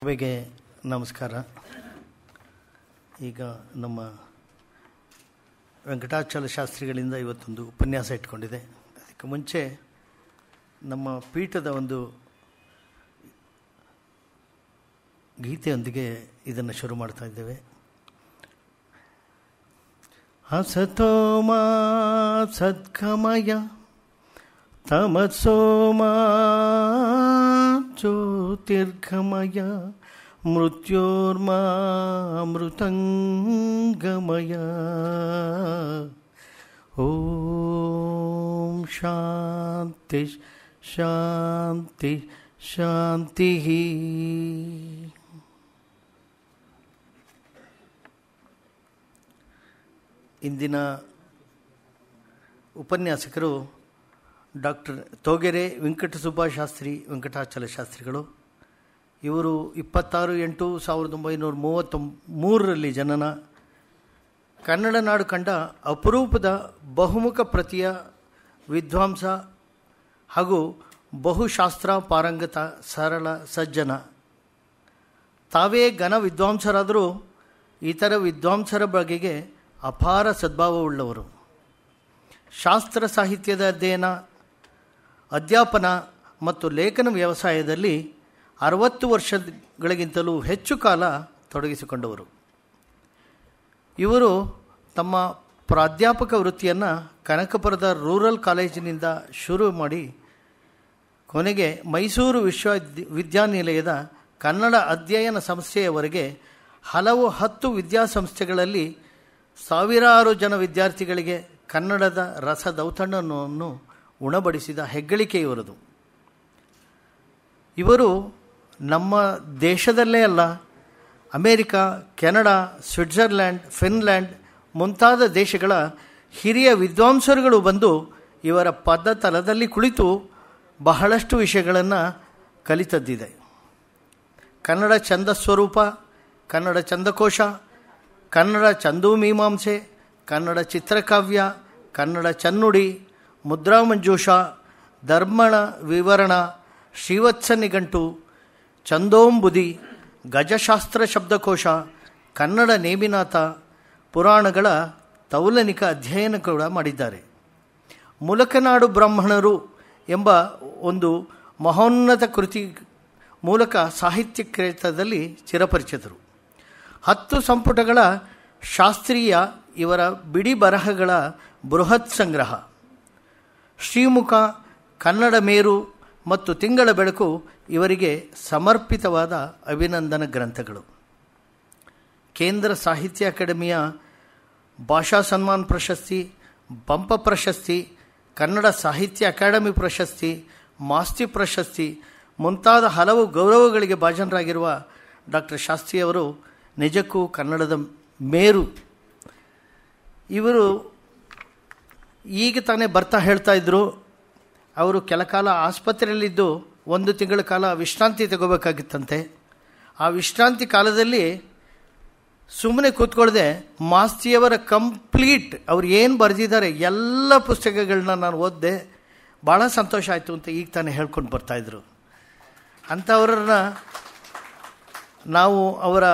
ಸಭೆಗೆ ನಮಸ್ಕಾರ. ಈಗ ನಮ್ಮ ವೆಂಕಟಾಚಲ ಶಾಸ್ತ್ರಿಗಳಿಂದ ಇವತ್ತೊಂದು ಉಪನ್ಯಾಸ ಇಟ್ಕೊಂಡಿದೆ. ಅದಕ್ಕೆ ಮುಂಚೆ ನಮ್ಮ ಪೀಠದ ಒಂದು ಗೀತೆಯೊಂದಿಗೆ ಇದನ್ನು ಶುರು ಮಾಡ್ತಾ ಇದ್ದೇವೆ. ಹಸತೋ ಮಾ ಸದ್ಗಮಯ ತಮಸೋಮಾ ಜ್ಯೋತಿರ್ಗಮಯ ಮೃತ್ಯೋರ್ಮಾ ಮೃತಂಗಮಯ. ಓಂ ಶಾಂತಿ ಶಾಂತಿ ಶಾಂತಿ. ಇಂದಿನ ಉಪನ್ಯಾಸಕರು ಡಾಕ್ಟರ್ ತೋಗೆರೆ ವೆಂಕಟಸುಬ್ಬ ಶಾಸ್ತ್ರಿ ವೆಂಕಟಾಚಲ ಶಾಸ್ತ್ರಿಗಳು. ಇವರು 26/8/1933 ಜನನ. ಕನ್ನಡ ನಾಡು ಕಂಡ ಅಪರೂಪದ ಬಹುಮುಖ ಪ್ರತಿಯ ವಿದ್ವಾಂಸ ಹಾಗೂ ಬಹುಶಾಸ್ತ್ರ ಪಾರಂಗತ ಸರಳ ಸಜ್ಜನ. ತಾವೇ ಘನ ವಿದ್ವಾಂಸರಾದರೂ ಇತರ ವಿದ್ವಾಂಸರ ಬಗೆಗೆ ಅಪಾರ ಸದ್ಭಾವವುಳ್ಳವರು. ಶಾಸ್ತ್ರ ಸಾಹಿತ್ಯದ ಅಧ್ಯಯನ, ಅಧ್ಯಾಪನ ಮತ್ತು ಲೇಖನ ವ್ಯವಸಾಯದಲ್ಲಿ 60 ವರ್ಷಗಳಿಗಿಂತಲೂ ಹೆಚ್ಚು ಕಾಲ ತೊಡಗಿಸಿಕೊಂಡವರು. ಇವರು ತಮ್ಮ ಪ್ರಾಧ್ಯಾಪಕ ವೃತ್ತಿಯನ್ನು ಕನಕಪುರದ ರೂರಲ್ ಕಾಲೇಜಿನಿಂದ ಶುರು ಮಾಡಿ ಕೊನೆಗೆ ಮೈಸೂರು ವಿಶ್ವವಿದ್ಯಾನಿಲಯದ ಕನ್ನಡ ಅಧ್ಯಯನ ಸಂಸ್ಥೆಯವರೆಗೆ ಹಲವು 10 ವಿದ್ಯಾಸಂಸ್ಥೆಗಳಲ್ಲಿ ಸಾವಿರಾರು ಜನ ವಿದ್ಯಾರ್ಥಿಗಳಿಗೆ ಕನ್ನಡದ ರಸದೌತಣವನ್ನು ಉಣಬಡಿಸಿದ ಹೆಗ್ಗಳಿಕೆ ಇವರದು. ಇವರು ನಮ್ಮ ದೇಶದಲ್ಲೇ ಅಲ್ಲ, ಅಮೇರಿಕಾ, ಕೆನಡಾ, ಸ್ವಿಟ್ಜರ್ಲ್ಯಾಂಡ್, ಫಿನ್ಲ್ಯಾಂಡ್ ಮುಂತಾದ ದೇಶಗಳ ಹಿರಿಯ ವಿದ್ವಾಂಸರುಗಳು ಬಂದು ಇವರ ಪದತಲದಲ್ಲಿ ಕುಳಿತು ಬಹಳಷ್ಟು ವಿಷಯಗಳನ್ನು ಕಲಿತದ್ದಿದೆ. ಕನ್ನಡ ಛಂದಸ್ವರೂಪ, ಕನ್ನಡ ಛಂದಕೋಶ, ಕನ್ನಡ ಛಂದೋಮೀಮಾಂಸೆ, ಕನ್ನಡ ಚಿತ್ರಕಾವ್ಯ, ಕನ್ನಡ ಚನ್ನುಡಿ, ಮುದ್ರಾಮಂಜೂಷ, ಧರ್ಮಣ ವಿವರಣ, ಶ್ರೀವತ್ಸ ನಿಘಂಟು, ಛಂದೋಂಬುದಿ, ಗಜಶಾಸ್ತ್ರ ಶಬ್ದಕೋಶ, ಕನ್ನಡ ನೇಮಿನಾಥ, ಪುರಾಣಗಳ ತೌಲನಿಕ ಅಧ್ಯಯನ ಕೂಡ ಮಾಡಿದ್ದಾರೆ. ಮುಲಕನಾಡು ಬ್ರಾಹ್ಮಣರು ಎಂಬ ಒಂದು ಮಹೋನ್ನತ ಕೃತಿ ಮೂಲಕ ಸಾಹಿತ್ಯ ಕ್ಷೇತ್ರದಲ್ಲಿ ಚಿರಪರಿಚಿತರು. 10 ಸಂಪುಟಗಳ ಶಾಸ್ತ್ರೀಯ ಇವರ ಬಿಡಿ ಬರಹಗಳ ಬೃಹತ್ ಸಂಗ್ರಹ. ಶ್ರೀಮುಖ, ಕನ್ನಡ ಮೇರು ಮತ್ತು ತಿಂಗಳ ಬೆಳಕು ಇವರಿಗೆ ಸಮರ್ಪಿತವಾದ ಅಭಿನಂದನ ಗ್ರಂಥಗಳು. ಕೇಂದ್ರ ಸಾಹಿತ್ಯ ಅಕಾಡೆಮಿಯ ಭಾಷಾ ಸನ್ಮಾನ್ ಪ್ರಶಸ್ತಿ, ಪಂಪ ಪ್ರಶಸ್ತಿ, ಕನ್ನಡ ಸಾಹಿತ್ಯ ಅಕಾಡೆಮಿ ಪ್ರಶಸ್ತಿ, ಮಾಸ್ತಿ ಪ್ರಶಸ್ತಿ ಮುಂತಾದ ಹಲವು ಗೌರವಗಳಿಗೆ ಭಾಜನರಾಗಿರುವ ಡಾಕ್ಟರ್ ಶಾಸ್ತ್ರಿಯವರು ನಿಜಕ್ಕೂ ಕನ್ನಡದ ಮೇರು. ಇವರು ಈಗ ತಾನೇ ಬರ್ತಾ ಹೇಳ್ತಾ ಇದ್ದರು, ಅವರು ಕೆಲಕಾಲ ಆಸ್ಪತ್ರೆಯಲ್ಲಿದ್ದು 1 ತಿಂಗಳ ಕಾಲ ವಿಶ್ರಾಂತಿ ತಗೋಬೇಕಾಗಿತ್ತಂತೆ. ಆ ವಿಶ್ರಾಂತಿ ಕಾಲದಲ್ಲಿ ಸುಮ್ಮನೆ ಕೂತ್ಕೊಳ್ಳದೆ ಮಾಸ್ತಿಯವರ ಕಂಪ್ಲೀಟ್ ಅವ್ರು ಏನು ಬರೆದಿದ್ದಾರೆ ಎಲ್ಲ ಪುಸ್ತಕಗಳನ್ನ ನಾನು ಓದಿದೆ, ಭಾಳ ಸಂತೋಷ ಆಯಿತು ಅಂತ ಈಗ ತಾನೇ ಹೇಳ್ಕೊಂಡು ಬರ್ತಾಯಿದ್ರು. ಅಂಥವ್ರನ್ನ ನಾವು ಅವರ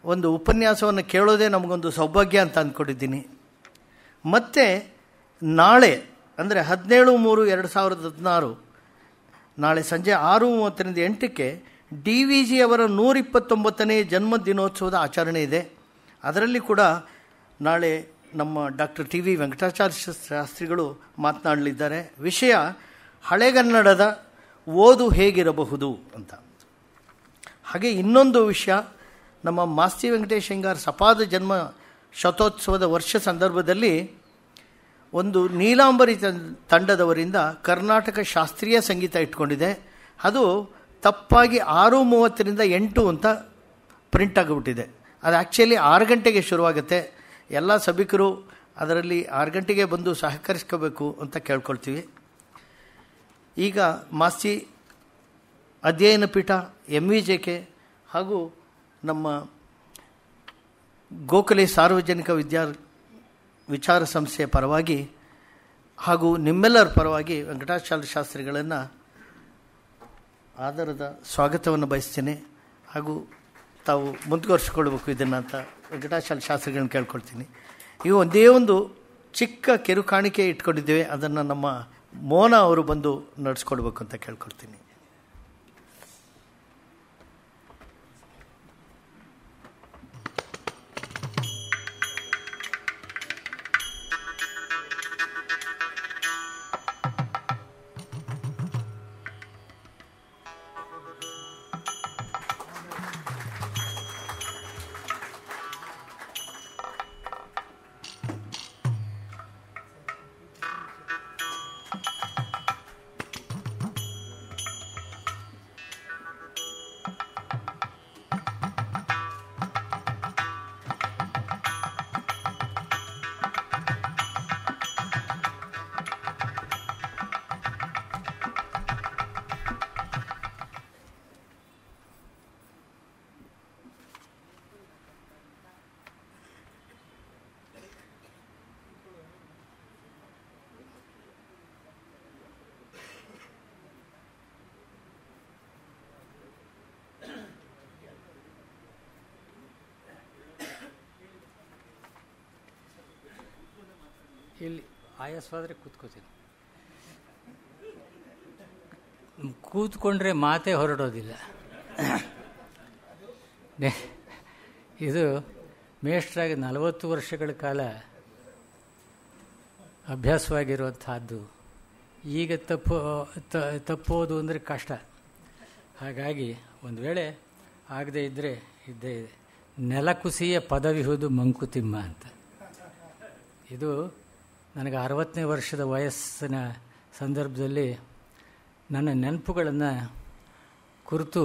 ಒಂದು ಉಪನ್ಯಾಸವನ್ನು ಕೇಳೋದೇ ನಮಗೊಂದು ಸೌಭಾಗ್ಯ ಅಂತ ಅಂದ್ಕೊಂಡಿದ್ದೀನಿ. ಮತ್ತು ನಾಳೆ ಅಂದರೆ 17/3/2016 ನಾಳೆ ಸಂಜೆ 6:30ರಿಂದ 8ಕ್ಕೆ DVG ಅವರ 129ನೇ ಜನ್ಮದಿನೋತ್ಸವದ ಆಚರಣೆ ಇದೆ. ಅದರಲ್ಲಿ ಕೂಡ ನಾಳೆ ನಮ್ಮ ಡಾಕ್ಟರ್ TV ವೆಂಕಟಾಚಾರ್ಯ ಶಾಸ್ತ್ರಿಗಳು ಮಾತನಾಡಲಿದ್ದಾರೆ. ವಿಷಯ ಹಳೆಗನ್ನಡದ ಓದು ಹೇಗಿರಬಹುದು ಅಂತ. ಹಾಗೆ ಇನ್ನೊಂದು ವಿಷಯ, ನಮ್ಮ ಮಾಸ್ತಿ ವೆಂಕಟೇಶ್ ಅಯ್ಯಂಗಾರ್ ಸಪಾದ ಜನ್ಮ ಶತೋತ್ಸವದ ವರ್ಷ ಸಂದರ್ಭದಲ್ಲಿ ಒಂದು ನೀಲಾಂಬರಿ ತಂಡದವರಿಂದ ಕರ್ನಾಟಕ ಶಾಸ್ತ್ರೀಯ ಸಂಗೀತ ಇಟ್ಕೊಂಡಿದೆ. ಅದು ತಪ್ಪಾಗಿ 6:30ರಿಂದ 8 ಅಂತ ಪ್ರಿಂಟ್ ಆಗಿಬಿಟ್ಟಿದೆ. ಅದು ಆ್ಯಕ್ಚುಲಿ 6 ಗಂಟೆಗೆ ಶುರುವಾಗುತ್ತೆ. ಎಲ್ಲ ಸಭಿಕರು ಅದರಲ್ಲಿ 6 ಗಂಟೆಗೆ ಬಂದು ಸಹಕರಿಸ್ಕೋಬೇಕು ಅಂತ ಕೇಳ್ಕೊಳ್ತೀವಿ. ಈಗ ಮಾಸ್ತಿ ಅಧ್ಯಯನ ಪೀಠ, MVJK ಹಾಗೂ ನಮ್ಮ ಗೋಖಲೆ ಸಾರ್ವಜನಿಕ ವಿಚಾರ ಸಂಸ್ಥೆಯ ಪರವಾಗಿ ಹಾಗೂ ನಿಮ್ಮೆಲ್ಲರ ಪರವಾಗಿ ವೆಂಕಟಾಚಲ ಶಾಸ್ತ್ರಿಗಳನ್ನು ಆದರದ ಸ್ವಾಗತವನ್ನು ಬಯಸ್ತೇನೆ. ಹಾಗೂ ತಾವು ಮುಂದುವರಿಸ್ಕೊಳ್ಬೇಕು ಇದನ್ನು ಅಂತ ವೆಂಕಟಾಚಲ ಶಾಸ್ತ್ರಿಗಳನ್ನ ಕೇಳ್ಕೊಳ್ತೀನಿ. ಈಗ ಒಂದೇ ಒಂದು ಚಿಕ್ಕ ಕಿರು ಕಾಣಿಕೆ ಇಟ್ಕೊಂಡಿದ್ದೇವೆ, ಅದನ್ನು ನಮ್ಮ ಮೋನ ಅವರು ಬಂದು ನಡೆಸ್ಕೊಡ್ಬೇಕು ಅಂತ ಕೇಳ್ಕೊಳ್ತೀನಿ. ಇಲ್ಲಿ ಆಯಾಸವಾದರೆ ಕೂತ್ಕೋತೀನಿ. ಕೂತ್ಕೊಂಡ್ರೆ ಮಾತೇ ಹೊರಡೋದಿಲ್ಲ. ಇದು ಮೇಷ್ಟ್ರಾಗಿ 40 ವರ್ಷಗಳ ಕಾಲ ಅಭ್ಯಾಸವಾಗಿರುವಂತಹದ್ದು. ಈಗ ತಪ್ಪೋದು ಅಂದರೆ ಕಷ್ಟ. ಹಾಗಾಗಿ ಒಂದು ವೇಳೆ ಆಗದೇ ಇದ್ದರೆ ಇದ್ದೇ ಇದೆ. ನೆಲಕುಸಿಯ ಪದವಿಹುದು ಮಂಕುತಿಮ್ಮ ಅಂತ. ಇದು ನನಗೆ 60ನೇ ವರ್ಷದ ವಯಸ್ಸಿನ ಸಂದರ್ಭದಲ್ಲಿ ನನ್ನ ನೆನಪುಗಳನ್ನು ಕುರಿತು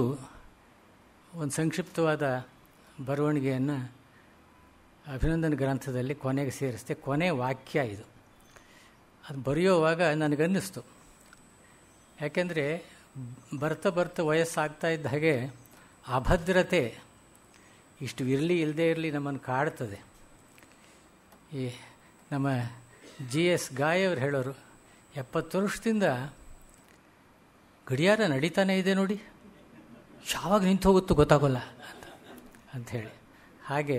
ಒಂದು ಸಂಕ್ಷಿಪ್ತವಾದ ಬರವಣಿಗೆಯನ್ನು ಅಭಿನಂದನ ಗ್ರಂಥದಲ್ಲಿ ಕೊನೆಗೆ ಸೇರಿಸಿದೆ. ಕೊನೆ ವಾಕ್ಯ ಇದು. ಅದು ಬರೆಯುವಾಗ ನನಗನ್ನಿಸ್ತು, ಯಾಕೆಂದರೆ ಬರ್ತಾ ಬರ್ತಾ ವಯಸ್ಸಾಗ್ತಾ ಇದ್ದ ಹಾಗೆ ಅಭದ್ರತೆ ಇಷ್ಟು ಇರಲಿ ಇಲ್ಲದೇ ಇರಲಿ ನಮ್ಮನ್ನು ಕಾಡ್ತದೆ. ಈ ನಮ್ಮ GS ಗಾಯವರು ಹೇಳೋರು, 70 ವರ್ಷದಿಂದ ಗಡಿಯಾರ ನಡೀತಾನೆ ಇದೆ ನೋಡಿ, ಯಾವಾಗ ನಿಂತು ಹೋಗುತ್ತೋ ಗೊತ್ತಾಗೋಲ್ಲ ಅಂಥೇಳಿ. ಹಾಗೆ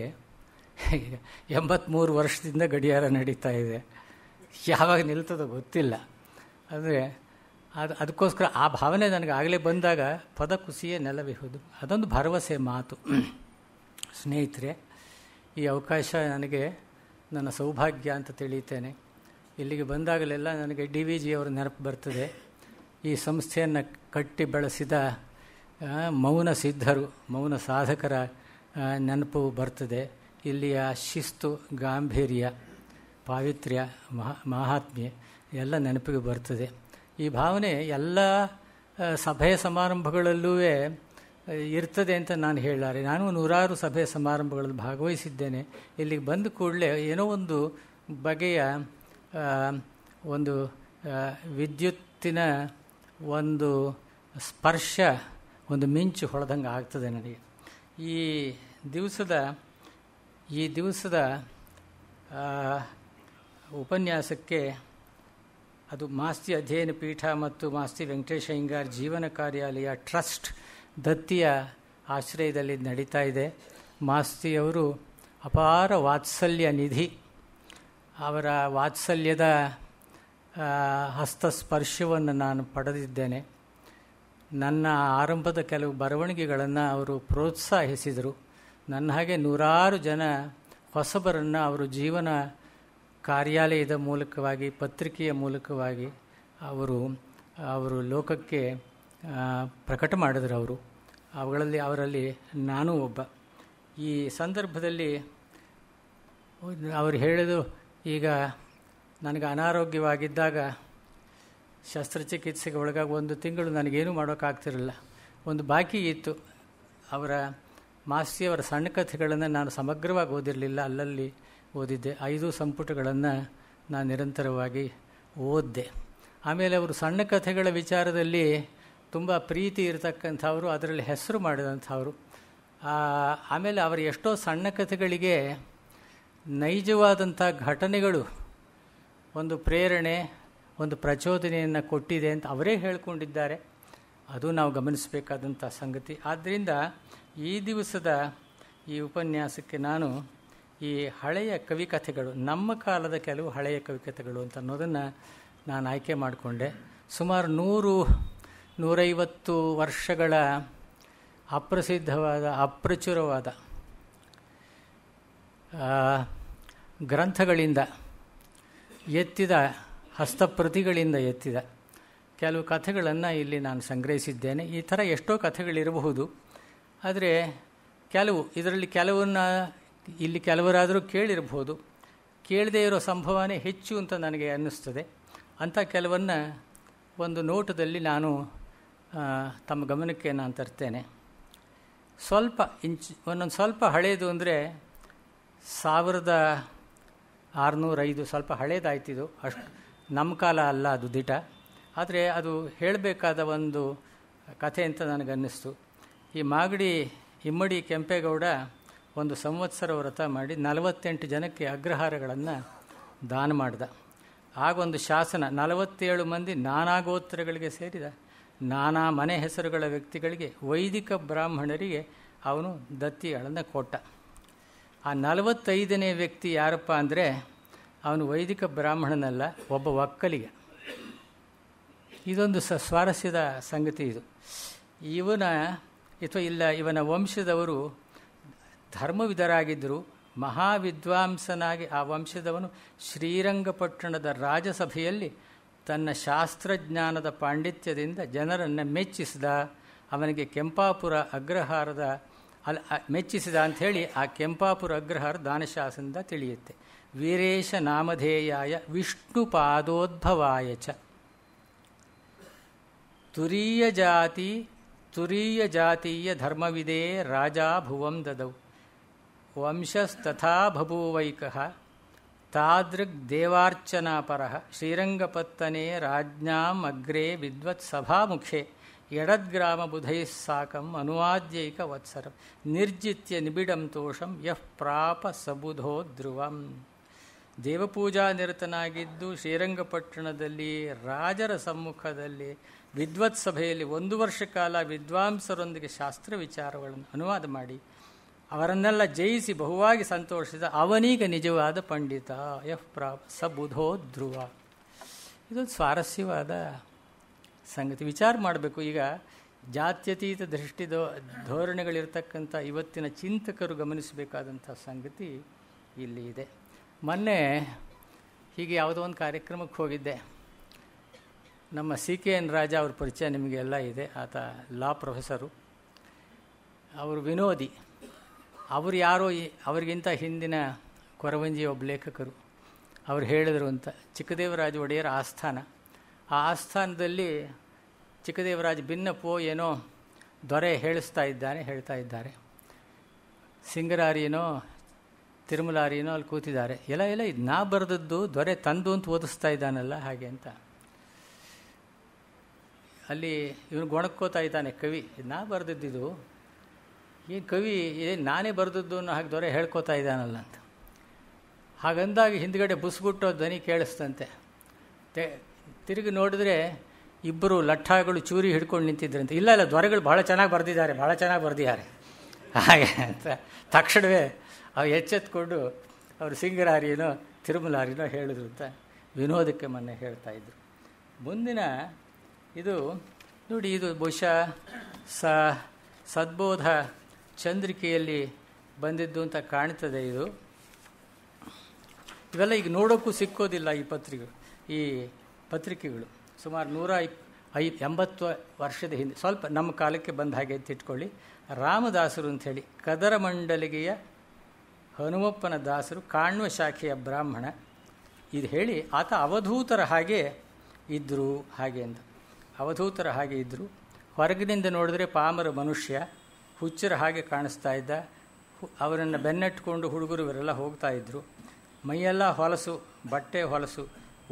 ಈಗ 83 ವರ್ಷದಿಂದ ಗಡಿಯಾರ ನಡೀತಾ ಇದೆ, ಯಾವಾಗ ನಿಲ್ತದೋ ಗೊತ್ತಿಲ್ಲ. ಅಂದರೆ ಅದಕ್ಕೋಸ್ಕರ ಆ ಭಾವನೆ ನನಗೆ ಆಗಲೇ ಬಂದಾಗ ಪದ ಕುಸಿಯೇ ನೆಲವಿಹುದು, ಅದೊಂದು ಭರವಸೆ ಮಾತು. ಸ್ನೇಹಿತರೆ, ಈ ಅವಕಾಶ ನನಗೆ ನನ್ನ ಸೌಭಾಗ್ಯ ಅಂತ ತಿಳಿಯುತ್ತೇನೆ. ಇಲ್ಲಿಗೆ ಬಂದಾಗಲೆಲ್ಲ ನನಗೆ DVG ಅವರ ನೆನಪು ಬರ್ತದೆ. ಈ ಸಂಸ್ಥೆಯನ್ನು ಕಟ್ಟಿ ಬೆಳೆಸಿದ ಮೌನ ಸಿದ್ಧರು, ಮೌನ ಸಾಧಕರ ನೆನಪು ಬರ್ತದೆ. ಇಲ್ಲಿಯ ಶಿಸ್ತು, ಗಾಂಭೀರ್ಯ, ಪಾವಿತ್ರ್ಯ, ಮಹಾತ್ಮ್ಯ ಎಲ್ಲ ನೆನಪಿಗೆ ಬರ್ತದೆ. ಈ ಭಾವನೆ ಎಲ್ಲ ಸಭೆ ಸಮಾರಂಭಗಳಲ್ಲೂ ಇರ್ತದೆ ಅಂತ ನಾನು ಹೇಳಲಾರೆ. ನಾನು 100 ಸಭೆ ಸಮಾರಂಭಗಳಲ್ಲಿ ಭಾಗವಹಿಸಿದ್ದೇನೆ. ಇಲ್ಲಿಗೆ ಬಂದ ಕೂಡಲೇ ಏನೋ ಒಂದು ಬಗೆಯ ಒಂದು ವಿದ್ಯುತ್ತಿನ ಒಂದು ಸ್ಪರ್ಶ, ಒಂದು ಮಿಂಚು ಹೊಳೆದಂಗೆ ಆಗ್ತದೆ ನನಗೆ. ಈ ದಿವಸದ ಉಪನ್ಯಾಸಕ್ಕೆ ಅದು ಮಾಸ್ತಿ ಅಧ್ಯಯನ ಪೀಠ ಮತ್ತು ಮಾಸ್ತಿ ವೆಂಕಟೇಶ ಅಯ್ಯಂಗಾರ್ ಜೀವನ ಕಾರ್ಯಾಲಯ ಟ್ರಸ್ಟ್ ದತ್ತಿಯ ಆಶ್ರಯದಲ್ಲಿ ನಡೀತಾ ಇದೆ. ಮಾಸ್ತಿಯವರು ಅಪಾರ ವಾತ್ಸಲ್ಯ ನಿಧಿ. ಅವರ ವಾತ್ಸಲ್ಯದ ಹಸ್ತಸ್ಪರ್ಶವನ್ನು ನಾನು ಪಡೆದಿದ್ದೇನೆ. ನನ್ನ ಆರಂಭದ ಕೆಲವು ಬರವಣಿಗೆಗಳನ್ನು ಅವರು ಪ್ರೋತ್ಸಾಹಿಸಿದರು. ನನ್ನ ಹಾಗೆ 100 ಜನ ಹೊಸಬರನ್ನು ಅವರು ಜೀವನ ಕಾರ್ಯಾಲಯದ ಮೂಲಕವಾಗಿ, ಪತ್ರಿಕೆಯ ಮೂಲಕವಾಗಿ ಅವರು ಲೋಕಕ್ಕೆ ಪ್ರಕಟ ಮಾಡಿದರು. ಅವರಲ್ಲಿ ನಾನೂ ಒಬ್ಬ. ಈ ಸಂದರ್ಭದಲ್ಲಿ ಅವರು ಹೇಳಿದು, ಈಗ ನನಗೆ ಅನಾರೋಗ್ಯವಾಗಿದ್ದಾಗ ಶಸ್ತ್ರಚಿಕಿತ್ಸೆಗೆ ಒಳಗಾಗಿ 1 ತಿಂಗಳು ನನಗೇನೂ ಮಾಡೋಕ್ಕಾಗ್ತಿರಲಿಲ್ಲ. ಒಂದು ಬಾಕಿ ಇತ್ತು. ಮಾಸ್ತಿಯವರ ಸಣ್ಣ ಕಥೆಗಳನ್ನು ನಾನು ಸಮಗ್ರವಾಗಿ ಓದಿರಲಿಲ್ಲ, ಅಲ್ಲಲ್ಲಿ ಓದಿದ್ದೆ. 5 ಸಂಪುಟಗಳನ್ನು ನಾನು ನಿರಂತರವಾಗಿ ಓದಿದೆ. ಆಮೇಲೆ ಅವರು ಸಣ್ಣ ಕಥೆಗಳ ವಿಚಾರದಲ್ಲಿ ತುಂಬ ಪ್ರೀತಿ ಇರತಕ್ಕಂಥವರು, ಅದರಲ್ಲಿ ಹೆಸರು ಮಾಡಿದಂಥವರು. ಆಮೇಲೆ ಅವರ ಎಷ್ಟೋ ಸಣ್ಣ ಕಥೆಗಳಿಗೆ ನೈಜವಾದಂಥ ಘಟನೆಗಳು ಒಂದು ಪ್ರೇರಣೆ, ಒಂದು ಪ್ರಚೋದನೆಯನ್ನು ಕೊಟ್ಟಿದೆ ಅಂತ ಅವರೇ ಹೇಳಿಕೊಂಡಿದ್ದಾರೆ. ಅದು ನಾವು ಗಮನಿಸಬೇಕಾದಂಥ ಸಂಗತಿ. ಆದ್ದರಿಂದ ಈ ದಿವಸದ ಈ ಉಪನ್ಯಾಸಕ್ಕೆ ನಾನು ಈ ಹಳೆಯ ಕವಿಕಥೆಗಳು, ನಮ್ಮ ಕಾಲದ ಕೆಲವು ಹಳೆಯ ಕವಿಕಥೆಗಳು ಅಂತ ಅನ್ನೋದನ್ನು ನಾನು ಆಯ್ಕೆ ಮಾಡಿಕೊಂಡೆ. ಸುಮಾರು 100-150 ವರ್ಷಗಳ ಅಪ್ರಸಿದ್ಧವಾದ ಅಪ್ರಚುರವಾದ ಗ್ರಂಥಗಳಿಂದ ಎತ್ತಿದ ಹಸ್ತಪ್ರತಿಗಳಿಂದ ಎತ್ತಿದ ಕೆಲವು ಕಥೆಗಳನ್ನು ಇಲ್ಲಿ ನಾನು ಸಂಗ್ರಹಿಸಿದ್ದೇನೆ. ಈ ಥರ ಎಷ್ಟೋ ಕಥೆಗಳಿರಬಹುದು, ಆದರೆ ಇದರಲ್ಲಿ ಕೆಲವನ್ನ ಇಲ್ಲಿ ಕೆಲವರಾದರೂ ಕೇಳಿರಬಹುದು, ಕೇಳದೇ ಇರೋ ಸಂಭವನೇ ಹೆಚ್ಚು ಅಂತ ನನಗೆ ಅನ್ನಿಸ್ತದೆ. ಅಂಥ ಕೆಲವನ್ನು ಒಂದು ನೋಟದಲ್ಲಿ ನಾನು ತಮ್ಮ ಗಮನಕ್ಕೆ ನಾನು ತರ್ತೇನೆ. ಒಂದೊಂದು ಸ್ವಲ್ಪ ಹಳೆಯದು ಅಂದರೆ 1605, ಸ್ವಲ್ಪ ಹಳೇದಾಯ್ತಿದು, ಅಷ್ಟು ನಮ್ಮ ಕಾಲ ಅಲ್ಲ ಅದು ದಿಟ, ಆದರೆ ಅದು ಹೇಳಬೇಕಾದ ಒಂದು ಕಥೆ ಅಂತ ನನಗನ್ನಿಸ್ತು. ಈ ಮಾಗಡಿ ಇಮ್ಮಡಿ ಕೆಂಪೇಗೌಡ ಒಂದು ಸಂವತ್ಸರ ವ್ರತ ಮಾಡಿ 48 ಜನಕ್ಕೆ ಅಗ್ರಹಾರಗಳನ್ನು ದಾನ ಮಾಡಿದ. ಆಗೊಂದು ಶಾಸನ 47 ಮಂದಿ ನಾನಾ ಗೋತ್ರಗಳಿಗೆ ಸೇರಿದ ನಾನಾ ಮನೆ ಹೆಸರುಗಳ ವ್ಯಕ್ತಿಗಳಿಗೆ ವೈದಿಕ ಬ್ರಾಹ್ಮಣರಿಗೆ ಅವನು ದತ್ತಿಗಳನ್ನು ಕೊಟ್ಟ. ಆ 45ನೇ ವ್ಯಕ್ತಿ ಯಾರಪ್ಪ ಅಂದರೆ ಅವನು ವೈದಿಕ ಬ್ರಾಹ್ಮಣನಲ್ಲ, ಒಬ್ಬ ಒಕ್ಕಲಿಗ. ಇದೊಂದು ಸ್ವಾರಸ್ಯದ ಸಂಗತಿ ಇದು. ಇವನ ವಂಶದವರು ಧರ್ಮವಿದರಾಗಿದ್ದರು, ಮಹಾವಿದ್ವಾಂಸನಾಗಿ ಆ ವಂಶದವನು ಶ್ರೀರಂಗಪಟ್ಟಣದ ರಾಜಸಭೆಯಲ್ಲಿ ತನ್ನ ಶಾಸ್ತ್ರಜ್ಞಾನದ ಪಾಂಡಿತ್ಯದಿಂದ ಜನರನ್ನು ಮೆಚ್ಚಿಸಿದ. ಅವನಿಗೆ ಕೆಂಪಾಪುರ ಅಗ್ರಹಾರದ ಮೆಚ್ಚಿಸಿದ ಅಂಥೇಳಿ ಆ ಕೆಂಪಾಪುರ ಅಗ್ರಹಾರ ದಾನಶಾಸನದಿಂದ ತಿಳಿಯುತ್ತೆ. ವೀರೇಶ ನಾಮಧೇಯಾಯ ವಿಷ್ಣುಪಾದೋದ್ಭವಾಯ ಚ ತುರೀಯ ಜಾತೀಯ ಧರ್ಮವಿದೇ ರಾಜಾ ಭುವಂ ದದೌ ವಂಶಸ್ತಥಾ ಬಭೂವೈಕಃ ತಾದೃಗ್ ದೇವಾರ್ಚನಾಪರಃ ಶ್ರೀರಂಗಪತ್ತನೆ ರಾಜ್ಞಾಂ ಅಗ್ರೇ ವಿದ್ವತ್ ಸಭಾಮುಖೇ ಯಡದ್ಗ್ರಾಮ ಬುಧೈಃ ಸಾಕಂ ಅನುವಾದ್ಯೈಕ ವತ್ಸರಂ ನಿರ್ಜಿತ್ಯ ನಿಬಿಡಂ ತೋಷಂ ಯಃ ಪ್ರಾಪ ಸಬುಧೋ ಧ್ರುವಂ. ದೇವಪೂಜಾ ನಿರತನಾಗಿದ್ದು ಶ್ರೀರಂಗಪಟ್ಟಣದಲ್ಲಿ ರಾಜರ ಸಮ್ಮುಖದಲ್ಲಿ ವಿದ್ವತ್ ಸಭೆಯಲ್ಲಿ 1 ವರ್ಷ ಕಾಲ ವಿದ್ವಾಂಸರೊಂದಿಗೆ ಶಾಸ್ತ್ರ ವಿಚಾರಗಳನ್ನು ಅನುವಾದ ಮಾಡಿ ಅವರನ್ನೆಲ್ಲ ಜಯಿಸಿ ಬಹುವಾಗಿ ಸಂತೋಷಿಸಿದ ಅವನೀಗ ನಿಜವಾದ ಪಂಡಿತ ಯಃ ಪ್ರಾಪ ಸಬುಧೋ ಧ್ರುವ. ಇದೊಂದು ಸ್ವಾರಸ್ಯವಾದ ಸಂಗತಿ. ವಿಚಾರ ಮಾಡಬೇಕು. ಈಗ ಜಾತ್ಯತೀತ ಧೋರಣೆಗಳಿರ್ತಕ್ಕಂಥ ಇವತ್ತಿನ ಚಿಂತಕರು ಗಮನಿಸಬೇಕಾದಂಥ ಸಂಗತಿ ಇಲ್ಲಿ ಇದೆ. ಮೊನ್ನೆ ಹೀಗೆ ಯಾವುದೋ ಒಂದು ಕಾರ್ಯಕ್ರಮಕ್ಕೆ ಹೋಗಿದ್ದೆ. ನಮ್ಮ CKN ರಾಜ ಅವ್ರ ಪರಿಚಯ ನಿಮಗೆಲ್ಲ ಇದೆ. ಆತ ಲಾ ಪ್ರೊಫೆಸರು, ಅವರು ವಿನೋದಿ. ಅವರು ಯಾರೋ ಅವರಿಗಿಂತ ಹಿಂದಿನ ಕೊರವಂಜಿಯ ಒಬ್ಬ ಲೇಖಕರು. ಅವರು ಹೇಳಿದರು ಅಂತ, ಚಿಕ್ಕದೇವರಾಜ ಒಡೆಯರ ಆಸ್ಥಾನ, ಆ ಆಸ್ಥಾನದಲ್ಲಿ ಚಿಕ್ಕದೇವರಾಜ ಭಿನ್ನಪ್ಪೋ ಏನೋ ದೊರೆ ಹೇಳ್ತಾ ಇದ್ದಾರೆ. ಸಿಂಗರಾರಿಯನೋ ತಿರುಮಲಾರಿಯನೋ ಅಲ್ಲಿ ಕೂತಿದ್ದಾರೆ. ಎಲ್ಲ ಇದು ನಾ ಬರೆದದ್ದು ದೊರೆ ತಂದು ಅಂತ ಓದಿಸ್ತಾ ಇದ್ದಾನಲ್ಲ ಹಾಗೆ ಅಂತ. ಅಲ್ಲಿ ಇವನು ಗೊಣಕ್ಕೋತಾ ಇದ್ದಾನೆ ಕವಿ, ನಾ ಬರೆದಿದ್ದು ಏನು ಕವಿ ನಾನೇ ಬರೆದದ್ದು ಅನ್ನೋ ಹಾಗೆ ದೊರೆ ಹೇಳ್ಕೋತಾ ಇದ್ದಾನಲ್ಲ ಅಂತ. ಹಾಗಂದಾಗ ಹಿಂದ್ಗಡೆ ಬುಸ್ಗುಟ್ಟೋ ಧ್ವನಿ ಕೇಳಿಸ್ತಂತೆ. ತಿರುಗಿ ನೋಡಿದ್ರೆ ಇಬ್ಬರು ಲಠಾಗಳು ಚೂರಿ ಹಿಡ್ಕೊಂಡು ನಿಂತಿದ್ರಂತೆ. ಇಲ್ಲ ದೊರೆಗಳು ಭಾಳ ಚೆನ್ನಾಗಿ ಬರೆದಿದ್ದಾರೆ ಹಾಗೆ ಅಂತ ತಕ್ಷಣವೇ ಅವ್ರು ಎಚ್ಚೆತ್ಕೊಂಡು ಅವರು ಸಿಂಗರಾರಿನೋ ತಿರುಮಲಾರಿನೋ ಹೇಳಿದ್ರು ಅಂತ ವಿನೋದಕ್ಕೆ ಮೊನ್ನೆ ಹೇಳ್ತಾ ಇದ್ರು. ಮುಂದಿನ ಇದು ನೋಡಿ, ಇದು ಬಹುಶಃ ಸದ್ಬೋಧ ಚಂದ್ರಿಕೆಯಲ್ಲಿ ಬಂದಿದ್ದು ಅಂತ ಕಾಣ್ತದೆ. ಇವೆಲ್ಲ ಈಗ ನೋಡೋಕ್ಕೂ ಸಿಕ್ಕೋದಿಲ್ಲ ಈ ಪತ್ರಿಕೆಗಳು. ಸುಮಾರು 180 ವರ್ಷದ ಹಿಂದೆ, ಸ್ವಲ್ಪ ನಮ್ಮ ಕಾಲಕ್ಕೆ ಬಂದ ಹಾಗೆ ಅಂತ ಇಟ್ಕೊಳ್ಳಿ. ರಾಮದಾಸರು ಅಂಥೇಳಿ ಕದರ ಮಂಡಲಿಗೆಯ ಹನುಮಪ್ಪನ ದಾಸರು, ಕಾಣ್ವ ಶಾಖೆಯ ಬ್ರಾಹ್ಮಣ. ಇದು ಹೇಳಿ ಆತ ಅವಧೂತರ ಹಾಗೆ ಇದ್ದರು ಹಾಗೆ ಅಂತ. ಅವಧೂತರ ಹಾಗೆ ಇದ್ದರು. ಹೊರಗಿನಿಂದ ನೋಡಿದ್ರೆ ಪಾಮರ ಮನುಷ್ಯ, ಹುಚ್ಚರ ಹಾಗೆ ಕಾಣಿಸ್ತಾ ಇದ್ದ. ಅವರನ್ನು ಬೆನ್ನಟ್ಕೊಂಡು ಹುಡುಗರು ಇವರೆಲ್ಲ ಹೋಗ್ತಾ ಇದ್ದರು. ಮೈಯೆಲ್ಲ ಹೊಲಸು, ಬಟ್ಟೆ ಹೊಲಸು,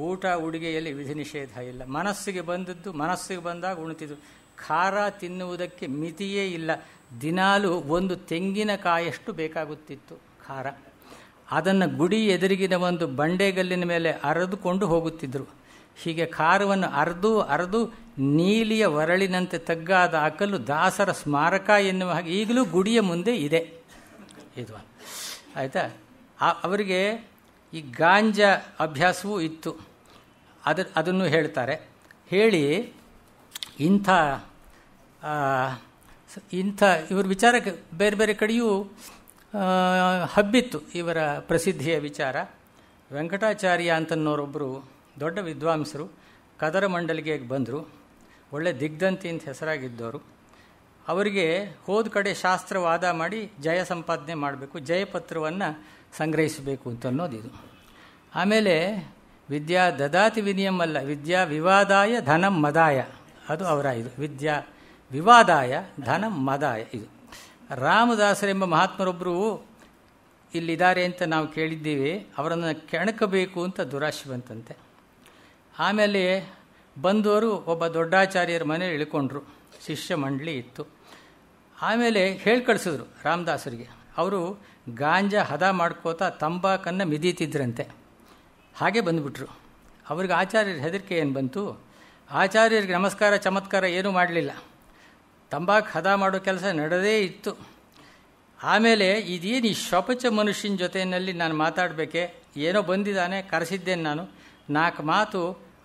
ಊಟ ಉಡುಗೆಯಲ್ಲಿ ವಿಧಿ ನಿಷೇಧ ಇಲ್ಲ. ಮನಸ್ಸಿಗೆ ಬಂದಾಗ ಉಣ್ತಿದ್ರು. ಖಾರ ತಿನ್ನುವುದಕ್ಕೆ ಮಿತಿಯೇ ಇಲ್ಲ. ದಿನಾಲೂ 1 ತೆಂಗಿನಕಾಯಷ್ಟು ಬೇಕಾಗುತ್ತಿತ್ತು ಖಾರ. ಅದನ್ನು ಗುಡಿ ಎದುರಿಗಿನ ಒಂದು ಬಂಡೆಗಲ್ಲಿನ ಮೇಲೆ ಅರೆದುಕೊಂಡು ಹೋಗುತ್ತಿದ್ದರು. ಹೀಗೆ ಖಾರವನ್ನು ಅರ್ದು ನೀಲಿಯ ವರಳಿನಂತೆ ತಗ್ಗಾದ ಅಕಲು ದಾಸರ ಸ್ಮಾರಕ ಎನ್ನುವ ಹಾಗೆ ಈಗಲೂ ಗುಡಿಯ ಮುಂದೆ ಇದೆ. ಇದು ಆಯಿತಾ. ಅವರಿಗೆ ಈ ಗಾಂಜಾ ಅಭ್ಯಾಸವೂ ಇತ್ತು. ಅದನ್ನು ಹೇಳ್ತಾರೆ. ಹೇಳಿ ಇಂಥ ಇವರ ವಿಚಾರಕ್ಕೆ ಬೇರೆ ಬೇರೆ ಕಡೆಯೂ ಹಬ್ಬಿತ್ತು ಇವರ ಪ್ರಸಿದ್ಧಿಯ ವಿಚಾರ. ವೆಂಕಟಾಚಾರ್ಯ ಅಂತನ್ನೋರೊಬ್ಬರು ದೊಡ್ಡ ವಿದ್ವಾಂಸರು ಕದರ ಮಂಡಲಿಗೆ ಬಂದರು. ಒಳ್ಳೆ ದಿಗ್ಧಂತಿ ಅಂತ ಹೆಸರಾಗಿದ್ದವರು. ಅವರಿಗೆ ಹೋದ ಕಡೆ ಶಾಸ್ತ್ರವಾದ ಮಾಡಿ ಜಯ ಸಂಪಾದನೆ ಮಾಡಬೇಕು, ಜಯಪತ್ರವನ್ನು ಸಂಗ್ರಹಿಸಬೇಕು ಅಂತ ಅನ್ನೋದಿದು. ಆಮೇಲೆ ವಿದ್ಯಾ ದದಾತಿ ವಿನಿಯಂ ಅಲ್ಲ, ವಿದ್ಯಾ ವಿವಾದಾಯ ಧನಂ ಮದಾಯ, ಅದು ಅವರ ಇದು. ವಿದ್ಯಾ ವಿವಾದಾಯ ಧನಂ ಮದಾಯ ಇದು. ರಾಮದಾಸರೆಂಬ ಮಹಾತ್ಮರೊಬ್ಬರು ಇಲ್ಲಿದ್ದಾರೆ ಅಂತ ನಾವು ಕೇಳಿದ್ದೀವಿ. ಅವರನ್ನು ಕೆಣಕಬೇಕು ಅಂತ ದುರಾಶೆ ಬಂತಂತೆ. ಆಮೇಲೆ ಬಂದವರು ಒಬ್ಬ ದೊಡ್ಡಾಚಾರ್ಯರ ಮನೇಲಿ ಇಳ್ಕೊಂಡ್ರು. ಶಿಷ್ಯ ಮಂಡಳಿ ಇತ್ತು. ಆಮೇಲೆ ಹೇಳಿ ಕಳಿಸಿದ್ರು ರಾಮದಾಸರಿಗೆ. ಅವರು ಗಾಂಜಾ ಹದ ಮಾಡ್ಕೋತಾ ತಂಬಾಕನ್ನು ಮಿದೀತಿದ್ರಂತೆ. ಹಾಗೆ ಬಂದುಬಿಟ್ರು. ಅವ್ರಿಗೆ ಆಚಾರ್ಯರ ಹೆದರಿಕೆ ಏನು ಬಂತು? ಆಚಾರ್ಯರಿಗೆ ನಮಸ್ಕಾರ ಚಮತ್ಕಾರ ಏನೂ ಮಾಡಲಿಲ್ಲ. ತಂಬಾಕು ಹದ ಮಾಡೋ ಕೆಲಸ ನಡೆದೇ ಇತ್ತು. ಆಮೇಲೆ ಇದೇನು ಈ ಶಪಚ ಮನುಷ್ಯನ ಜೊತೆಯಲ್ಲಿ ನಾನು ಮಾತಾಡಬೇಕೆ, ಏನೋ ಬಂದಿದ್ದಾನೆ, ಕರೆಸಿದ್ದೇನೆ ನಾನು, 4 ಮಾತು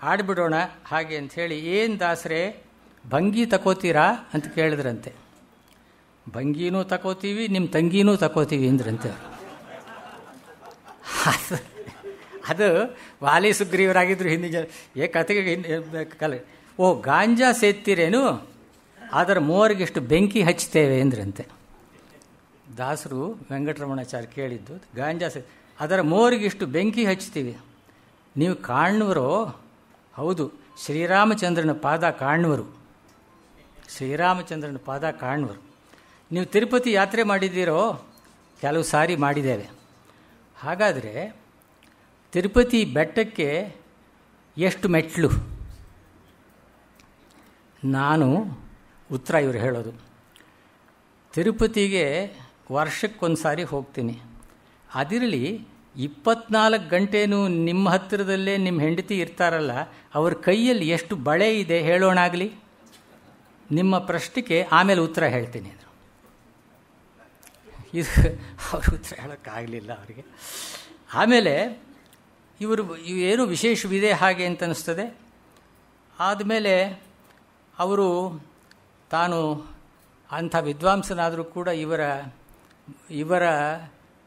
ಆಡಿಬಿಡೋಣ ಹಾಗೆ ಅಂಥೇಳಿ, ಏನು ದಾಸರೇ ಭಂಗಿ ತಗೋತೀರಾ ಅಂತ ಕೇಳಿದ್ರಂತೆ. ಭಂಗಿನೂ ತಗೋತೀವಿ, ನಿಮ್ಮ ತಂಗಿನೂ ತಗೋತೀವಿ ಅಂದ್ರಂತೆ. ಅದು ವಾಲಿ ಸುಗ್ರೀವರಾಗಿದ್ದರು ಹಿಂದಿನ ಕತೆಗೆ ಕಲೆ. ಓ ಗಾಂಜಾ ಸೇರ್ತೀರೇನು, ಅದರ ಮೂವರಿಗೆಷ್ಟು ಬೆಂಕಿ ಹಚ್ತೇವೆ ಅಂದ್ರಂತೆ. ದಾಸರು ವೆಂಕಟರಮಣಾಚಾರ್ಯ ಕೇಳಿದ್ದು, ಗಾಂಜಾ ಅದರ ಮೂವರಿಗೆಷ್ಟು ಬೆಂಕಿ ಹಚ್ತೀವಿ. ನೀವು ಕಾಣ್ನವರು? ಹೌದು, ಶ್ರೀರಾಮಚಂದ್ರನ ಪಾದ ಕಾಣ್ನವರು. ಶ್ರೀರಾಮಚಂದ್ರನ ಪಾದ ಕಾಣ್ನವರು. ನೀವು ತಿರುಪತಿ ಯಾತ್ರೆ ಮಾಡಿದ್ದೀರೋ? ಕೆಲವು ಸಾರಿ ಮಾಡಿದ್ದೇವೆ. ಹಾಗಾದರೆ ತಿರುಪತಿ ಬೆಟ್ಟಕ್ಕೆ ಎಷ್ಟು ಮೆಟ್ಲು? ನಾನು ಉತ್ತರ ಇವರು ಹೇಳೋದು, ತಿರುಪತಿಗೆ ವರ್ಷಕ್ಕೊಂದು ಸಾರಿ ಹೋಗ್ತೀನಿ. ಅದಿರಲಿ 24 ಗಂಟೆನೂ ನಿಮ್ಮ ಹತ್ತಿರದಲ್ಲೇ ನಿಮ್ಮ ಹೆಂಡತಿ ಇರ್ತಾರಲ್ಲ, ಅವ್ರ ಕೈಯಲ್ಲಿ ಎಷ್ಟು ಬಳೆ ಇದೆ ಹೇಳೋಣಾಗಲಿ. ನಿಮ್ಮ ಪ್ರಶ್ನೆಗೆ ಆಮೇಲೆ ಉತ್ತರ ಹೇಳ್ತೀನಿ ಅಂದರು. ಇದು ಅವ್ರ ಉತ್ತರ ಹೇಳೋಕ್ಕಾಗಲಿಲ್ಲ ಅವರಿಗೆ. ಆಮೇಲೆ ಇವರು ಏನೋ ವಿಶೇಷವಿದೆ ಹಾಗೆ ಅಂತ ಅನ್ನಿಸ್ತದೆ. ಆದಮೇಲೆ ಅವರು ತಾನು ಅಂಥ ವಿದ್ವಾಂಸನಾದರೂ ಕೂಡ ಇವರ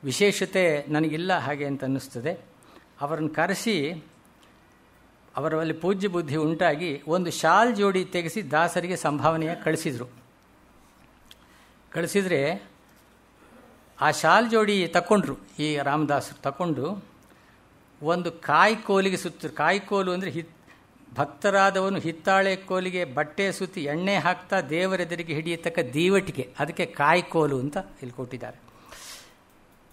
ವಿಶೇಷತೆ ನನಗಿಲ್ಲ ಹಾಗೆ ಅಂತ ಅನ್ನಿಸ್ತದೆ. ಅವರನ್ನು ಕರೆಸಿ ಅವರಲ್ಲಿ ಪೂಜ್ಯ ಬುದ್ಧಿ ಉಂಟಾಗಿ ಒಂದು ಶಾಲ್ ಜೋಡಿ ತೆಗೆಸಿ ದಾಸರಿಗೆ ಸಂಭಾವನೆಯ ಕಳಿಸಿದರೆ ಆ ಶಾಲ್ ಜೋಡಿ ತಗೊಂಡ್ರು. ಈ ರಾಮದಾಸರು ತಗೊಂಡು ಒಂದು ಕಾಯಿಕೋಲಿಗೆ ಕಾಯಿಕೋಲು ಅಂದರೆ ಭಕ್ತರಾದವನು ಹಿತ್ತಾಳೆ ಕೋಲಿಗೆ ಬಟ್ಟೆ ಸುತ್ತಿ ಎಣ್ಣೆ ಹಾಕ್ತಾ ದೇವರೆದುರಿಗೆ ಹಿಡಿಯತಕ್ಕ ದೀವಟಿಗೆ, ಅದಕ್ಕೆ ಕಾಯಿಕೋಲು ಅಂತ ಇಲ್ಲಿ ಕೊಟ್ಟಿದ್ದಾರೆ.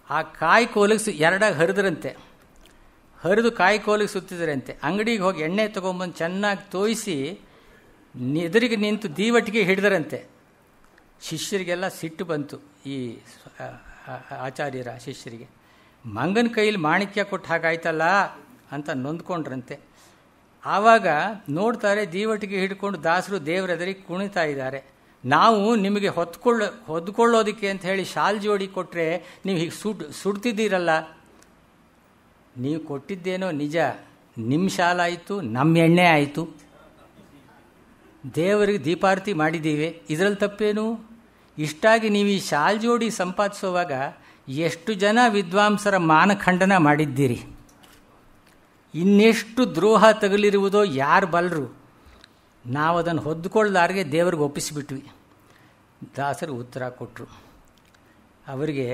ಆ ಕಾಯಿಕೋಲಿಗೆ 2 ಹರಿದ್ರಂತೆ. ಹರಿದು ಕಾಯಿಕೋಲಿಗೆ ಸುತ್ತಿದ್ರಂತೆ. ಅಂಗಡಿಗೆ ಹೋಗಿ ಎಣ್ಣೆ ತೊಗೊಂಬಂದು ಚೆನ್ನಾಗಿ ತೋಯಿಸಿ ಎದುರಿಗೆ ನಿಂತು ದೀವಟಿಗೆ ಹಿಡಿದರಂತೆ. ಶಿಷ್ಯರಿಗೆಲ್ಲ ಸಿಟ್ಟು ಬಂತು. ಈ ಆಚಾರ್ಯರ ಶಿಷ್ಯರಿಗೆ ಮಂಗನ ಕೈಯಲ್ಲಿ ಮಾಣಿಕ್ಯ ಕೊಟ್ಟು ಹಾಗಾಯ್ತಲ್ಲ ಅಂತ ನೊಂದ್ಕೊಂಡ್ರಂತೆ. ಆವಾಗ ನೋಡ್ತಾರೆ, ದೀವಟಿಗೆ ಹಿಡ್ಕೊಂಡು ದಾಸರು ದೇವರೆದರಿಗೆ ಕುಣಿತಾ ಇದ್ದಾರೆ. ನಾವು ನಿಮಗೆ ಹೊದ್ಕೊಳ್ಳೋದಕ್ಕೆ ಅಂತ ಹೇಳಿ ಶಾಲ್ ಜೋಡಿ ಕೊಟ್ಟರೆ ನೀವು ಹೀಗೆ ಸುಡ್ತಿದ್ದೀರಲ್ಲ. ನೀವು ಕೊಟ್ಟಿದ್ದೇನೋ ನಿಜ, ನಿಮ್ಮ ಶಾಲ್ ಆಯಿತು, ನಮ್ಮ ಎಣ್ಣೆ ಆಯಿತು, ದೇವರಿಗೆ ದೀಪಾರತಿ ಮಾಡಿದ್ದೀವಿ, ಇದರಲ್ಲಿ ತಪ್ಪೇನು? ಇಷ್ಟಾಗಿ ನೀವು ಈ ಶಾಲ್ ಜೋಡಿ ಸಂಪಾದಿಸುವಾಗ ಎಷ್ಟು ಜನ ವಿದ್ವಾಂಸರ ಮಾನಖಂಡನ ಮಾಡಿದ್ದೀರಿ, ಇನ್ನೆಷ್ಟು ದ್ರೋಹ ತಗಲಿರುವುದೋ ಯಾರು ಬಲ್ಲರು. ನಾವು ಅದನ್ನು ಹೊದ್ದುಕೊಳ್ಳಾರ್ಗೆ ದೇವರಿಗೆ ಒಪ್ಪಿಸಿಬಿಟ್ವಿ. ದಾಸರು ಉತ್ತರ ಕೊಟ್ಟರು. ಅವರಿಗೆ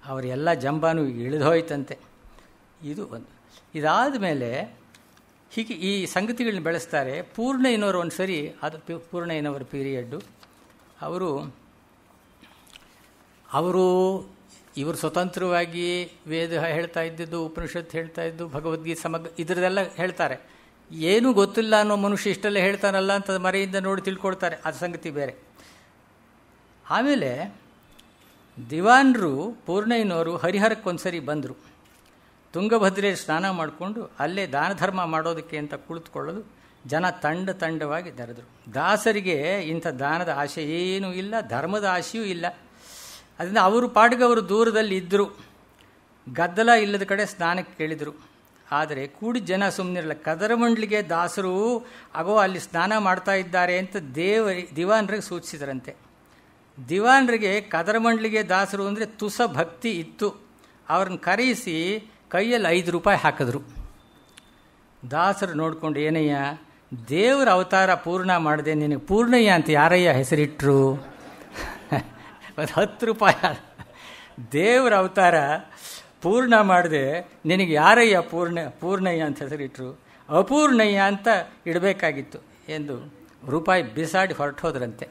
ಅವರೆಲ್ಲ ಜಂಬಾನು ಇಳಿದೋಯ್ತಂತೆ. ಇದು ಒಂದು. ಇದಾದ ಮೇಲೆ ಹೀಗೆ ಈ ಸಂಗತಿಗಳನ್ನ ಬೆಳೆಸ್ತಾರೆ. ಪೂರ್ಣಯ್ಯನವರು ಒಂದು ಸರಿ, ಅದು ಪೂರ್ಣಯ್ಯನವರ ಪೀರಿಯಡ್ಡು, ಇವರು ಸ್ವತಂತ್ರವಾಗಿ ವೇದ ಹೇಳ್ತಾ ಇದ್ದಿದ್ದು, ಉಪನಿಷತ್ತು ಹೇಳ್ತಾ ಇದ್ದು, ಭಗವದ್ಗೀತೆ ಇದರದೆಲ್ಲ ಹೇಳ್ತಾರೆ. ಏನೂ ಗೊತ್ತಿಲ್ಲ ಅನ್ನೋ ಮನುಷ್ಯ ಇಷ್ಟೆಲ್ಲ ಹೇಳ್ತಾನಲ್ಲ ಅಂತ ಮರೆಯಿಂದ ನೋಡಿ ತಿಳ್ಕೊಳ್ತಾರೆ, ಅದು ಸಂಗತಿ ಬೇರೆ. ಆಮೇಲೆ ದಿವಾನರು ಪೂರ್ಣಯ್ಯನವರು ಹರಿಹರಕ್ಕೊಂದ್ಸರಿ ಬಂದರು. ತುಂಗಭದ್ರೆ ಸ್ನಾನ ಮಾಡಿಕೊಂಡು ಅಲ್ಲೇ ದಾನ ಧರ್ಮ ಮಾಡೋದಕ್ಕೆ ಅಂತ ಕುಳಿತುಕೊಳ್ಳೋದು. ಜನ ತಂಡವಾಗಿ ನೆರೆದರು. ದಾಸರಿಗೆ ಇಂಥ ದಾನದ ಆಶೆ ಏನೂ ಇಲ್ಲ, ಧರ್ಮದ ಆಶೆಯೂ ಇಲ್ಲ. ಅದರಿಂದ ಅವರು ಪಾಡಿಗೆ ಅವರು ದೂರದಲ್ಲಿ ಇದ್ದರು. ಗದ್ದಲ ಇಲ್ಲದ ಕಡೆ ಸ್ನಾನಕ್ಕೆ ಕೇಳಿದರು. ಆದರೆ ಕೂಡಿದ ಜನ ಸುಮ್ಮನಿರಲ್ಲ. ಕದರಮಂಡ್ಲಿಗೆ ದಾಸರು ಆಗೋ ಅಲ್ಲಿ ಸ್ನಾನ ಮಾಡ್ತಾ ಇದ್ದಾರೆ ಅಂತ ದಿವಾನರಿಗೆ ಸೂಚಿಸಿದರಂತೆ. ದಿವಾನರಿಗೆ ಕದರಮಂಡ್ಲಿಗೆ ದಾಸರು ಅಂದರೆ ತುಸ ಭಕ್ತಿ ಇತ್ತು. ಅವ್ರನ್ನ ಕರೆಯಿಸಿ ಕೈಯಲ್ಲಿ 5 ರೂಪಾಯಿ ಹಾಕಿದ್ರು. ದಾಸರು ನೋಡ್ಕೊಂಡು, ಏನಯ್ಯ ದೇವರ ಅವತಾರ ಪೂರ್ಣ ಮಾಡಿದೆ, ನಿನಗೆ ಪೂರ್ಣಯ್ಯ ಅಂತ ಯಾರಯ್ಯ ಹೆಸರಿಟ್ರು? ಒಂದು 10 ರೂಪಾಯಿ ದೇವರ ಅವತಾರ ಪೂರ್ಣ ಮಾಡಿದೆ, ನಿನಗೆ ಯಾರಯ್ಯ ಪೂರ್ಣಯ್ಯ ಅಂತ ಹೆಸರಿಟ್ರು? ಅಪೂರ್ಣಯ್ಯ ಅಂತ ಇಡಬೇಕಾಗಿತ್ತು ಎಂದು ರೂಪಾಯಿ ಬಿಸಾಡಿ ಹೊರಟೋದ್ರಂತೆ.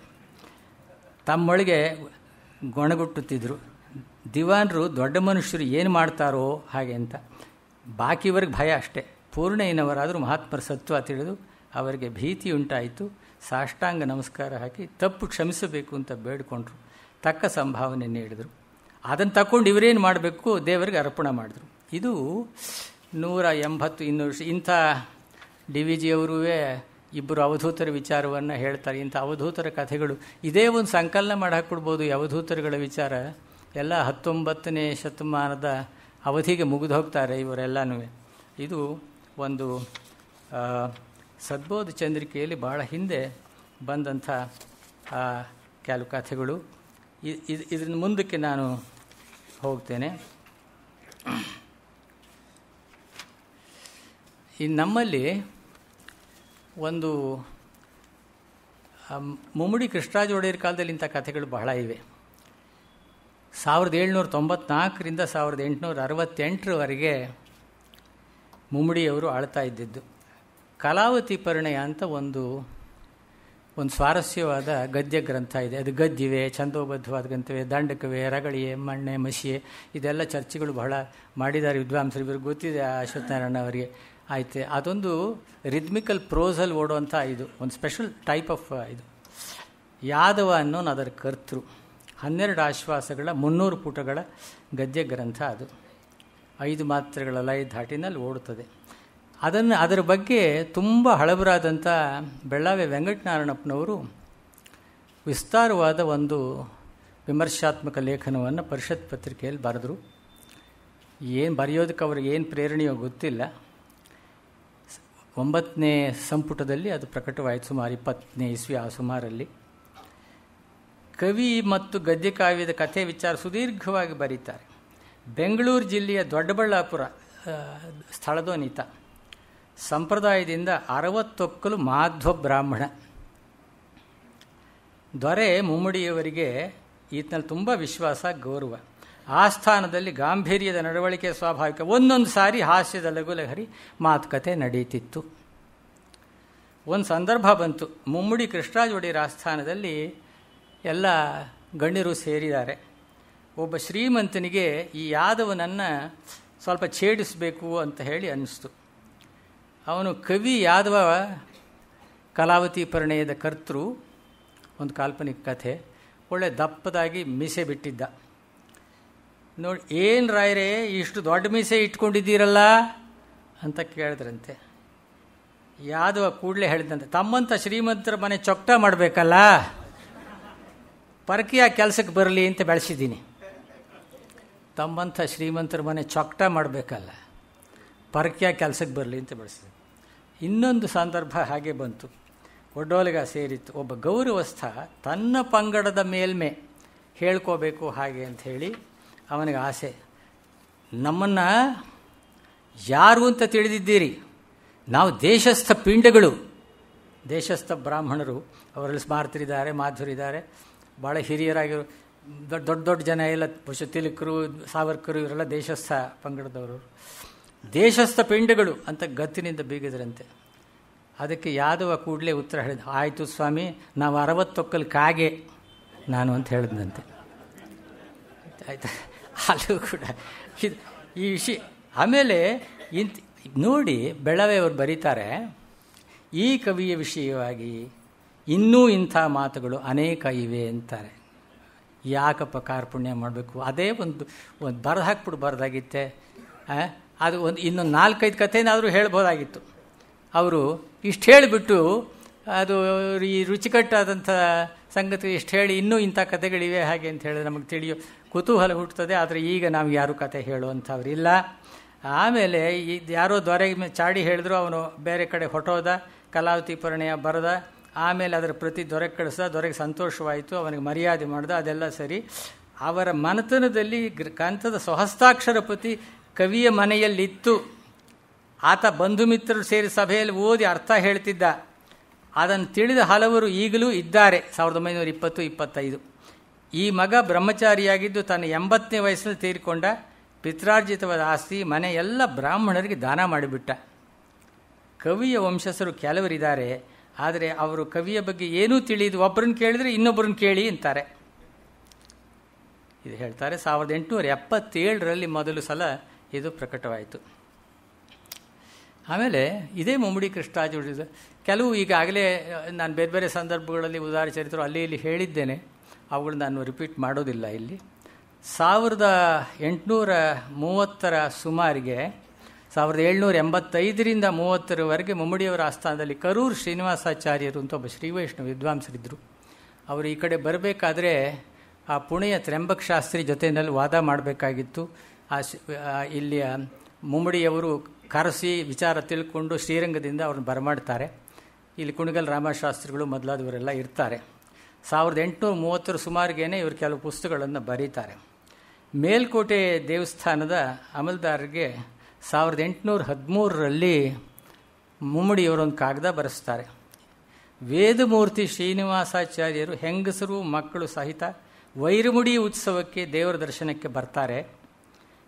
ತಮ್ಮೊಳಗೆ ಗೊಣಗುಟ್ಟುತ್ತಿದ್ದರು. ದಿವಾನರು ದೊಡ್ಡ ಮನುಷ್ಯರು ಏನು ಮಾಡ್ತಾರೋ ಹಾಗೆ ಅಂತ. ಬಾಕಿಯವರಿಗೆ ಭಯ ಅಷ್ಟೇ. ಪೂರ್ಣಯ್ಯನವರಾದರೂ ಮಹಾತ್ಮರ ಸತ್ವ ತಿಳಿದು ಅವರಿಗೆ ಭೀತಿ ಉಂಟಾಯಿತು. ಸಾಷ್ಟಾಂಗ ನಮಸ್ಕಾರ ಹಾಕಿ ತಪ್ಪು ಕ್ಷಮಿಸಬೇಕು ಅಂತ ಬೇಡಿಕೊಂಡ್ರು. ತಕ್ಕ ಸಂಭಾವನೆ ನೀಡಿದರು. ಅದನ್ನು ತಗೊಂಡು ಇವರೇನು ಮಾಡಬೇಕು, ದೇವರಿಗೆ ಅರ್ಪಣೆ ಮಾಡಿದ್ರು. ಇದು 180-200 ವರ್ಷ. ಇಂಥ DVG ಅವರೂ ಇಬ್ಬರು ಅವಧೂತರ ವಿಚಾರವನ್ನು ಹೇಳ್ತಾರೆ. ಇಂಥ ಅವಧೂತರ ಕಥೆಗಳು ಇದೇ ಒಂದು ಸಂಕಲನ ಮಾಡಿ ಹಾಕ್ಬಿಡ್ಬೋದು. ಈ ಅವಧೂತರುಗಳ ವಿಚಾರ ಎಲ್ಲ 19ನೇ ಶತಮಾನದ ಅವಧಿಗೆ ಮುಗಿದು ಹೋಗ್ತಾರೆ ಇವರೆಲ್ಲನೂ. ಇದು ಒಂದು ಸದ್ಬೋಧ ಚಂದ್ರಿಕೆಯಲ್ಲಿ ಭಾಳ ಹಿಂದೆ ಬಂದಂಥ ಕೆಲವು ಕಥೆಗಳು. ಇದರಿಂದ ಮುಂದಕ್ಕೆ ನಾನು ಹೋಗ್ತೇನೆ. ನಮ್ಮಲ್ಲಿ ಒಂದು ಮುಮ್ಮಡಿ ಕೃಷ್ಣರಾಜ ಒಡೆಯರ್ ಕಾಲದಲ್ಲಿ ಇಂಥ ಕಥೆಗಳು ಬಹಳ ಇವೆ. 1794ರಿಂದ 1868ರವರೆಗೆ ಮುಮ್ಮಡಿಯವರು ಆಳ್ತಾ ಇದ್ದಿದ್ದು. ಕಲಾವತಿ ಪರಿಣಯ ಅಂತ ಒಂದು ಸ್ವಾರಸ್ಯವಾದ ಗದ್ಯ ಗ್ರಂಥ ಇದೆ. ಅದು ಗದ್ಯವೆ, ಛಂದೋಬದ್ಧವಾದ ಗ್ರಂಥವೇ, ದಂಡಕವೇ, ರಗಳಿಯೇ, ಮಣ್ಣೆ, ಮಸಿಯೆ, ಇದೆಲ್ಲ ಚರ್ಚೆಗಳು ಬಹಳ ಮಾಡಿದ್ದಾರೆ ವಿದ್ವಾಂಸರು. ಇವ್ರಿಗೆ ಗೊತ್ತಿದೆ ಅಶ್ವತ್ಥನಾರಾಯಣ ಅವರಿಗೆ. ಆಯ್ತು, ಅದೊಂದು ರಿದ್ಮಿಕಲ್ ಪ್ರೋಸಲ್ಲಿ ಓಡುವಂಥ ಇದು ಒಂದು ಸ್ಪೆಷಲ್ ಟೈಪ್ ಆಫ್ ಇದು. ಯಾದವ ಅನ್ನೋನು ಅದರ ಕರ್ತೃ. 12 ಆಶ್ವಾಸಗಳ 300 ಪುಟಗಳ ಗದ್ಯ ಗ್ರಂಥ ಅದು. 5 ಮಾತ್ರೆಗಳ ಲಯ ಧಾಟಿನಲ್ಲಿ ಓಡುತ್ತದೆ. ಅದರ ಬಗ್ಗೆ ತುಂಬ ಹಳಬರಾದಂಥ ಬೆಳ್ಳಾವೆ ವೆಂಕಟನಾರಾಯಣಪ್ಪನವರು ವಿಸ್ತಾರವಾದ ಒಂದು ವಿಮರ್ಶಾತ್ಮಕ ಲೇಖನವನ್ನು ಪರಿಷತ್ ಪತ್ರಿಕೆಯಲ್ಲಿ ಬರೆದರು. ಏನು ಬರೆಯೋದಕ್ಕೆ ಅವ್ರಿಗೆ ಏನು ಪ್ರೇರಣೆಯೋ ಗೊತ್ತಿಲ್ಲ. 9ನೇ ಸಂಪುಟದಲ್ಲಿ ಅದು ಪ್ರಕಟವಾಯಿತು. ಸುಮಾರು 20ನೇ ಇಸ್ವಿ ಆ ಸುಮಾರಲ್ಲಿ. ಕವಿ ಮತ್ತು ಗದ್ಯ ಕಾವ್ಯದ ಕಥೆ ವಿಚಾರ ಸುದೀರ್ಘವಾಗಿ ಬರೀತಾರೆ. ಬೆಂಗಳೂರು ಜಿಲ್ಲೆಯ ದೊಡ್ಡಬಳ್ಳಾಪುರ ಸ್ಥಳದೋನಿತ. ಸಂಪ್ರದಾಯದಿಂದ 60 ಮಾಧ್ವ ಬ್ರಾಹ್ಮಣ. ದೊರೆ ಮುಮ್ಮಡಿಯವರಿಗೆ ಈತನಲ್ಲಿ ತುಂಬ ವಿಶ್ವಾಸ, ಗೌರವ. ಆಸ್ಥಾನದಲ್ಲಿ ಗಾಂಭೀರ್ಯದ ನಡವಳಿಕೆ ಸ್ವಾಭಾವಿಕ. ಒಂದೊಂದು ಸಾರಿ ಹಾಸ್ಯದ ಲಘುಲಹರಿ ಮಾತುಕತೆ ನಡೀತಿತ್ತು. ಒಂದು ಸಂದರ್ಭ ಬಂತು. ಮುಮ್ಮಡಿ ಕೃಷ್ಣರಾಜ ಒಡೆಯರ ಆಸ್ಥಾನದಲ್ಲಿ ಎಲ್ಲ ಗಣ್ಯರು ಸೇರಿದ್ದಾರೆ. ಒಬ್ಬ ಶ್ರೀಮಂತನಿಗೆ ಈ ಯಾದವನನ್ನು ಸ್ವಲ್ಪ ಛೇಡಿಸಬೇಕು ಅಂತ ಹೇಳಿ ಅನ್ನಿಸ್ತು. ಅವನು ಕವಿ ಯಾದವ, ಕಲಾವತಿ ಪರಿಣಯದ ಕರ್ತೃ. ಒಂದು ಕಾಲ್ಪನಿಕ ಕಥೆ. ಒಳ್ಳೆ ದಪ್ಪದಾಗಿ ಮೀಸೆ ಬಿಟ್ಟಿದ್ದ. ನೋಡಿ, ಏನು ರಾಯರೇ ಇಷ್ಟು ದೊಡ್ಡ ಮೀಸೆ ಇಟ್ಕೊಂಡಿದ್ದೀರಲ್ಲ ಅಂತ ಕೇಳಿದ್ರಂತೆ. ಯಾದವ ಕೂಡಲೇ ಹೇಳಿದಂತೆ, ತಮ್ಮಂಥ ಶ್ರೀಮಂತರ ಮನೆ ಚೊಕ್ಟ ಮಾಡಬೇಕಲ್ಲ, ಪರಕಿಯ ಕೆಲಸಕ್ಕೆ ಬರಲಿ ಅಂತ ಬೆಳೆಸಿದ್ದೀನಿ. ತಮ್ಮಂಥ ಶ್ರೀಮಂತರ ಮನೆ ಚೊಕ್ಟ ಮಾಡಬೇಕಲ್ಲ, ಪರಕಿಯ ಕೆಲಸಕ್ಕೆ ಬರಲಿ ಅಂತ ಬೆಳೆಸಿದ್ದೀನಿ. ಇನ್ನೊಂದು ಸಂದರ್ಭ ಹಾಗೆ ಬಂತು. ಒಡ್ಡೋಲಿಗ ಸೇರಿತ್ತು. ಒಬ್ಬ ಗೌರವಸ್ಥ ತನ್ನ ಪಂಗಡದ ಮೇಲ್ಮೆ ಹೇಳ್ಕೋಬೇಕು ಹಾಗೆ ಅಂಥೇಳಿ ಅವನಿಗೆ ಆಸೆ. ನಮ್ಮನ್ನು ಯಾರು ಅಂತ ತಿಳಿದಿದ್ದೀರಿ? ನಾವು ದೇಶಸ್ಥ ಪಿಂಡಗಳು, ದೇಶಸ್ಥ ಬ್ರಾಹ್ಮಣರು. ಅವರಲ್ಲಿ ಸ್ಮಾರ್ತರಿದ್ದಾರೆ, ಮಾಧ್ವರಿದ್ದಾರೆ, ಭಾಳ ಹಿರಿಯರಾಗಿರೋ ದೊಡ್ಡ ದೊಡ್ಡ ಜನ ಎಲ್ಲ, ತಿಲಕರು, ಸಾವರ್ಕರು, ಇವರೆಲ್ಲ ದೇಶಸ್ಥ ಪಂಗಡದವರು. ದೇಶಸ್ಥ ಪಿಂಡಗಳು ಅಂತ ಗತ್ತಿನಿಂದ ಬೀಗಿದ್ರಂತೆ. ಅದಕ್ಕೆ ಯಾದವ ಕೂಡಲೇ ಉತ್ತರ ಹೇಳಿದ, ಆಯಿತು ಸ್ವಾಮಿ, ನಾವು 60 ಕಾಗೆ ನಾನು ಅಂತ ಹೇಳಿದಂತೆ. ಆಯ್ತಾ? ಅಲ್ಲೂ ಕೂಡ ಈ ವಿಷಯ. ಆಮೇಲೆ ನೋಡಿ, ಬೆಳವೆ ಅವರು ಬರೀತಾರೆ, ಈ ಕವಿಯ ವಿಷಯವಾಗಿ ಇನ್ನೂ ಇಂಥ ಮಾತುಗಳು ಅನೇಕ ಇವೆ ಅಂತಾರೆ. ಯಾಕಪ್ಪ ಕಾರ್ಪುಣ್ಯ ಮಾಡಬೇಕು? ಅದೇ ಒಂದು ಬರೆದು ಹಾಕ್ಬಿಟ್ಟು ಬರೆದಾಗಿತ್ತೆ. ಅದು ಇನ್ನೊಂದು 4-5 ಕಥೆನಾದರೂ ಹೇಳ್ಬೋದಾಗಿತ್ತು. ಅವರು ಇಷ್ಟು ಹೇಳಿಬಿಟ್ಟು ಅದು ಈ ರುಚಿಕಟ್ಟಾದಂಥ ಸಂಗತಿ ಇಷ್ಟು ಹೇಳಿ ಇನ್ನೂ ಇಂಥ ಕಥೆಗಳಿವೆ ಹಾಗೆ ಅಂತ ಹೇಳಿದ್ರೆ ನಮಗೆ ತಿಳಿಯೋ ಕುತೂಹಲ ಹುಟ್ಟುತ್ತದೆ. ಆದರೆ ಈಗ ನಾವು ಯಾರೂ ಕಥೆ ಹೇಳುವಂಥವ್ರಿಲ್ಲ. ಆಮೇಲೆ ಯಾರೋ ದೊರೆಗೆ ಚಾಡಿ ಹೇಳಿದ್ರು, ಅವನು ಬೇರೆ ಕಡೆ ಹೊಟ್ಟೋದ, ಕಲಾವತಿ ಪರಿಣಯ ಬರೆದ, ಆಮೇಲೆ ಅದರ ಪ್ರತಿ ದೊರೆಗೆ ಕಳಿಸ್ದ, ದೊರೆಗೆ ಸಂತೋಷವಾಯಿತು, ಅವನಿಗೆ ಮರ್ಯಾದೆ ಮಾಡ್ದ, ಅದೆಲ್ಲ ಸರಿ. ಅವರ ಮನೆತನದಲ್ಲಿ ಕಂಥದ ಸ್ವಹಸ್ತಾಕ್ಷರ ಪ್ರತಿ ಕವಿಯ ಮನೆಯಲ್ಲಿತ್ತು. ಆತ ಬಂಧು ಮಿತ್ರರು ಸೇರಿ ಸಭೆಯಲ್ಲಿ ಓದಿ ಅರ್ಥ ಹೇಳ್ತಿದ್ದ. ಅದನ್ನು ತಿಳಿದ ಹಲವರು ಈಗಲೂ ಇದ್ದಾರೆ. 1920-25 ಈ ಮಗ ಬ್ರಹ್ಮಚಾರಿಯಾಗಿದ್ದು ತನ್ನ 80ನೇ ವಯಸ್ಸಿನಲ್ಲಿ ತೀರಿಕೊಂಡ. ಪಿತ್ರಾರ್ಜಿತವಾದ ಆಸ್ತಿ ಮನೆ ಎಲ್ಲ ಬ್ರಾಹ್ಮಣರಿಗೆ ದಾನ ಮಾಡಿಬಿಟ್ಟ. ಕವಿಯ ವಂಶಸ್ಥರು ಕೆಲವರಿದ್ದಾರೆ, ಆದರೆ ಅವರು ಕವಿಯ ಬಗ್ಗೆ ಏನೂ ತಿಳಿದು ಒಬ್ಬರನ್ನು ಕೇಳಿದರೆ ಇನ್ನೊಬ್ಬರನ್ನು ಕೇಳಿ ಅಂತಾರೆ. ಇದು ಹೇಳ್ತಾರೆ. 1877ರಲ್ಲಿ ಮೊದಲು ಸಲ ಇದು ಪ್ರಕಟವಾಯಿತು. ಆಮೇಲೆ ಇದೇ ಮುಮ್ಮಡಿ ಕೃಷ್ಣರಾಜ ಕೆಲವು ಈಗಾಗಲೇ ನಾನು ಬೇರೆ ಬೇರೆ ಸಂದರ್ಭಗಳಲ್ಲಿ ಉದಾರ ಚರಿತ್ರೆ ಅಲ್ಲಿ ಇಲ್ಲಿ ಹೇಳಿದ್ದೇನೆ, ಅವುಗಳು ನಾನು ರಿಪೀಟ್ ಮಾಡೋದಿಲ್ಲ ಇಲ್ಲಿ. 1830ರ ಸುಮಾರಿಗೆ 1785ರಿಂದ 30ರವರೆಗೆ ಮುಮ್ಮಡಿಯವರ ಆಸ್ಥಾನದಲ್ಲಿ ಕರೂರು ಶ್ರೀನಿವಾಸಾಚಾರ್ಯರು ಅಂತ ಒಬ್ಬ ಶ್ರೀವೈಷ್ಣವ ವಿದ್ವಾಂಸರಿದ್ದರು. ಅವರು ಈ ಕಡೆ ಬರಬೇಕಾದ್ರೆ ಆ ಪುಣೆಯ ತ್ರ್ಯಂಬಕ್ ಶಾಸ್ತ್ರಿ ಜೊತೆಯಲ್ಲಿ ವಾದ ಮಾಡಬೇಕಾಗಿತ್ತು. ಇಲ್ಲಿಯ ಮುಮ್ಮಡಿಯವರು ಕರೆಸಿ ವಿಚಾರ ತಿಳ್ಕೊಂಡು ಶ್ರೀರಂಗದಿಂದ ಅವ್ರನ್ನ ಬರಮಾಡ್ತಾರೆ. ಇಲ್ಲಿ ಕುಣಿಗಲ್ ರಾಮಶಾಸ್ತ್ರಿಗಳು ಮೊದಲಾದವರೆಲ್ಲ ಇರ್ತಾರೆ. 1830ರ ಸುಮಾರಿಗೇನೆ ಇವರು ಕೆಲವು ಪುಸ್ತಕಗಳನ್ನು ಬರೀತಾರೆ. ಮೇಲ್ಕೋಟೆ ದೇವಸ್ಥಾನದ ಅಮಲ್ದಾರರಿಗೆ 1813ರಲ್ಲಿ ಮುಮ್ಮಡಿಯವರೊಂದು ಕಾಗದ ಬರೆಸ್ತಾರೆ. ವೇದಮೂರ್ತಿ ಶ್ರೀನಿವಾಸಾಚಾರ್ಯರು ಹೆಂಗಸರು ಮಕ್ಕಳು ಸಹಿತ ವೈರಮುಡಿ ಉತ್ಸವಕ್ಕೆ ದೇವರ ದರ್ಶನಕ್ಕೆ ಬರ್ತಾರೆ.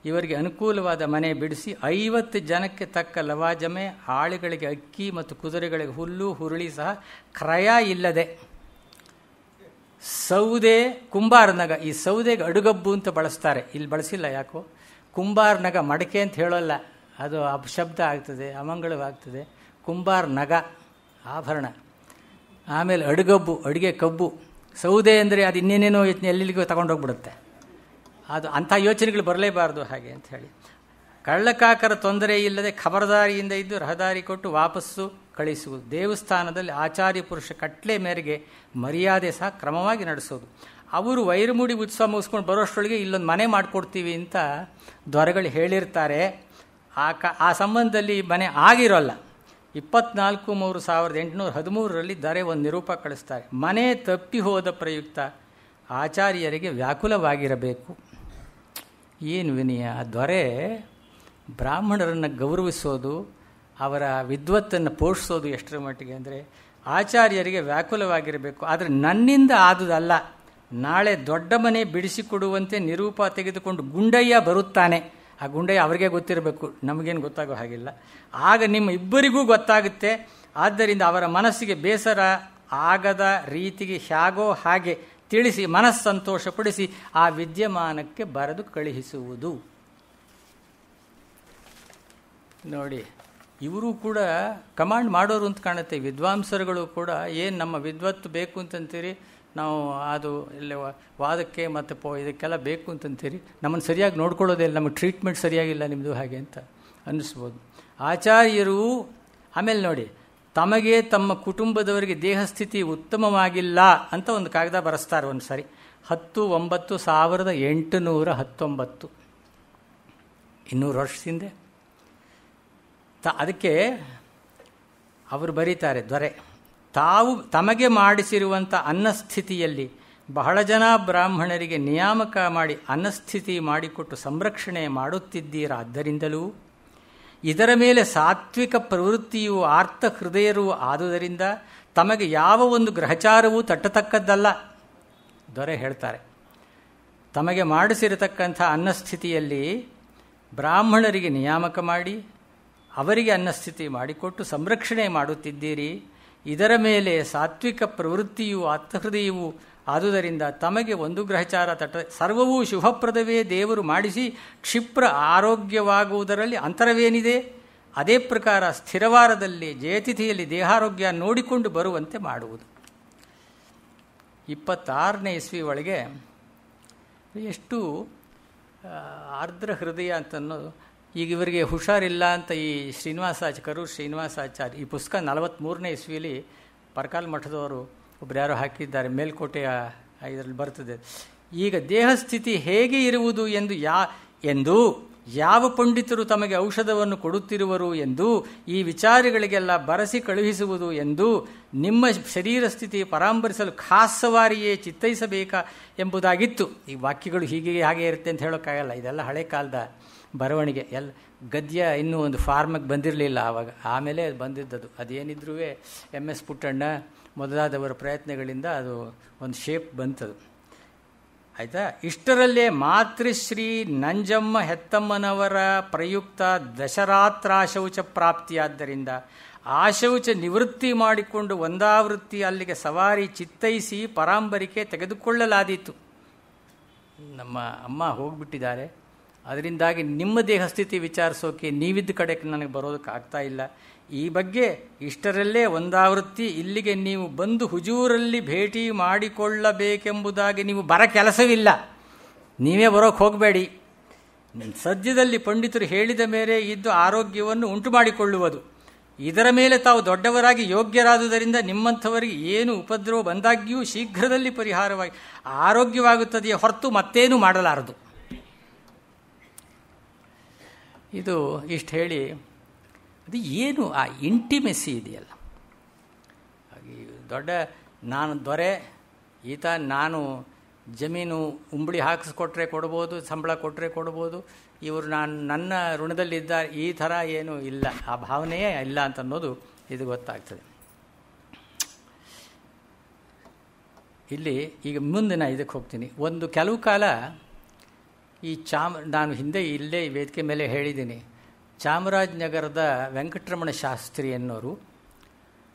ಇವರಿಗೆ ಅನುಕೂಲವಾದ ಮನೆ ಬಿಡಿಸಿ 50 ಜನಕ್ಕೆ ತಕ್ಕ ಲವಾಜಮೆ, ಆಳುಗಳಿಗೆ ಅಕ್ಕಿ ಮತ್ತು ಕುದುರೆಗಳಿಗೆ ಹುಲ್ಲು ಹುರುಳಿ ಸಹ ಕ್ರಯ ಇಲ್ಲದೆ, ಸೌದೆ ಕುಂಬಾರನಗ, ಈ ಸೌದೆಗೆ ಅಡುಗಬ್ಬು ಅಂತ ಬಳಸ್ತಾರೆ, ಇಲ್ಲಿ ಬಳಸಿಲ್ಲ ಯಾಕೋ. ಕುಂಬಾರನಗ ಮಡಕೆ ಅಂತ ಹೇಳೋಲ್ಲ, ಅದು ಅಪಶಬ್ದ ಆಗ್ತದೆ, ಅಮಂಗಳವಾಗ್ತದೆ. ಕುಂಬಾರನಗ ಆಭರಣ. ಆಮೇಲೆ ಅಡುಗಬ್ಬು, ಅಡುಗೆ ಕಬ್ಬು. ಸೌದೆ ಅಂದರೆ ಅದು ಇನ್ನೇನೇನೋ ಎಲ್ಲಿಗೂ ತಗೊಂಡೋಗ್ಬಿಡುತ್ತೆ. ಅದು ಅಂಥ ಯೋಚನೆಗಳು ಬರಲೇಬಾರ್ದು ಹಾಗೆ ಅಂತ ಹೇಳಿ. ಕಳ್ಳಕಾಕರ ತೊಂದರೆ ಇಲ್ಲದೆ ಖಬರದಾರಿಯಿಂದ ಇದ್ದು ರಹದಾರಿ ಕೊಟ್ಟು ವಾಪಸ್ಸು ಕಳಿಸುವುದು. ದೇವಸ್ಥಾನದಲ್ಲಿ ಆಚಾರ್ಯ ಪುರುಷ ಕಟ್ಲೆ ಮೇರೆಗೆ ಮರ್ಯಾದೆ ಸಹ ಕ್ರಮವಾಗಿ ನಡೆಸೋದು. ಅವರು ವೈರಮುಡಿ ಉತ್ಸವ ಮುಗಿಸ್ಕೊಂಡು ಬರೋಷ್ಟರೊಳಗೆ ಇಲ್ಲೊಂದು ಮನೆ ಮಾಡಿಕೊಡ್ತೀವಿ ಅಂತ ದೊರೆಗಳು ಹೇಳಿರ್ತಾರೆ. ಆ ಸಂಬಂಧದಲ್ಲಿ ಮನೆ ಆಗಿರೋಲ್ಲ. 24/3/1813ರಲ್ಲಿ ದೊರೆ ಒಂದು ನಿರೂಪ ಕಳಿಸ್ತಾರೆ. ಮನೆ ತಪ್ಪಿ ಹೋದ ಪ್ರಯುಕ್ತ ಆಚಾರ್ಯರಿಗೆ ವ್ಯಾಕುಲವಾಗಿರಬೇಕು. ಏನು ವಿನಯ! ದೊರೆ ಬ್ರಾಹ್ಮಣರನ್ನು ಗೌರವಿಸೋದು, ಅವರ ವಿದ್ವತ್ತನ್ನು ಪೋಷಿಸೋದು ಎಷ್ಟರ ಮಟ್ಟಿಗೆ ಅಂದರೆ ಆಚಾರ್ಯರಿಗೆ ವ್ಯಾಕುಲವಾಗಿರಬೇಕು. ಆದರೆ ನನ್ನಿಂದ ಆದುದಲ್ಲ. ನಾಳೆ ದೊಡ್ಡ ಮನೆ ಬಿಡಿಸಿಕೊಡುವಂತೆ ನಿರೂಪ ತೆಗೆದುಕೊಂಡು ಗುಂಡಯ್ಯ ಬರುತ್ತಾನೆ. ಆ ಗುಂಡಯ್ಯ ಅವರಿಗೆ ಗೊತ್ತಿರಬೇಕು, ನಮಗೇನು ಗೊತ್ತಾಗೋ ಹಾಗಿಲ್ಲ. ಆಗ ನಿಮ್ಮ ಇಬ್ಬರಿಗೂ ಗೊತ್ತಾಗುತ್ತೆ. ಆದ್ದರಿಂದ ಅವರ ಮನಸ್ಸಿಗೆ ಬೇಸರ ಆಗದ ರೀತಿಗೆ ಹೇಗೋ ಹಾಗೆ ತಿಳಿಸಿ ಮನಸ್ಸಂತೋಷಪಡಿಸಿ ಆ ವಿದ್ಯಮಾನಕ್ಕೆ ಬರೆದು ಕಳುಹಿಸುವುದು. ನೋಡಿ, ಇವರು ಕೂಡ ಕಮಾಂಡ್ ಮಾಡೋರು ಅಂತ ಕಾಣುತ್ತೆ. ವಿದ್ವಾಂಸರುಗಳು ಕೂಡ ಏನು ನಮ್ಮ ವಿದ್ವತ್ತು ಬೇಕು ಅಂತಂತೀರಿ, ನಾವು ಅದು ಇಲ್ಲಿ ವಾದಕ್ಕೆ ಮತ್ತು ಇದಕ್ಕೆಲ್ಲ ಬೇಕು ಅಂತಂತೀರಿ, ನಮ್ಮನ್ನು ಸರಿಯಾಗಿ ನೋಡ್ಕೊಳ್ಳೋದೇ ಇಲ್ಲ, ನಮಗೆ ಟ್ರೀಟ್ಮೆಂಟ್ ಸರಿಯಾಗಿಲ್ಲ ನಿಮ್ಮದು ಹಾಗೆ ಅಂತ ಅನ್ನಿಸ್ಬೋದು. ಆಚಾರ್ಯರು ಆಮೇಲೆ ನೋಡಿ, ತಮಗೆ ತಮ್ಮ ಕುಟುಂಬದವರಿಗೆ ದೇಹಸ್ಥಿತಿ ಉತ್ತಮವಾಗಿಲ್ಲ ಅಂತ ಒಂದು ಕಾಗದ ಬರೆಸ್ತಾರೆ ಒಂದು ಸಾರಿ. 10/9/1819, 200 ವರ್ಷದ ಹಿಂದೆ. ಅದಕ್ಕೆ ಅವರು ಬರೀತಾರೆ, ದೊರೆ ತಮಗೆ ಮಾಡಿಸಿರುವಂಥ ಅನ್ನಸ್ಥಿತಿಯಲ್ಲಿ ಬಹಳ ಜನ ಬ್ರಾಹ್ಮಣರಿಗೆ ನಿಯಾಮಕ ಮಾಡಿ ಅನ್ನಸ್ಥಿತಿ ಮಾಡಿಕೊಟ್ಟು ಸಂರಕ್ಷಣೆ ಮಾಡುತ್ತಿದ್ದೀರಾದ್ದರಿಂದಲೂ ಇದರ ಮೇಲೆ ಸಾತ್ವಿಕ ಪ್ರವೃತ್ತಿಯು ಆರ್ಥ ಹೃದಯರೂ ಆದುದರಿಂದ ತಮಗೆ ಯಾವ ಒಂದು ಗ್ರಹಚಾರವೂ ತಟ್ಟತಕ್ಕದ್ದಲ್ಲ. ದೊರೆ ಹೇಳ್ತಾರೆ, ತಮಗೆ ಮಾಡಿಸಿರತಕ್ಕಂಥ ಅನ್ನಸ್ಥಿತಿಯಲ್ಲಿ ಬ್ರಾಹ್ಮಣರಿಗೆ ನಿಯಾಮಕ ಮಾಡಿ ಅವರಿಗೆ ಅನ್ನಸ್ಥಿತಿ ಮಾಡಿಕೊಟ್ಟು ಸಂರಕ್ಷಣೆ ಮಾಡುತ್ತಿದ್ದೀರಿ. ಇದರ ಮೇಲೆ ಸಾತ್ವಿಕ ಪ್ರವೃತ್ತಿಯು ಆತ್ಮಹೃದಯವೂ ಆದುದರಿಂದ ತಮಗೆ ಒಂದು ಗ್ರಹಚಾರ ಸರ್ವವೂ ಶುಭಪ್ರದವೇ ದೇವರು ಮಾಡಿಸಿ ಕ್ಷಿಪ್ರ ಆರೋಗ್ಯವಾಗುವುದರಲ್ಲಿ ಅಂತರವೇನಿದೆ? ಅದೇ ಪ್ರಕಾರ ಸ್ಥಿರವಾರದಲ್ಲಿ ಜಯತಿಥಿಯಲ್ಲಿ ದೇಹಾರೋಗ್ಯ ನೋಡಿಕೊಂಡು ಬರುವಂತೆ ಮಾಡುವುದು. 26ನೇ ಇಸ್ವಿ ಒಳಗೆ ಎಷ್ಟು ಆರ್ದ್ರ ಹೃದಯ ಅಂತನ್ನೋದು. ಈಗ ಇವರಿಗೆ ಹುಷಾರಿಲ್ಲ ಅಂತ ಈ ಕರೂರು ಶ್ರೀನಿವಾಸಾಚಾರ್ಯ ಈ ಪುಸ್ತಕ 43ನೇ ಇಸ್ವಿಯಲ್ಲಿ ಪರಕಾಲ ಮಠದವರು ಒಬ್ರು ಯಾರೋ ಹಾಕಿದ್ದಾರೆ, ಮೇಲ್ಕೋಟೆಯ ಇದರಲ್ಲಿ ಬರ್ತದೆ. ಈಗ ದೇಹಸ್ಥಿತಿ ಹೇಗೆ ಇರುವುದು ಎಂದು ಯಾವ ಪಂಡಿತರು ತಮಗೆ ಔಷಧವನ್ನು ಕೊಡುತ್ತಿರುವರು ಎಂದು, ಈ ವಿಚಾರಗಳಿಗೆಲ್ಲ ಬರೆಸಿ ಕಳುಹಿಸುವುದು ಎಂದು, ನಿಮ್ಮ ಶರೀರ ಸ್ಥಿತಿ ಪರಾಂಬರಿಸಲು ಖಾಸವಾರಿಯೇ ಚಿತ್ತೈಸಬೇಕಾ ಎಂಬುದಾಗಿತ್ತು. ಈ ವಾಕ್ಯಗಳು ಹಾಗೆ ಇರುತ್ತೆ ಅಂತ ಹೇಳೋಕ್ಕಾಗಲ್ಲ, ಇದೆಲ್ಲ ಹಳೆ ಕಾಲದ ಬರವಣಿಗೆ. ಗದ್ಯ ಇನ್ನೂ ಒಂದು ಫಾರ್ಮಿಗೆ ಬಂದಿರಲಿಲ್ಲ ಆವಾಗ, ಆಮೇಲೆ ಬಂದಿದ್ದದು. ಅದೇನಿದ್ರೂ MS ಪುಟ್ಟಣ್ಣ ಮೊದಲಾದವರ ಪ್ರಯತ್ನಗಳಿಂದ ಅದು ಒಂದು ಶೇಪ್ ಬಂತದು. ಆಯಿತಾ? ಇಷ್ಟರಲ್ಲೇ ಮಾತೃಶ್ರೀ ನಂಜಮ್ಮ ಹೆತ್ತಮ್ಮನವರ ಪ್ರಯುಕ್ತ ದಶರಾತ್ರಾಶೌಚ ಪ್ರಾಪ್ತಿಯಾದ್ದರಿಂದ ಆಶೌಚ ನಿವೃತ್ತಿ ಮಾಡಿಕೊಂಡು ಒಂದಾವೃತ್ತಿ ಅಲ್ಲಿಗೆ ಸವಾರಿ ಚಿತ್ತೈಸಿ ಪರಾಂಬರಿಕೆ ತೆಗೆದುಕೊಳ್ಳಲಾದೀತು. ನಮ್ಮ ಅಮ್ಮ ಹೋಗಿಬಿಟ್ಟಿದ್ದಾರೆ, ಅದರಿಂದಾಗಿ ನಿಮ್ಮ ದೇಹ ಸ್ಥಿತಿ ವಿಚಾರಿಸೋಕೆ ನೀವಿದ್ದ ಕಡೆಗೆ ನನಗೆ ಬರೋದಕ್ಕೆ ಆಗ್ತಾ ಇಲ್ಲ. ಈ ಬಗ್ಗೆ ಇಷ್ಟರಲ್ಲೇ ಒಂದಾವೃತ್ತಿ ಇಲ್ಲಿಗೆ ನೀವು ಬಂದು ಹುಜೂರಲ್ಲಿ ಭೇಟಿ ಮಾಡಿಕೊಳ್ಳಬೇಕೆಂಬುದಾಗಿ ನೀವು ಕೆಲಸವಿಲ್ಲ, ನೀವೇ ಬರೋಕ್ಕೆ ಹೋಗಬೇಡಿ. ಸದ್ಯದಲ್ಲಿ ಪಂಡಿತರು ಹೇಳಿದ ಮೇಲೆ ಇದ್ದು ಆರೋಗ್ಯವನ್ನು ಉಂಟು ಮಾಡಿಕೊಳ್ಳುವುದು, ಇದರ ಮೇಲೆ ತಾವು ದೊಡ್ಡವರಾಗಿ ಯೋಗ್ಯರಾದುದರಿಂದ ನಿಮ್ಮಂಥವರಿಗೆ ಏನು ಉಪದ್ರವ ಬಂದಾಗ್ಯೂ ಶೀಘ್ರದಲ್ಲಿ ಪರಿಹಾರವಾಗಿ ಆರೋಗ್ಯವಾಗುತ್ತದೆಯೇ ಹೊರತು ಮತ್ತೇನೂ ಮಾಡಲಾರದು. ಇದು ಇಷ್ಟು ಹೇಳಿ, ಅದು ಏನು ಆ ಇಂಟಿಮೆಸಿ ಇದೆಯಲ್ಲ, ದೊಡ್ಡ ನಾನು ದೊರೆ, ಈತ ನಾನು ಜಮೀನು ಉಂಬಳಿ ಹಾಕಿಸ್ಕೊಟ್ರೆ ಕೊಡ್ಬೋದು, ಸಂಬಳ ಕೊಟ್ಟರೆ ಕೊಡ್ಬೋದು, ಇವರು ನನ್ನ ಋಣದಲ್ಲಿದ್ದಾರೆ, ಈ ಥರ ಏನೂ ಇಲ್ಲ, ಆ ಭಾವನೆಯೇ ಇಲ್ಲ ಅಂತ ಅನ್ನೋದು ಇದು ಗೊತ್ತಾಗ್ತದೆ. ಇಲ್ಲಿ ಈಗ ಮುಂದಿನ ಇದಕ್ಕೆ ಹೋಗ್ತೀನಿ. ಕೆಲವು ಕಾಲ ಈ ನಾನು ಹಿಂದೆ ಇಲ್ಲೇ ವೇದಿಕೆ ಮೇಲೆ ಹೇಳಿದ್ದೀನಿ, ಚಾಮರಾಜನಗರದ ವೆಂಕಟರಮಣ ಶಾಸ್ತ್ರಿ ಅನ್ನೋರು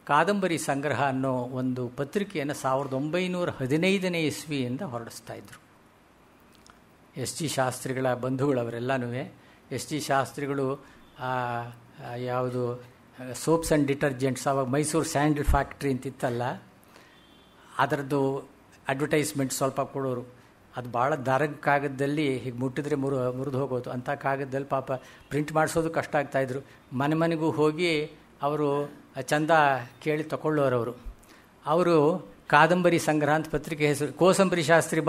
ಕಾದಂಬರಿ ಸಂಗ್ರಹ ಅನ್ನೋ ಒಂದು ಪತ್ರಿಕೆಯನ್ನು 1915ನೇ ಇಸ್ವಿಯಿಂದ ಹೊರಡಿಸ್ತಾ ಇದ್ರು. SG ಶಾಸ್ತ್ರಿಗಳ ಬಂಧುಗಳವರೆಲ್ಲನೂ. SG ಶಾಸ್ತ್ರಿಗಳು ಯಾವುದು ಸೋಪ್ಸ್ ಆ್ಯಂಡ್ ಡಿಟರ್ಜೆಂಟ್ಸ್, ಆವಾಗ ಮೈಸೂರು ಸ್ಯಾಂಡಲ್ ಫ್ಯಾಕ್ಟ್ರಿ ಅಂತಿತ್ತಲ್ಲ, ಅದರದ್ದು ಅಡ್ವರ್ಟೈಸ್ಮೆಂಟ್ ಸ್ವಲ್ಪ ಕೊಡೋರು. ಅದು ಭಾಳ ದಾರದ ಕಾಗದದಲ್ಲಿ ಹೀಗೆ ಮುಟ್ಟಿದ್ರೆ ಮುರಿದು ಹೋಗೋದು. ಅಂಥ ಕಾಗದದಲ್ಲಿ ಪಾಪ ಪ್ರಿಂಟ್ ಮಾಡಿಸೋದು ಕಷ್ಟ ಆಗ್ತಾಯಿದ್ರು. ಮನೆಗೂ ಹೋಗಿ ಅವರು ಚಂದ ಕೇಳಿ ತಗೊಳ್ಳೋರವರು. ಅವರು ಕಾದಂಬರಿ ಸಂಗ್ರಹ ಅಂತ ಪತ್ರಿಕೆ ಹೆಸರು, ಕೋಸಂಬರಿ ಶಾಸ್ತ್ರಿ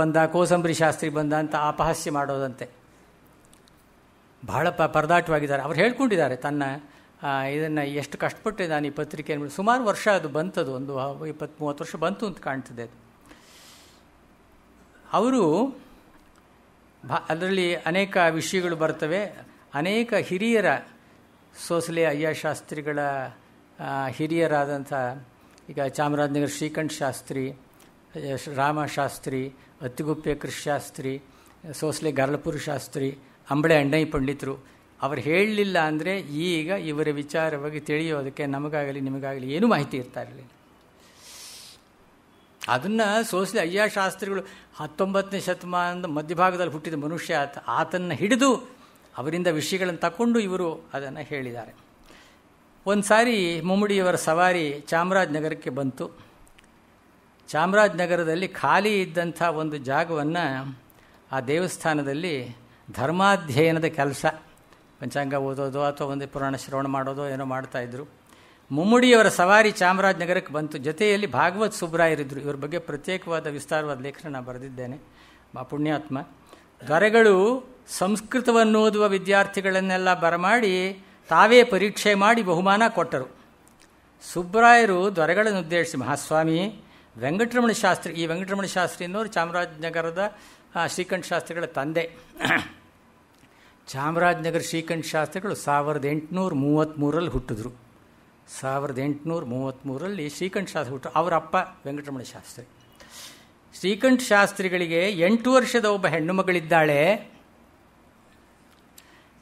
ಬಂದ ಅಂತ ಅಪಹಾಸ್ಯ ಮಾಡೋದಂತೆ. ಬಹಳ ಪರದಾಟವಾಗಿದ್ದಾರೆ. ಅವ್ರು ಹೇಳ್ಕೊಂಡಿದ್ದಾರೆ ತನ್ನ ಇದನ್ನು ಎಷ್ಟು ಕಷ್ಟಪಟ್ಟಿದ್ದಾನೆ ಈ ಪತ್ರಿಕೆ. ಸುಮಾರು ವರ್ಷ ಅದು ಬಂತದು, ಒಂದು 20-30 ವರ್ಷ ಬಂತು ಅಂತ ಕಾಣ್ತದೆ ಅದು. ಅವರು ಅದರಲ್ಲಿ ಅನೇಕ ವಿಷಯಗಳು ಬರ್ತವೆ. ಅನೇಕ ಹಿರಿಯರ ಸೋಸಲೆ ಅಯ್ಯ ಶಾಸ್ತ್ರಿಗಳ ಹಿರಿಯರಾದಂಥ, ಈಗ ಚಾಮರಾಜನಗರ ಶ್ರೀಕಂಠ ಶಾಸ್ತ್ರಿ, ರಾಮಶಾಸ್ತ್ರಿ, ಅತ್ತಿಗುಪ್ಪೆ ಕೃಷ್ಣಾಸ್ತ್ರಿ, ಸೋಸಲೆ ಗರಳಪುರ ಶಾಸ್ತ್ರಿ, ಅಂಬಳೆ ಅಣ್ಣಯ್ಯ ಪಂಡಿತರು, ಅವರು ಹೇಳಲಿಲ್ಲ ಅಂದರೆ ಈಗ ಇವರ ವಿಚಾರವಾಗಿ ತಿಳಿಯೋದಕ್ಕೆ ನಮಗಾಗಲಿ ನಿಮಗಾಗಲಿ ಏನೂ ಮಾಹಿತಿ ಇರ್ತಾ ಇರಲಿಲ್ಲ. ಅದನ್ನು ಸೋಸಲೆ ಅಯ್ಯ ಶಾಸ್ತ್ರಿಗಳು 19ನೇ ಶತಮಾನದ ಮಧ್ಯಭಾಗದಲ್ಲಿ ಹುಟ್ಟಿದ ಮನುಷ್ಯ ಆತನ್ನು ಹಿಡಿದು ಅವರಿಂದ ವಿಷಯಗಳನ್ನು ತಗೊಂಡು ಇವರು ಅದನ್ನು ಹೇಳಿದ್ದಾರೆ. ಒಂದು ಸಾರಿ ಮುಮ್ಮಡಿಯವರ ಸವಾರಿ ಚಾಮರಾಜನಗರಕ್ಕೆ ಬಂತು. ಚಾಮರಾಜನಗರದಲ್ಲಿ ಖಾಲಿ ಇದ್ದಂಥ ಒಂದು ಜಾಗವನ್ನು ಆ ದೇವಸ್ಥಾನದಲ್ಲಿ ಧರ್ಮಾಧ್ಯಯನದ ಕೆಲಸ, ಪಂಚಾಂಗ ಓದೋದು ಅಥವಾ ಒಂದು ಪುರಾಣ ಶ್ರವಣ ಮಾಡೋದೋ ಏನೋ ಮಾಡ್ತಾಯಿದ್ರು. ಮುಮ್ಮಡಿಯವರ ಸವಾರಿ ಚಾಮರಾಜನಗರಕ್ಕೆ ಬಂತು. ಜೊತೆಯಲ್ಲಿ ಭಾಗವತ್ ಸುಬ್ರಾಯರಿದ್ದರು. ಇವ್ರ ಬಗ್ಗೆ ಪ್ರತ್ಯೇಕವಾದ ವಿಸ್ತಾರವಾದ ಲೇಖನ ನಾನು ಬರೆದಿದ್ದೇನೆ. ಪುಣ್ಯಾತ್ಮ ದೊರೆಗಳು ಸಂಸ್ಕೃತವನ್ನು ಓದುವ ವಿದ್ಯಾರ್ಥಿಗಳನ್ನೆಲ್ಲ ಬರಮಾಡಿ ತಾವೇ ಪರೀಕ್ಷೆ ಮಾಡಿ ಬಹುಮಾನ ಕೊಟ್ಟರು. ಸುಬ್ರಾಯರು ದೊರೆಗಳನ್ನು ಉದ್ದೇಶಿಸಿ, ಮಹಾಸ್ವಾಮಿ ವೆಂಕಟರಮಣ ಶಾಸ್ತ್ರಿ, ಈ ವೆಂಕಟರಮಣ ಶಾಸ್ತ್ರಿ ಅನ್ನೋರು ಚಾಮರಾಜನಗರದ ಶ್ರೀಕಂಠ ಶಾಸ್ತ್ರಿಗಳ ತಂದೆ. ಚಾಮರಾಜನಗರ ಶ್ರೀಕಂಠ ಶಾಸ್ತ್ರಿಗಳು 1833ರಲ್ಲಿ ಹುಟ್ಟಿದ್ರು. 1833ರಲ್ಲಿ ಶ್ರೀಕಂಠ ಶಾಸ್ತ್ರಿ ಹುಟ್ಟರು. ಅವರ ಅಪ್ಪ ವೆಂಕಟರಮಣ ಶಾಸ್ತ್ರಿ. ಶ್ರೀಕಂಠ ಶಾಸ್ತ್ರಿಗಳಿಗೆ 8 ವರ್ಷದ ಒಬ್ಬ ಹೆಣ್ಣು ಮಗಳಿದ್ದಾಳೆ.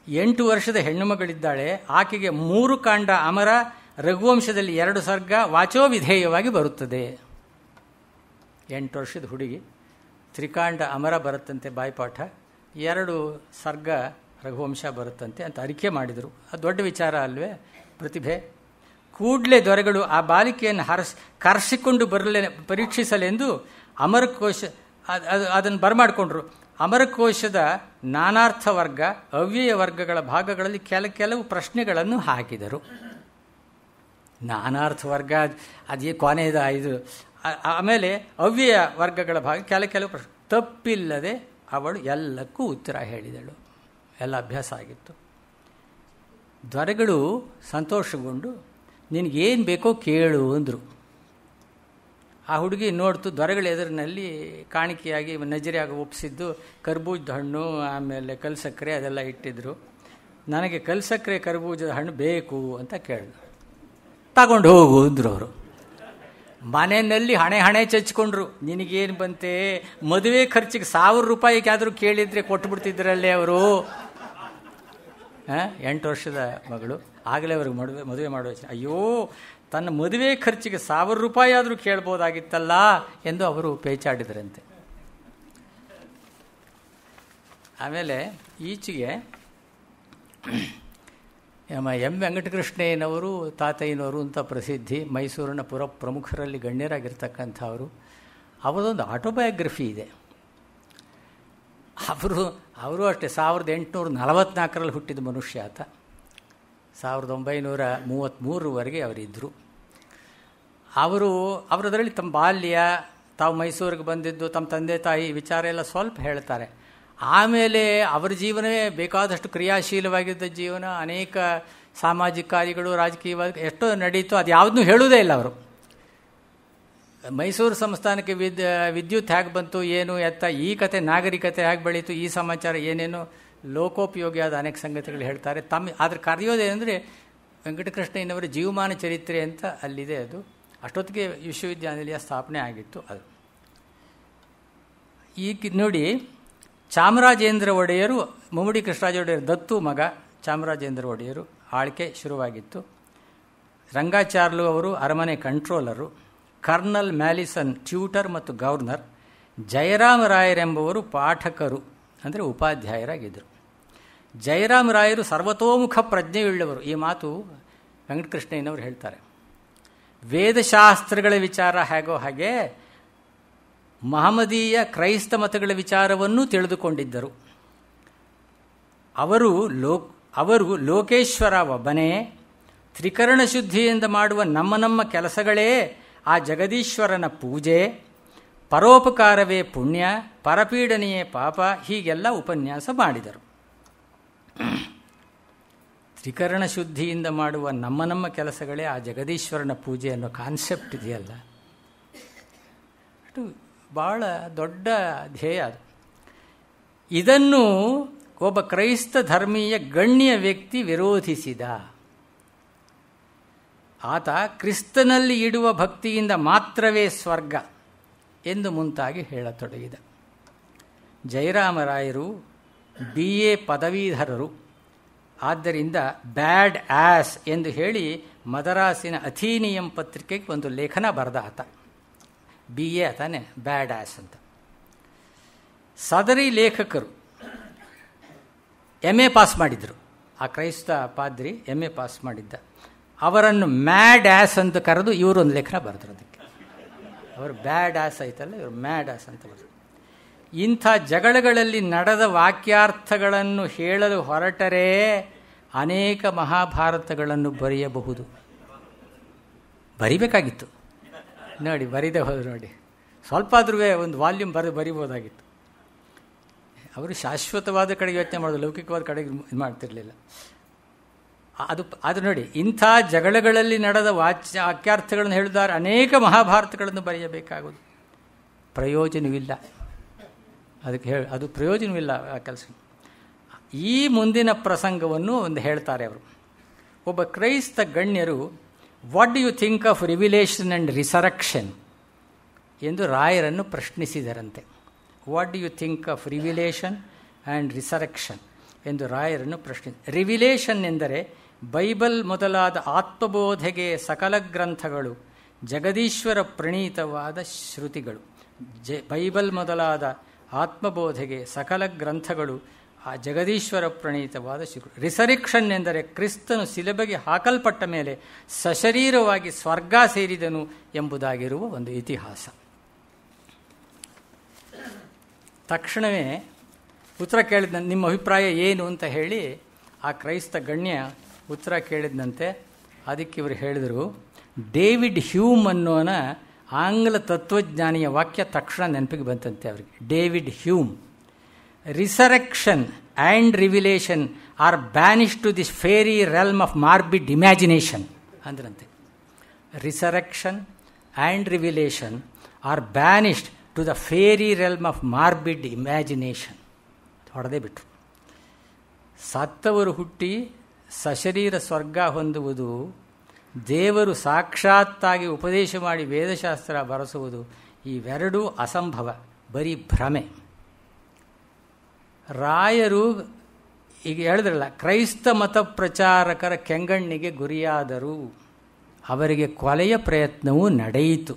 8 ವರ್ಷದ ಹೆಣ್ಣು ಮಗಳಿದ್ದಾಳೆ. ಆಕೆಗೆ 3 ಕಾಂಡ ಅಮರ, ರಘುವಂಶದಲ್ಲಿ 2 ಸರ್ಗ ವಾಚೋವಿಧೇಯವಾಗಿ ಬರುತ್ತದೆ. 8 ವರ್ಷದ ಹುಡುಗಿ, ತ್ರಿಕಾಂಡ ಅಮರ ಬರುತ್ತಂತೆ ಬಾಯ್ಪಾಠ, 2 ಸರ್ಗ ರಘುವಂಶ ಬರುತ್ತಂತೆ ಅಂತ ಅರಿಕೆ ಮಾಡಿದರು. ಅದು ದೊಡ್ಡ ವಿಚಾರ ಅಲ್ವೇ? ಪ್ರತಿಭೆ. ಕೂಡಲೇ ದೊರೆಗಳು ಆ ಬಾಲಿಕೆಯನ್ನು ಕರೆಸಿಕೊಂಡು ಪರೀಕ್ಷಿಸಲೆಂದು ಅಮರಕೋಶ ಅದನ್ನು ಬರಮಾಡಿಕೊಂಡ್ರು. ಅಮರಕೋಶದ ನಾನಾರ್ಥ ವರ್ಗ, ಅವ್ಯಯ ವರ್ಗಗಳ ಭಾಗಗಳಲ್ಲಿ ಕೆಲವು ಪ್ರಶ್ನೆಗಳನ್ನು ಹಾಕಿದರು. ನಾನಾರ್ಥ ವರ್ಗ ಅದೇ ಕೊನೆಯದ ಇದು. ಆಮೇಲೆ ಅವ್ಯಯ ವರ್ಗಗಳ ಭಾಗ ಕೆಲವು ಪ್ರಶ್ನೆ. ತಪ್ಪಿಲ್ಲದೆ ಅವಳು ಎಲ್ಲಕ್ಕೂ ಉತ್ತರ ಹೇಳಿದಳು. ಎಲ್ಲ ಅಭ್ಯಾಸ ಆಗಿತ್ತು. ದೊರೆಗಳು ಸಂತೋಷಗೊಂಡು ನಿನಗೇನು ಬೇಕೋ ಕೇಳು ಅಂದರು. ಆ ಹುಡುಗಿ ನೋಡ್ತು, ದೊರೆಗಳ ಎದುರಿನಲ್ಲಿ ಕಾಣಿಕೆಯಾಗಿ ನಜರಿಯಾಗಿ ಒಪ್ಪಿಸಿದ್ದು ಕರ್ಬೂಜದ ಹಣ್ಣು, ಆಮೇಲೆ ಕಲ್ಸಕ್ಕರೆ ಅದೆಲ್ಲ ಇಟ್ಟಿದ್ರು. ನನಗೆ ಕಲ್ಸಕ್ಕರೆ ಕರ್ಬೂಜದ ಹಣ್ಣು ಬೇಕು ಅಂತ ಕೇಳಿದ್ರು. ತಗೊಂಡು ಹೋಗು ಅಂದರು ಅವರು. ಮನೆಯಲ್ಲಿ ಹಣೆ ಚಚ್ಕೊಂಡ್ರು. ನಿನಗೇನು ಬಂತೆ, ಮದುವೆ ಖರ್ಚಿಗೆ 1000 ರೂಪಾಯಿಗಾದರೂ ಕೇಳಿದರೆ ಕೊಟ್ಬಿಡ್ತಿದ್ರಲ್ಲೇ ಅವರು. 8 ವರ್ಷದ ಮಗಳು, ಆಗಲೇ ಅವ್ರಿಗೆ ಮದುವೆ ಮಾಡುವ. ಅಯ್ಯೋ, ತನ್ನ ಮದುವೆ ಖರ್ಚಿಗೆ 1000 ರೂಪಾಯಿ ಆದರೂ ಕೇಳ್ಬೋದಾಗಿತ್ತಲ್ಲ ಎಂದು ಅವರು ಪೇಚಾಡಿದರಂತೆ. ಆಮೇಲೆ ಈಚೆಗೆ ಎಂ ವೆಂಕಟಕೃಷ್ಣಯ್ಯನವರು, ತಾತಯ್ಯನವರು ಅಂತ ಪ್ರಸಿದ್ಧಿ, ಮೈಸೂರಿನ ಪ್ರಮುಖರಲ್ಲಿ ಗಣ್ಯರಾಗಿರ್ತಕ್ಕಂಥವರು. ಅವರದೊಂದು ಆಟೋಬಯೋಗ್ರಫಿ ಇದೆ. ಅವರು ಅಷ್ಟೇ 1844ರಲ್ಲಿ ಹುಟ್ಟಿದ ಮನುಷ್ಯ ಆತ. 1933ವರೆಗೆ ಅವರಿದ್ದರು. ಅವರದರಲ್ಲಿ ತಮ್ಮ ಬಾಲ್ಯ, ತಾವು ಮೈಸೂರಿಗೆ ಬಂದಿದ್ದು, ತಮ್ಮ ತಂದೆ ತಾಯಿ ವಿಚಾರ ಎಲ್ಲ ಸ್ವಲ್ಪ ಹೇಳ್ತಾರೆ. ಆಮೇಲೆ ಅವರ ಜೀವನವೇ ಬೇಕಾದಷ್ಟು ಕ್ರಿಯಾಶೀಲವಾಗಿದ್ದ ಜೀವನ, ಅನೇಕ ಸಾಮಾಜಿಕ ಕಾರ್ಯಗಳು, ರಾಜಕೀಯವಾಗಿ ಎಷ್ಟೋ ನಡೀತು. ಅದು ಯಾವುದನ್ನೂ ಹೇಳುವುದೇ ಇಲ್ಲ ಅವರು. ಮೈಸೂರು ಸಂಸ್ಥಾನಕ್ಕೆ ವಿದ್ಯುತ್ ಹೇಗೆ ಬಂತು, ಏನು ಎತ್ತ, ಈ ಕತೆ, ನಾಗರಿಕತೆ ಹೇಗೆ ಬೆಳೀತು, ಈ ಸಮಾಚಾರ ಏನೇನು ಲೋಕೋಪಯೋಗಿಯಾದ ಅನೇಕ ಸಂಗತಿಗಳು ಹೇಳ್ತಾರೆ. ಅದ್ರ ಕರೆಯೋದೇನೆಂದರೆ ವೆಂಕಟಕೃಷ್ಣಯ್ಯನವರ ಜೀವಮಾನ ಚರಿತ್ರೆ ಅಂತ ಅಲ್ಲಿದೆ. ಅದು ಅಷ್ಟೊತ್ತಿಗೆ ವಿಶ್ವವಿದ್ಯಾನಿಲಯ ಸ್ಥಾಪನೆ ಆಗಿತ್ತು. ಅದು ಈಗ ನೋಡಿ, ಚಾಮರಾಜೇಂದ್ರ ಒಡೆಯರು, ಮುಮ್ಮಡಿ ಕೃಷ್ಣರಾಜ ಒಡೆಯರು ದತ್ತು ಮಗ ಚಾಮರಾಜೇಂದ್ರ ಒಡೆಯರು. ಆಳ್ಕೆ ಶುರುವಾಗಿತ್ತು. ರಂಗಾಚಾರ್ಲು ಅವರು ಅರಮನೆ ಕಂಟ್ರೋಲರು. ಕರ್ನಲ್ ಮ್ಯಾಲಿಸನ್ ಟ್ಯೂಟರ್ ಮತ್ತು ಗವರ್ನರ್. ಜಯರಾಮರಾಯರೆಂಬುವರು ಪಾಠಕರು, ಅಂದರೆ ಉಪಾಧ್ಯಾಯರಾಗಿದ್ದರು. ಜಯರಾಮರಾಯರು ಸರ್ವತೋಮುಖ ಪ್ರಜ್ಞೆಯುಳ್ಳವರು. ಈ ಮಾತು ವೆಂಕಟಕೃಷ್ಣಯ್ಯನವರು ಹೇಳ್ತಾರೆ. ವೇದಶಾಸ್ತ್ರಗಳ ವಿಚಾರ ಹೇಗೋ ಹಾಗೆ ಮಹಮ್ಮದೀಯ ಕ್ರೈಸ್ತ ಮತಗಳ ವಿಚಾರವನ್ನೂ ತಿಳಿದುಕೊಂಡಿದ್ದರು. ಅವರು ಲೋಕೇಶ್ವರ ಒಬ್ಬನೇ, ತ್ರಿಕರಣ ಶುದ್ಧಿಯಿಂದ ಮಾಡುವ ನಮ್ಮ ಕೆಲಸಗಳೇ ಆ ಜಗದೀಶ್ವರನ ಪೂಜೆ, ಪರೋಪಕಾರವೇ ಪುಣ್ಯ, ಪರಪೀಡನೆಯೇ ಪಾಪ, ಹೀಗೆಲ್ಲ ಉಪನ್ಯಾಸ ಮಾಡಿದರು. ತ್ರಿಕರಣ ಶುದ್ಧಿಯಿಂದ ಮಾಡುವ ನಮ್ಮ ಕೆಲಸಗಳೇ ಆ ಜಗದೀಶ್ವರನ ಪೂಜೆ ಅನ್ನೋ ಕಾನ್ಸೆಪ್ಟ್ ಇದೆಯಲ್ಲ, ಅದು ಭಾಳ ದೊಡ್ಡ ಧ್ಯೇಯ. ಅದು ಇದನ್ನು ಒಬ್ಬ ಕ್ರೈಸ್ತ ಧರ್ಮೀಯ ಗಣ್ಯ ವ್ಯಕ್ತಿ ವಿರೋಧಿಸಿದ. ಆತ ಕ್ರಿಸ್ತನಲ್ಲಿ ಇಡುವ ಭಕ್ತಿಯಿಂದ ಮಾತ್ರವೇ ಸ್ವರ್ಗ ಎಂದು ಮುಂತಾಗಿ ಹೇಳತೊಡಗಿದ. ಜಯರಾಮರಾಯರು BA ಪದವೀಧರರು. ಆದ್ದರಿಂದ ಬ್ಯಾಡ್ ಆಸ್ ಎಂದು ಹೇಳಿ ಮದರಾಸಿನ ಅಥೀನಿಯಂ ಪತ್ರಿಕೆಗೆ ಒಂದು ಲೇಖನ ಬರೆದ ಆತ. BA ತಾನೆ, ಬ್ಯಾಡ್ ಆಸ್ ಅಂತ. ಸದರಿ ಲೇಖಕರು MA ಪಾಸ್ ಮಾಡಿದರು. ಆ ಕ್ರೈಸ್ತ ಪಾದ್ರಿ MA ಪಾಸ್ ಮಾಡಿದ್ದ. ಅವರನ್ನು ಮ್ಯಾಡ್ ಆಸ್ ಅಂತ ಕರೆದು ಇವರೊಂದು ಲೇಖನ ಬರೆದ್ರು. ಅದಕ್ಕೆ ಅವರು ಬ್ಯಾಡ್ ಆಸ್ ಐತಲ್ಲ, ಇವರು ಮ್ಯಾಡ್ ಆಸ್ ಅಂತ ಬರೆದ್ರು. ಇಂಥ ಜಗಳಗಳಲ್ಲಿ ನಡೆದ ವಾಕ್ಯಾರ್ಥಗಳನ್ನು ಹೇಳಲು ಹೊರಟರೆ ಅನೇಕ ಮಹಾಭಾರತಗಳನ್ನು ಬರೆಯಬಹುದು. ಬರಿಬೇಕಾಗಿತ್ತು ನೋಡಿ, ಬರೀದೆ ಹೋದ್ರು ನೋಡಿ. ಸ್ವಲ್ಪ ಆದ್ರೂ ಒಂದು ವಾಲ್ಯೂಮ್ ಬರಿಬೋದಾಗಿತ್ತು. ಅವರು ಶಾಶ್ವತವಾದ ಕಡೆಗೆ ಯೋಚನೆ ಮಾಡೋದು, ಲೌಕಿಕವಾದ ಕಡೆಗೆ ಇದು ಮಾಡ್ತಿರಲಿಲ್ಲ. ಅದು ನೋಡಿ, ಇಂಥ ಜಗಳಗಳಲ್ಲಿ ನಡೆದ ವಾಕ್ಯಾರ್ಥಗಳನ್ನು ಹೇಳಿದ್ದಾರೆ ಅನೇಕ ಮಹಾಭಾರತಗಳನ್ನು ಬರೆಯಬೇಕಾಗುವುದು. ಪ್ರಯೋಜನವಿಲ್ಲ ಅದಕ್ಕೆ ಅದು ಪ್ರಯೋಜನವಿಲ್ಲ ಆ ಕೆಲಸ. ಈ ಮುಂದಿನ ಪ್ರಸಂಗವನ್ನು ಒಂದು ಹೇಳ್ತಾರೆ ಅವರು. ಒಬ್ಬ ಕ್ರೈಸ್ತ ಗಣ್ಯರು what do you think of revelation and resurrection ಎಂದು ರಾಯರನ್ನು ಪ್ರಶ್ನಿಸಿದರಂತೆ. What do you think of revelation and resurrection ಎಂದು ರಾಯರನ್ನು ರಿವಿಲೇಷನ್ ಎಂದರೆ ಬೈಬಲ್ ಮೊದಲಾದ ಆತ್ಮಬೋಧೆಗೆ ಸಕಲ ಗ್ರಂಥಗಳು ಜಗದೀಶ್ವರ ಪ್ರಣೀತವಾದ ಶ್ರುತಿಗಳು. ಬೈಬಲ್ ಮೊದಲಾದ ಆತ್ಮಬೋಧೆಗೆ ಸಕಲ ಗ್ರಂಥಗಳು ಆ ಜಗದೀಶ್ವರ ಪ್ರಣೀತವಾದ ಶ್ರುತಿಗಳು. ರಿಸರೆಕ್ಷನ್ ಎಂದರೆ ಕ್ರಿಸ್ತನು ಶಿಲುಬೆಗೆ ಹಾಕಲ್ಪಟ್ಟ ಮೇಲೆ ಸಶರೀರವಾಗಿ ಸ್ವರ್ಗ ಸೇರಿದನು ಎಂಬುದಾಗಿರುವ ಒಂದು ಇತಿಹಾಸ. ತಕ್ಷಣವೇ ಉತ್ತರ ಕೇಳಿದ ನಿಮ್ಮ ಅಭಿಪ್ರಾಯ ಏನು ಅಂತ ಹೇಳಿ ಆ ಕ್ರೈಸ್ತ ಗಣ್ಯ ಉತ್ತರ ಕೇಳಿದಂತೆ ಅದಕ್ಕೆ ಇವರು ಹೇಳಿದರು, ಡೇವಿಡ್ ಹ್ಯೂಮ್ ಅನ್ನೋನ ಆಂಗ್ಲ ತತ್ವಜ್ಞಾನಿಯ ವಾಕ್ಯ ತಕ್ಷಣ ನೆನಪಿಗೆ ಬಂತಂತೆ ಅವರಿಗೆ. David Hume, resurrection and revelation are banish to this fairy realm of morbid imagination ಅಂದ್ರಂತೆ. Resurrection and revelation are banished to the fairy realm of morbid imagination. ಹೊಡೆದೇ ಬಿಟ್ರು. ಸತ್ತವರು ಹುಟ್ಟಿ ಸಶರೀರ ಸ್ವರ್ಗ ಹೊಂದುವುದು, ದೇವರು ಸಾಕ್ಷಾತ್ತಾಗಿ ಉಪದೇಶ ಮಾಡಿ ವೇದಶಾಸ್ತ್ರ ಬರೆಸುವುದು, ಇವೆರಡೂ ಅಸಂಭವ, ಬರೀ ಭ್ರಮೆ. ರಾಯರು ಈಗ ಹೇಳಿದ್ರಲ್ಲ, ಕ್ರೈಸ್ತ ಮತ ಪ್ರಚಾರಕರ ಕೆಂಗಣ್ಣಿಗೆ ಗುರಿಯಾದರು, ಅವರಿಗೆ ಕೊಲೆಯ ಪ್ರಯತ್ನವೂ ನಡೆಯಿತು,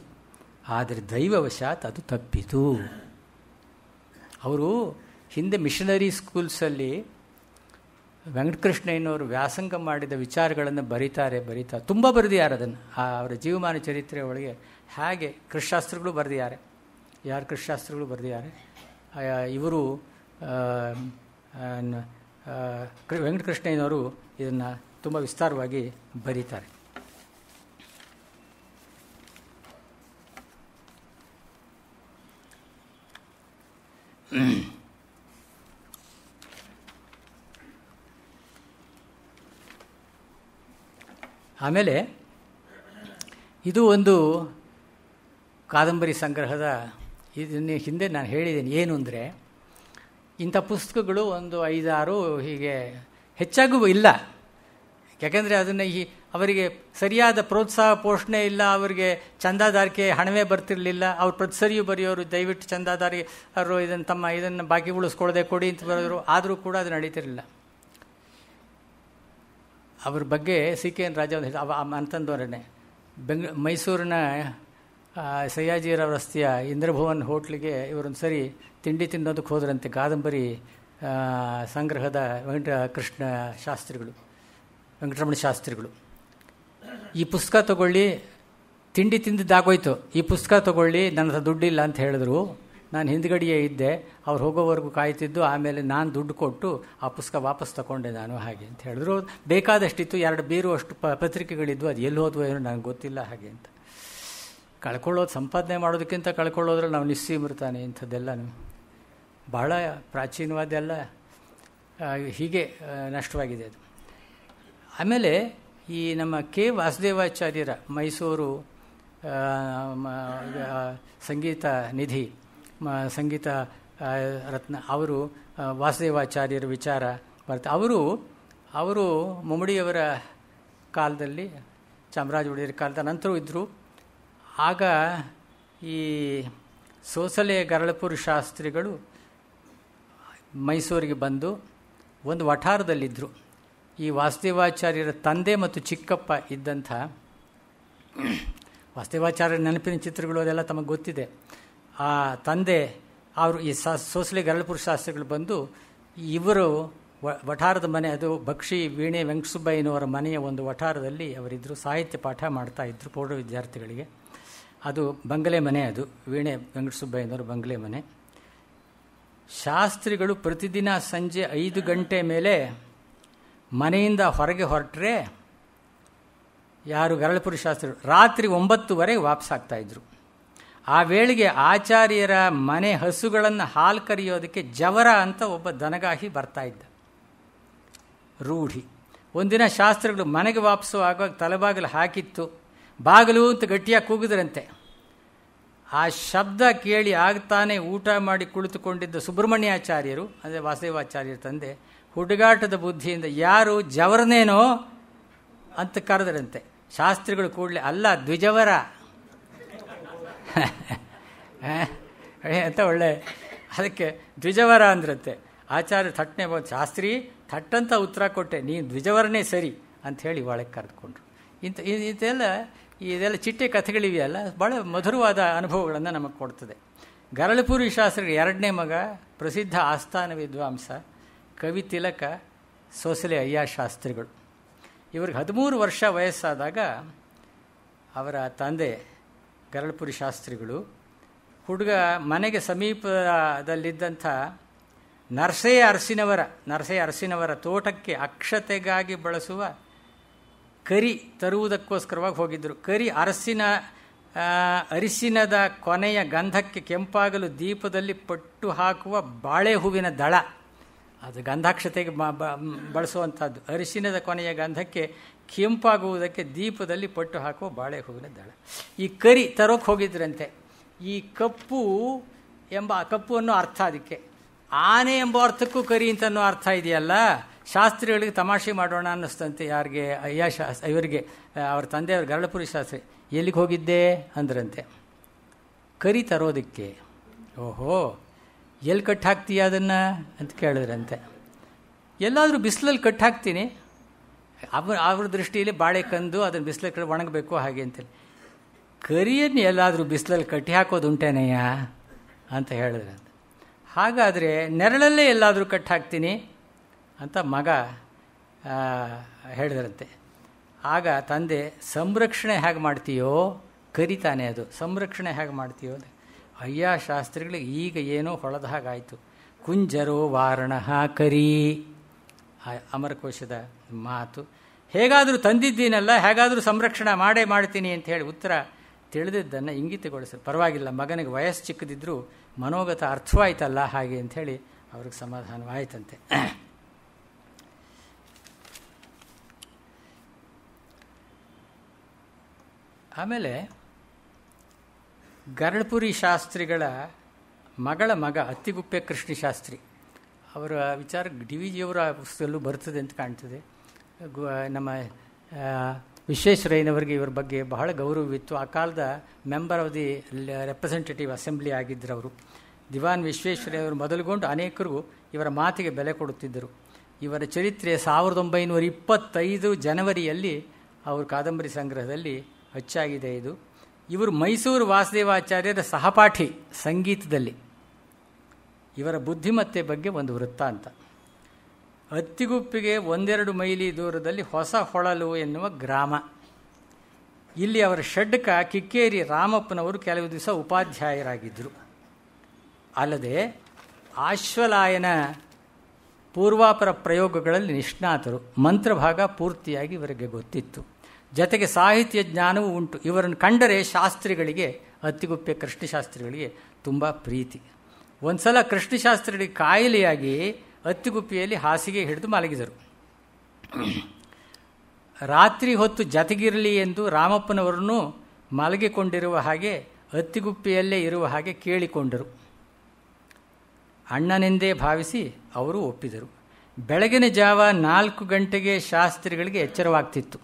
ಆದರೆ ದೈವವಶಾತ್ ಅದು ತಪ್ಪಿತು. ಅವರು ಹಿಂದೆ ಮಿಷನರಿ ಸ್ಕೂಲ್ಸಲ್ಲಿ ವೆಂಕಟಕೃಷ್ಣಯ್ಯನವರು ವ್ಯಾಸಂಗ ಮಾಡಿದ ವಿಚಾರಗಳನ್ನು ಬರೀತಾರೆ. ತುಂಬ ಬರೆದಿದ್ದಾರೆ ಅದನ್ನು. ಅವರ ಜೀವಮಾನ ಚರಿತ್ರೆ ಒಳಗೆ ಹಾಗೆ ಕೃಷಿಶಾಸ್ತ್ರಗಳು ಬರೆದಿದ್ದಾರೆ. ಯಾರು ಕೃಷಿಶಾಸ್ತ್ರಗಳು ಬರೆದಿದ್ದಾರೆ. ಇವರು ವೆಂಕಟಕೃಷ್ಣಯ್ಯನವರು ಇದನ್ನು ತುಂಬ ವಿಸ್ತಾರವಾಗಿ ಬರೀತಾರೆ. ಆಮೇಲೆ ಇದು ಒಂದು ಕಾದಂಬರಿ ಸಂಗ್ರಹದ ಇದನ್ನ ಹಿಂದೆ ನಾನು ಹೇಳಿದ್ದೀನಿ. ಏನು ಅಂದರೆ, ಇಂಥ ಪುಸ್ತಕಗಳು ಒಂದು 5-6 ಹೀಗೆ ಹೆಚ್ಚಾಗೂ ಇಲ್ಲ. ಯಾಕೆಂದರೆ ಅದನ್ನು ಅವರಿಗೆ ಸರಿಯಾದ ಪ್ರೋತ್ಸಾಹ ಪೋಷಣೆ ಇಲ್ಲ, ಅವರಿಗೆ ಚಂದಾದಾರಿಕೆ ಹಣವೇ ಬರ್ತಿರಲಿಲ್ಲ. ಅವ್ರು ಪ್ರತಿ ಸರಿಯೂ ಬರೆಯೋರು, ದಯವಿಟ್ಟು ಚಂದಾದಾರಿ ಅವರು ಇದನ್ನು ಬಾಕಿ ಉಳಿಸ್ಕೊಳ್ಳದೆ ಕೊಡಿ ಅಂತ ಬರೆದ್ರು. ಆದರೂ ಕೂಡ ಅದು ನಡೀತಿರಲಿಲ್ಲ. ಅವ್ರ ಬಗ್ಗೆ ಸಿ.ಕೆ. ರಾಜ ಅಂತಂದವರೇ ಮೈಸೂರಿನ ಸಯ್ಯಾಜಿರಾವ್ ರಸ್ತೆಯ ಇಂದ್ರಭುವನ್ ಹೋಟ್ಲಿಗೆ ಇವರೊಂದು ಸರಿ ತಿಂಡಿ ತಿನ್ನೋದಕ್ಕೆ ಹೋದ್ರಂತೆ. ಕಾದಂಬರಿ ಸಂಗ್ರಹದ ವೆಂಕಟರಮಣ ಶಾಸ್ತ್ರಿಗಳು ಈ ಪುಸ್ತಕ ತಗೊಳ್ಳಿ, ತಿಂಡಿ ತಿಂದಿದ್ದಾಗೋಯ್ತು, ಈ ಪುಸ್ತಕ ತಗೊಳ್ಳಿ, ನನ್ನ ಹತ್ರ ದುಡ್ಡಿಲ್ಲ ಅಂತ ಹೇಳಿದ್ರು. ನಾನು ಹಿಂದ್ಗಡೆಯೇ ಇದ್ದೆ, ಅವ್ರು ಹೋಗೋವರೆಗೂ ಕಾಯ್ತಿದ್ದು. ಆಮೇಲೆ ನಾನು ದುಡ್ಡು ಕೊಟ್ಟು ಆ ಪುಸ್ತಕ ವಾಪಸ್ ತಗೊಂಡೆ ನಾನು, ಹಾಗೆ ಅಂತ ಹೇಳಿದ್ರು. ಬೇಕಾದಷ್ಟಿತ್ತು, 2 ಬೀರು ಅಷ್ಟು ಪತ್ರಿಕೆಗಳಿದ್ವು. ಅದು ಎಲ್ಲಿ ಹೋದ್ವು ಏನೋ ನನಗೆ ಗೊತ್ತಿಲ್ಲ, ಹಾಗೆ ಅಂತ. ಕಳ್ಕೊಳ್ಳೋದು, ಸಂಪಾದನೆ ಮಾಡೋದಕ್ಕಿಂತ ಕಳ್ಕೊಳ್ಳೋದ್ರಲ್ಲಿ ನಾವು ನಿಸ್ಸೀಮೃತಾನೆ. ಇಂಥದ್ದೆಲ್ಲ ಬಹಳ ಪ್ರಾಚೀನವಾದೆಲ್ಲ ಹೀಗೆ ನಷ್ಟವಾಗಿದೆ ಅದು. ಆಮೇಲೆ ಈ ನಮ್ಮ ಕೆ. ವಾಸುದೇವಾಚಾರ್ಯರ ಮೈಸೂರು ಸಂಗೀತ ನಿಧಿ, ಸಂಗೀತ ರತ್ನ, ಅವರು ವಾಸುದೇವಾಚಾರ್ಯರ ವಿಚಾರ ಬರ್ತಾ ಅವರು ಮುಮ್ಮಡಿಯವರ ಕಾಲದಲ್ಲಿ, ಚಾಮರಾಜ ಒಡೆಯರ ಕಾಲದ ನಂತರ ಇದ್ದರು. ಆಗ ಈ ಸೋಸಲೆ ಗರಳಪುರ ಶಾಸ್ತ್ರಿಗಳು ಮೈಸೂರಿಗೆ ಬಂದು ಒಂದು ವಠಾರದಲ್ಲಿದ್ದರು. ಈ ವಾಸುದೇವಾಚಾರ್ಯರ ತಂದೆ ಮತ್ತು ಚಿಕ್ಕಪ್ಪ ಇದ್ದಂಥ, ವಾಸುದೇವಾಚಾರ್ಯರ ನೆನಪಿನ ಚಿತ್ರಗಳು ಅದೆಲ್ಲ ತಮಗೆ ಗೊತ್ತಿದೆ. ಆ ತಂದೆ ಅವರು ಈ ಸೋಸಲೆ ಗರಳಪುರ ಶಾಸ್ತ್ರಿಗಳು ಬಂದು, ಇವರು ವಠಾರದ ಮನೆ, ಅದು ಬಕ್ಷಿ ವೀಣೆ ವೆಂಕಟಸುಬ್ಬಯ್ಯನವರ ಮನೆಯ ಒಂದು ವಠಾರದಲ್ಲಿ ಅವರಿದ್ದರು. ಸಾಹಿತ್ಯ ಪಾಠ ಮಾಡ್ತಾಯಿದ್ರು ಪೌಢ ವಿದ್ಯಾರ್ಥಿಗಳಿಗೆ. ಅದು ಬಂಗಲೆ ಮನೆ, ಅದು ವೀಣೆ ವೆಂಕಟಸುಬ್ಬಯ್ಯನವರ ಬಂಗಲೆ ಮನೆ. ಶಾಸ್ತ್ರಿಗಳು ಪ್ರತಿದಿನ ಸಂಜೆ 5 ಗಂಟೆ ಮೇಲೆ ಮನೆಯಿಂದ ಹೊರಗೆ ಹೊರಟ್ರೆ, ಯಾರು ಗರಳಪುರ ಶಾಸ್ತ್ರಿಗಳು ರಾತ್ರಿ 9:30 ವಾಪಸ್ಸಾಗ್ತಾಯಿದ್ರು. ಆ ವೇಳೆಗೆ ಆಚಾರ್ಯರ ಮನೆ ಹಸುಗಳನ್ನು ಹಾಲು ಕರೆಯೋದಕ್ಕೆ ಜವರ ಅಂತ ಒಬ್ಬ ದನಗಾಹಿ ಬರ್ತಾಯಿದ್ದ, ರೂಢಿ. ಒಂದಿನ ಶಾಸ್ತ್ರಿಗಳು ಮನೆಗೆ ವಾಪಸ್ಸು ಆಗುವಾಗ ತಲೆಬಾಗಿಲು ಹಾಕಿತ್ತು. ಬಾಗಿಲು ಅಂತ ಗಟ್ಟಿಯಾಗಿ ಕೂಗಿದ್ರಂತೆ. ಆ ಶಬ್ದ ಕೇಳಿ ಆಗ್ತಾನೆ ಊಟ ಮಾಡಿ ಕುಳಿತುಕೊಂಡಿದ್ದ ಸುಬ್ರಹ್ಮಣ್ಯಾಚಾರ್ಯರು, ಅಂದರೆ ವಾಸುದೇವಾಚಾರ್ಯರ ತಂದೆ, ಹುಡುಗಾಟದ ಬುದ್ಧಿಯಿಂದ ಯಾರು ಜವರನೇನೋ ಅಂತ ಕರೆದ್ರಂತೆ. ಶಾಸ್ತ್ರಿಗಳು ಕೂಡಲೇ, ಅಲ್ಲ ದ್ವಿಜವರ ಅಂತ ಒಳ್ಳೆ, ಅದಕ್ಕೆ ದ್ವಿಜವರ ಅಂದ್ರಂತೆ. ಆಚಾರ್ಯ ಥಟ್ಟನೆ ಬಂದು, ಶಾಸ್ತ್ರಿ ಥಟ್ಟಂತ ಉತ್ತರ ಕೊಟ್ಟೆ, ನೀನು ದ್ವಿಜವರನೇ ಸರಿ ಅಂತ ಹೇಳಿ ಒಳಗೆ ಕರೆದುಕೊಂಡ್ರು. ಇದೆಲ್ಲ ಚಿಟ್ಟೆ ಕಥೆಗಳಿವೆಯಲ್ಲ, ಭಾಳ ಮಧುರವಾದ ಅನುಭವಗಳನ್ನು ನಮಗೆ ಕೊಡ್ತದೆ. ಗರಳಪುರಿ ಶಾಸ್ತ್ರಿಗಳ 2ನೇ ಮಗ, ಪ್ರಸಿದ್ಧ ಆಸ್ಥಾನ ವಿದ್ವಾಂಸ ಕವಿ ತಿಲಕ ಸೋಸಲೆ ಅಯ್ಯ ಶಾಸ್ತ್ರಿಗಳು. ಇವ್ರಿಗೆ 13 ವರ್ಷ ವಯಸ್ಸಾದಾಗ ಅವರ ತಂದೆ ಗರಳಪುರಿ ಶಾಸ್ತ್ರಿಗಳು ಹುಡುಗ ಮನೆಗೆ ಸಮೀಪದಲ್ಲಿದ್ದಂಥ ನರಸೆಯ ಅರಸಿನವರ ತೋಟಕ್ಕೆ ಅಕ್ಷತೆಗಾಗಿ ಬಳಸುವ ಕರಿ ತರುವುದಕ್ಕೋಸ್ಕರವಾಗಿ ಹೋಗಿದ್ದರು. ಕರಿ ಅರಿಸಿನದ ಕೊನೆಯ ಗಂಧಕ್ಕೆ ಕೆಂಪಾಗಲು ದೀಪದಲ್ಲಿ ಪಟ್ಟು ಹಾಕುವ ಬಾಳೆ ಹೂವಿನ ದಳ, ಅದು ಗಂಧಾಕ್ಷತೆಗೆ ಬಳಸುವಂಥದ್ದು. ಅರಿಶಿನದ ಕೊನೆಯ ಗಂಧಕ್ಕೆ ಕೆಂಪಾಗುವುದಕ್ಕೆ ದೀಪದಲ್ಲಿ ಪಟ್ಟು ಹಾಕುವ ಬಾಳೆ ಹೂವಿನ ದಳ. ಈ ಕರಿ ತರೋಕೆ ಹೋಗಿದ್ರಂತೆ. ಈ ಕಪ್ಪು ಅನ್ನೋ ಅರ್ಥ ಅದಕ್ಕೆ. ಆನೆ ಎಂಬ ಅರ್ಥಕ್ಕೂ ಕರಿ ಅಂತನೋ ಅರ್ಥ ಇದೆಯಲ್ಲ. ಶಾಸ್ತ್ರಿಗಳಿಗೆ ತಮಾಷೆ ಮಾಡೋಣ ಅನ್ನಿಸ್ತಂತೆ. ಯಾರಿಗೆ? ಇವರಿಗೆ, ಅವ್ರ ತಂದೆಯವ್ರ ಗರಳಪುರಿ ಶಾಸ್ತ್ರಿ. ಎಲ್ಲಿಗೆ ಹೋಗಿದ್ದೆ ಅಂದ್ರಂತೆ. ಕರಿ ತರೋದಕ್ಕೆ. ಓಹೋ, ಎಲ್ಲಿ ಕಟ್ಟು ಹಾಕ್ತೀಯ ಅದನ್ನು ಅಂತ ಕೇಳಿದ್ರಂತೆ. ಎಲ್ಲಾದರೂ ಬಿಸಿಲಲ್ಲಿ ಕಟ್ಟು ಹಾಕ್ತೀನಿ. ಅವ್ರ ದೃಷ್ಟಿಯಲ್ಲಿ ಬಾಳೆ ಕಂದು ಅದನ್ನು ಬಿಸಿಲಲ್ಲಿ ಕಡೆ ಒಣಗಬೇಕು ಹಾಗೆ ಅಂತೇಳಿ. ಕರಿಯನ್ನು ಎಲ್ಲಾದರೂ ಬಿಸಿಲಲ್ಲಿ ಕಟ್ಟಿ ಹಾಕೋದುಂಟೇನೆಯ ಅಂತ ಹೇಳಿದ್ರಂತೆ. ಹಾಗಾದರೆ ನೆರಳಲ್ಲೇ ಎಲ್ಲಾದರೂ ಕಟ್ಟು ಹಾಕ್ತೀನಿ ಅಂತ ಮಗ ಹೇಳಿದ್ರಂತೆ. ಆಗ ತಂದೆ, ಸಂರಕ್ಷಣೆ ಹೇಗೆ ಮಾಡ್ತೀಯೋ, ಕರಿತಾನೆ ಅದು, ಸಂರಕ್ಷಣೆ ಹೇಗೆ ಮಾಡ್ತೀಯೋ. ಅಯ್ಯ ಶಾಸ್ತ್ರಿಗಳಿಗೆ ಈಗ ಏನೋ ಹೊಳೆದ ಹಾಗಾಯಿತು. ಕುಂಜರೋ ವಾರಣ ಕರಿ, ಅಮರಕೋಶದ ಮಾತು. ಹೇಗಾದರೂ ತಂದಿದ್ದೀನಲ್ಲ, ಹೇಗಾದರೂ ಸಂರಕ್ಷಣೆ ಮಾಡ್ತೀನಿ ಅಂತ ಹೇಳಿ ಉತ್ತರ ತಿಳಿದಿದ್ದನ್ನು ಇಂಗಿತಗೊಳಿಸಿ, ಪರವಾಗಿಲ್ಲ ಮಗನಿಗೆ ವಯಸ್ಸು ಚಿಕ್ಕದಿದ್ದರೂ ಮನೋಗತ ಅರ್ಥವಾಯ್ತಲ್ಲ ಹಾಗೆ ಅಂಥೇಳಿ ಅವ್ರಿಗೆ ಸಮಾಧಾನವಾಯ್ತಂತೆ. ಆಮೇಲೆ ಗರಳಪುರಿ ಶಾಸ್ತ್ರಿಗಳ ಮಗಳ ಮಗ ಅತ್ತಿಗುಪ್ಪೆ ಕೃಷ್ಣ ಶಾಸ್ತ್ರಿ ಅವರ ವಿಚಾರ ಡಿ ವಿ ಜಿಯವರ ಪುಸ್ತಕದಲ್ಲೂ ಬರ್ತದೆ ಅಂತ ಕಾಣ್ತದೆ. ನಮ್ಮ ವಿಶ್ವೇಶ್ವರಯ್ಯನವರಿಗೆ ಇವರ ಬಗ್ಗೆ ಬಹಳ ಗೌರವವಿತ್ತು. ಆ ಕಾಲದ member of the representative assembly ಆಗಿದ್ದರು ಅವರು. ದಿವಾನ್ ವಿಶ್ವೇಶ್ವರಯ್ಯವರು ಮೊದಲುಗೊಂಡು ಅನೇಕರು ಇವರ ಮಾತಿಗೆ ಬೆಲೆ ಕೊಡುತ್ತಿದ್ದರು. ಇವರ ಚರಿತ್ರೆ 1925 ಜನವರಿಯಲ್ಲಿ ಅವ್ರ ಕಾದಂಬರಿ ಸಂಗ್ರಹದಲ್ಲಿ ಅಚ್ಚಾಗಿದೆ. ಇವರು ಮೈಸೂರು ವಾಸುದೇವಾಚಾರ್ಯರ ಸಹಪಾಠಿ ಸಂಗೀತದಲ್ಲಿ. ಇವರ ಬುದ್ಧಿಮತ್ತೆ ಬಗ್ಗೆ ಒಂದು ವೃತ್ತಾಂತ. ಅತ್ತಿಗುಪ್ಪಿಗೆ 1-2 ಮೈಲಿ ದೂರದಲ್ಲಿ ಹೊಸ ಹೊಳಲು ಎನ್ನುವ ಗ್ರಾಮ. ಇಲ್ಲಿ ಅವರ ಷಡ್ಕ ಕಿಕ್ಕೇರಿ ರಾಮಪ್ಪನವರು ಕೆಲವು ದಿವಸ ಉಪಾಧ್ಯಾಯರಾಗಿದ್ದರು. ಅಲ್ಲದೆ ಆಶ್ವಲಾಯನ ಪೂರ್ವಾಪರ ಪ್ರಯೋಗಗಳಲ್ಲಿ ನಿಷ್ಣಾತರು. ಮಂತ್ರಭಾಗ ಪೂರ್ತಿಯಾಗಿ ಇವರಿಗೆ ಗೊತ್ತಿತ್ತು. ಜೊತೆಗೆ ಸಾಹಿತ್ಯ ಜ್ಞಾನವೂ ಉಂಟು. ಇವರನ್ನು ಕಂಡರೆ ಶಾಸ್ತ್ರಿಗಳಿಗೆ, ಅತ್ತಿಗುಪ್ಪೆ ಕೃಷ್ಣಶಾಸ್ತ್ರಿಗಳಿಗೆ ತುಂಬ ಪ್ರೀತಿ. ಒಂದು ಸಲ ಕೃಷ್ಣಶಾಸ್ತ್ರಿಗಳಿಗೆ ಕಾಯಿಲೆಯಾಗಿ ಅತ್ತಿಗುಪ್ಪಿಯಲ್ಲಿ ಹಾಸಿಗೆ ಹಿಡಿದು ಮಲಗಿದರು. ರಾತ್ರಿ ಹೊತ್ತು ಜತೆಗಿರಲಿ ಎಂದು ರಾಮಪ್ಪನವರನ್ನು ಮಲಗಿಕೊಂಡಿರುವ ಹಾಗೆ ಅತ್ತಿಗುಪ್ಪಿಯಲ್ಲೇ ಇರುವ ಹಾಗೆ ಕೇಳಿಕೊಂಡರು. ಅಣ್ಣನೆಂದೇ ಭಾವಿಸಿ ಅವರು ಒಪ್ಪಿದರು. ಬೆಳಗಿನ ಜಾವ 4 ಗಂಟೆಗೆ ಶಾಸ್ತ್ರಿಗಳಿಗೆ ಎಚ್ಚರವಾಗ್ತಿತ್ತು.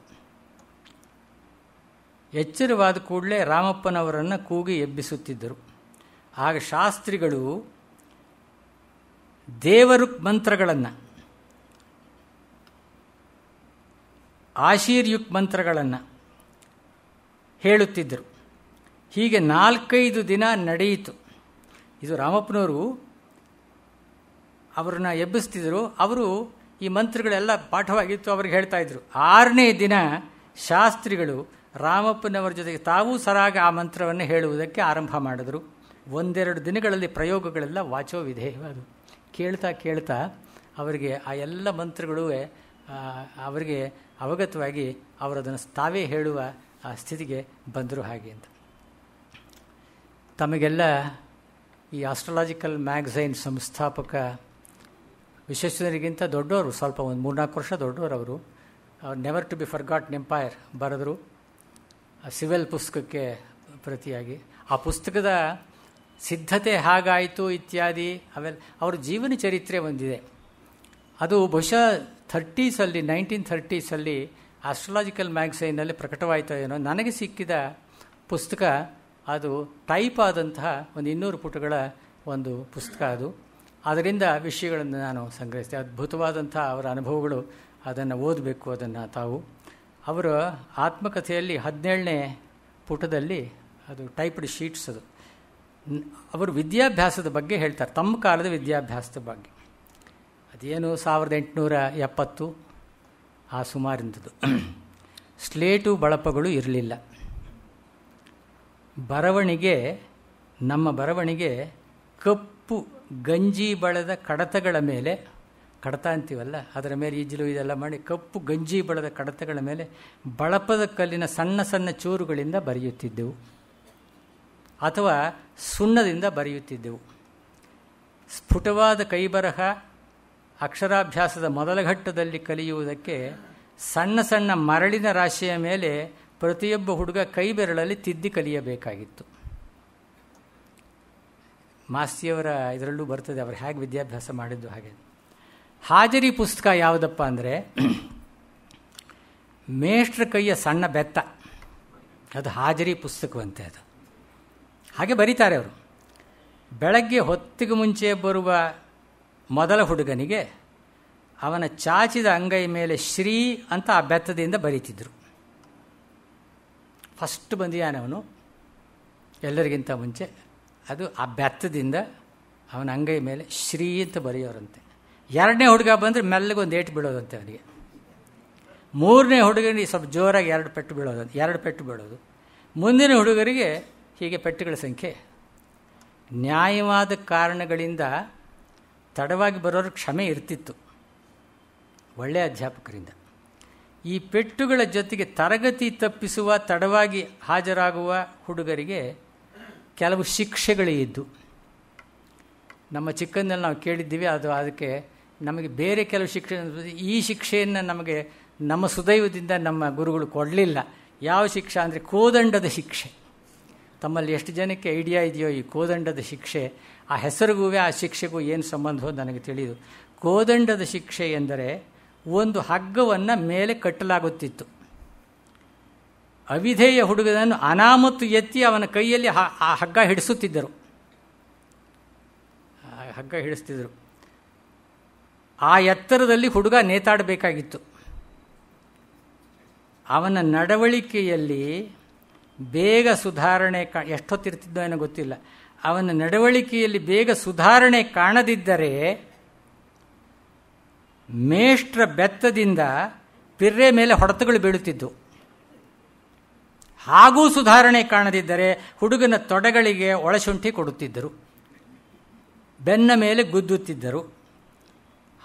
ಎಚ್ಚರವಾದ ಕೂಡಲೇ ರಾಮಪ್ಪನವರನ್ನು ಕೂಗಿ ಎಬ್ಬಿಸುತ್ತಿದ್ದರು. ಆಗ ಶಾಸ್ತ್ರಿಗಳು ದೇವರುಕ್ ಮಂತ್ರಗಳನ್ನು, ಆಶೀರ್ಯುಕ್ ಮಂತ್ರಗಳನ್ನು ಹೇಳುತ್ತಿದ್ದರು. ಹೀಗೆ 4-5 ದಿನ ನಡೆಯಿತು. ಇದು ರಾಮಪ್ಪನವರು ಅವರನ್ನು ಎಬ್ಬಿಸ್ತಿದ್ರು. ಅವರು ಈ ಮಂತ್ರಗಳೆಲ್ಲ ಪಾಠವಾಗಿತ್ತು, ಅವ್ರಿಗೆ ಹೇಳ್ತಾ ಇದ್ರು. 6ನೇ ದಿನ ಶಾಸ್ತ್ರಿಗಳು ರಾಮಪ್ಪನವರ ಜೊತೆಗೆ ತಾವೂ ಸರಾಗ ಆ ಮಂತ್ರವನ್ನು ಹೇಳುವುದಕ್ಕೆ ಆರಂಭ ಮಾಡಿದರು. 1-2 ದಿನಗಳಲ್ಲಿ ಪ್ರಯೋಗಗಳೆಲ್ಲ ವಾಚೋ ವಿಧೇಯವಾದವು. ಕೇಳ್ತಾ ಅವರಿಗೆ ಆ ಎಲ್ಲ ಮಂತ್ರಗಳು ಅವರಿಗೆ ಅವಗತವಾಗಿ ಅವರದನ್ನು ತಾವೇ ಹೇಳುವ ಆ ಸ್ಥಿತಿಗೆ ಬಂದರು. ಹಾಗೆ ಅಂತ ತಮಗೆಲ್ಲ ಈ ಆಸ್ಟ್ರಾಲಾಜಿಕಲ್ ಮ್ಯಾಗಝೈನ್ ಸಂಸ್ಥಾಪಕ ವಿಶ್ವೇಶ್ವರಯ್ಯನಿಗಿಂತ ದೊಡ್ಡವರು, ಸ್ವಲ್ಪ ಒಂದು 3-4 ವರ್ಷ ದೊಡ್ಡವರು ಅವರು. ನೆವರ್ ಟು ಬಿ ಫರ್ಗಾಟ್ನ್ ಎಂಪೈರ್ ಬರೆದರು, ಸಿವೆಲ್ ಪುಸ್ತಕಕ್ಕೆ ಪ್ರತಿಯಾಗಿ. ಆ ಪುಸ್ತಕದ ಸಿದ್ಧತೆ ಹಾಗಾಯಿತು ಇತ್ಯಾದಿ ಅವೆಲ್ಲ ಅವರ ಜೀವನ ಚರಿತ್ರೆ ಒಂದಿದೆ. ಅದು ಬಹುಶಃ 1930s ಆಸ್ಟ್ರಾಲಾಜಿಕಲ್ ಮ್ಯಾಗಝೈನಲ್ಲಿ ಪ್ರಕಟವಾಯಿತೋ ಏನೋ. ನನಗೆ ಸಿಕ್ಕಿದ ಪುಸ್ತಕ ಅದು ಟೈಪ್ ಆದಂತಹ ಒಂದು 200 ಪುಟಗಳ ಒಂದು ಪುಸ್ತಕ. ಅದರಿಂದ ವಿಷಯಗಳನ್ನು ನಾನು ಸಂಗ್ರಹಿಸಿದೆ. ಅದ್ಭುತವಾದಂಥ ಅವರ ಅನುಭವಗಳು, ಅದನ್ನು ಓದಬೇಕು. ಅದನ್ನು ತಾವು ಅವರ ಆತ್ಮಕಥೆಯಲ್ಲಿ 17ನೇ ಪುಟದಲ್ಲಿ ಅದು ಟೈಪ್ಡ್ ಶೀಟ್ಸ್. ಅದು ಅವರು ವಿದ್ಯಾಭ್ಯಾಸದ ಬಗ್ಗೆ ಹೇಳ್ತಾರೆ, ತಮ್ಮ ಕಾಲದ ವಿದ್ಯಾಭ್ಯಾಸದ ಬಗ್ಗೆ. ಅದೇನು 1870 ಆ ಸುಮಾರಿಂದದು. ಸ್ಲೇಟು ಬಳಪಗಳು ಇರಲಿಲ್ಲ. ನಮ್ಮ ಬರವಣಿಗೆ ಕಪ್ಪು ಗಂಜಿ ಬಳೆದ ಕಡತಗಳ ಮೇಲೆ, ಕಡತ ಅಂತೀವಲ್ಲ ಅದರ ಮೇಲೆ ಈಜಲು ಇದೆಲ್ಲ ಮಾಡಿ ಕಪ್ಪು ಗಂಜಿ ಬಳೆದ ಕಡತಗಳ ಮೇಲೆ ಬಳಪದ ಕಲ್ಲಿನ ಸಣ್ಣ ಸಣ್ಣ ಚೂರುಗಳಿಂದ ಬರೆಯುತ್ತಿದ್ದೆವು ಅಥವಾ ಸುಣ್ಣದಿಂದ ಬರೆಯುತ್ತಿದ್ದೆವು. ಸ್ಫುಟವಾದ ಕೈಬರಹ ಅಕ್ಷರಾಭ್ಯಾಸದ ಮೊದಲ ಘಟ್ಟದಲ್ಲಿ ಕಲಿಯುವುದಕ್ಕೆ ಸಣ್ಣ ಸಣ್ಣ ಮರಳಿನ ರಾಶಿಯ ಮೇಲೆ ಪ್ರತಿಯೊಬ್ಬ ಹುಡುಗ ಕೈ ಬೆರಳಲ್ಲಿ ತಿದ್ದಿ ಕಲಿಯಬೇಕಾಗಿತ್ತು. ಮಾಸ್ತಿಯವರ ಇದರಲ್ಲೂ ಬರ್ತದೆ, ಅವರು ಹೇಗೆ ವಿದ್ಯಾಭ್ಯಾಸ ಮಾಡಿದ್ದು ಹಾಗೆ. ಹಾಜರಿ ಪುಸ್ತಕ ಯಾವುದಪ್ಪ ಅಂದರೆ ಮೇಷ್ಟ್ರ ಕೈಯ ಸಣ್ಣ ಬೆತ್ತ, ಅದು ಹಾಜರಿ ಪುಸ್ತಕವಂತೆ. ಅದು ಹಾಗೆ ಬರೀತಾರೆ ಅವರು. ಬೆಳಗ್ಗೆ ಹೊತ್ತಿಗೆ ಮುಂಚೆ ಬರುವ ಮೊದಲ ಹುಡುಗನಿಗೆ ಅವನ ಚಾಚಿದ ಅಂಗೈ ಮೇಲೆ ಶ್ರೀ ಅಂತ ಆ ಬೆತ್ತದಿಂದ ಬರೀತಿದ್ರು. ಫಸ್ಟ್ ಬಂದಿಯಾನವನು ಎಲ್ಲರಿಗಿಂತ ಮುಂಚೆ, ಅದು ಆ ಬೆತ್ತದಿಂದ ಅವನ ಅಂಗೈ ಮೇಲೆ ಶ್ರೀ ಅಂತ ಬರೆಯೋರಂತೆ. ಎರಡನೇ ಹುಡುಗ ಬಂದರೆ ಮೆಲ್ಲಗೆ ಒಂದು ಏಟು ಬೀಳೋದಂತೆ ಅವನಿಗೆ. ಮೂರನೇ ಹುಡುಗನಿಗೆ ಸ್ವಲ್ಪ ಜೋರಾಗಿ ಎರಡು ಪೆಟ್ಟು ಬೀಳೋದು. ಮುಂದಿನ ಹುಡುಗರಿಗೆ ಹೀಗೆ ಪೆಟ್ಟುಗಳ ಸಂಖ್ಯೆ. ನ್ಯಾಯವಾದ ಕಾರಣಗಳಿಂದ ತಡವಾಗಿ ಬರೋರು ಕ್ಷಮೆ ಇರ್ತಿತ್ತು ಒಳ್ಳೆಯ ಅಧ್ಯಾಪಕರಿಂದ. ಈ ಪೆಟ್ಟುಗಳ ಜೊತೆಗೆ ತರಗತಿ ತಪ್ಪಿಸುವ, ತಡವಾಗಿ ಹಾಜರಾಗುವ ಹುಡುಗರಿಗೆ ಕೆಲವು ಶಿಕ್ಷೆಗಳೇ ಇದ್ದು. ನಮ್ಮ ಚಿಕ್ಕಂದಲ್ಲಿ ನಾವು ಕೇಳಿದ್ದೀವಿ, ಅದಕ್ಕೆ ನಮಗೆ ಬೇರೆ ಕೆಲವು ಶಿಕ್ಷೆ, ಈ ಶಿಕ್ಷೆಯನ್ನು ನಮಗೆ ನಮ್ಮ ಸುದೈವದಿಂದ ನಮ್ಮ ಗುರುಗಳು ಕೊಡಲಿಲ್ಲ. ಯಾವ ಶಿಕ್ಷೆ ಅಂದರೆ ಕೋದಂಡದ ಶಿಕ್ಷೆ. ತಮ್ಮಲ್ಲಿ ಎಷ್ಟು ಜನಕ್ಕೆ ಐಡಿಯಾ ಇದೆಯೋ ಈ ಕೋದಂಡದ ಶಿಕ್ಷೆ? ಆ ಹೆಸರಿಗೂ ಆ ಶಿಕ್ಷೆಗೂ ಏನು ಸಂಬಂಧವೋ ನನಗೆ ತಿಳಿದು. ಕೋದಂಡದ ಶಿಕ್ಷೆ ಎಂದರೆ ಒಂದು ಹಗ್ಗವನ್ನು ಮೇಲೆ ಕಟ್ಟಲಾಗುತ್ತಿತ್ತು. ಅವಿಧೇಯ ಹುಡುಗನನ್ನು ಅನಾಮತ್ತು ಎತ್ತಿ ಅವನ ಕೈಯಲ್ಲಿ ಆ ಹಗ್ಗ ಹಿಡಿಸುತ್ತಿದ್ದರು. ಆ ಎತ್ತರದಲ್ಲಿ ಹುಡುಗ ನೇತಾಡಬೇಕಾಗಿತ್ತು. ಅವನ ನಡವಳಿಕೆಯಲ್ಲಿ ಬೇಗ ಸುಧಾರಣೆ ಎಷ್ಟೊತ್ತಿರ್ತಿದ್ದೋ ಏನೋ ಗೊತ್ತಿಲ್ಲ. ಅವನ ನಡವಳಿಕೆಯಲ್ಲಿ ಬೇಗ ಸುಧಾರಣೆ ಕಾಣದಿದ್ದರೆ ಮೇಷ್ಟ್ರ ಬೆತ್ತದಿಂದ ಪಿರ್ರೆ ಮೇಲೆ ಹೊಡೆತಗಳು ಬೀಳುತ್ತಿದ್ದು. ಹಾಗೂ ಸುಧಾರಣೆ ಕಾಣದಿದ್ದರೆ ಹುಡುಗನ ತೊಡೆಗಳಿಗೆ ಒಳಶುಂಠಿ ಕೊಡುತ್ತಿದ್ದರು, ಬೆನ್ನ ಮೇಲೆ ಗುದ್ದುತ್ತಿದ್ದರು.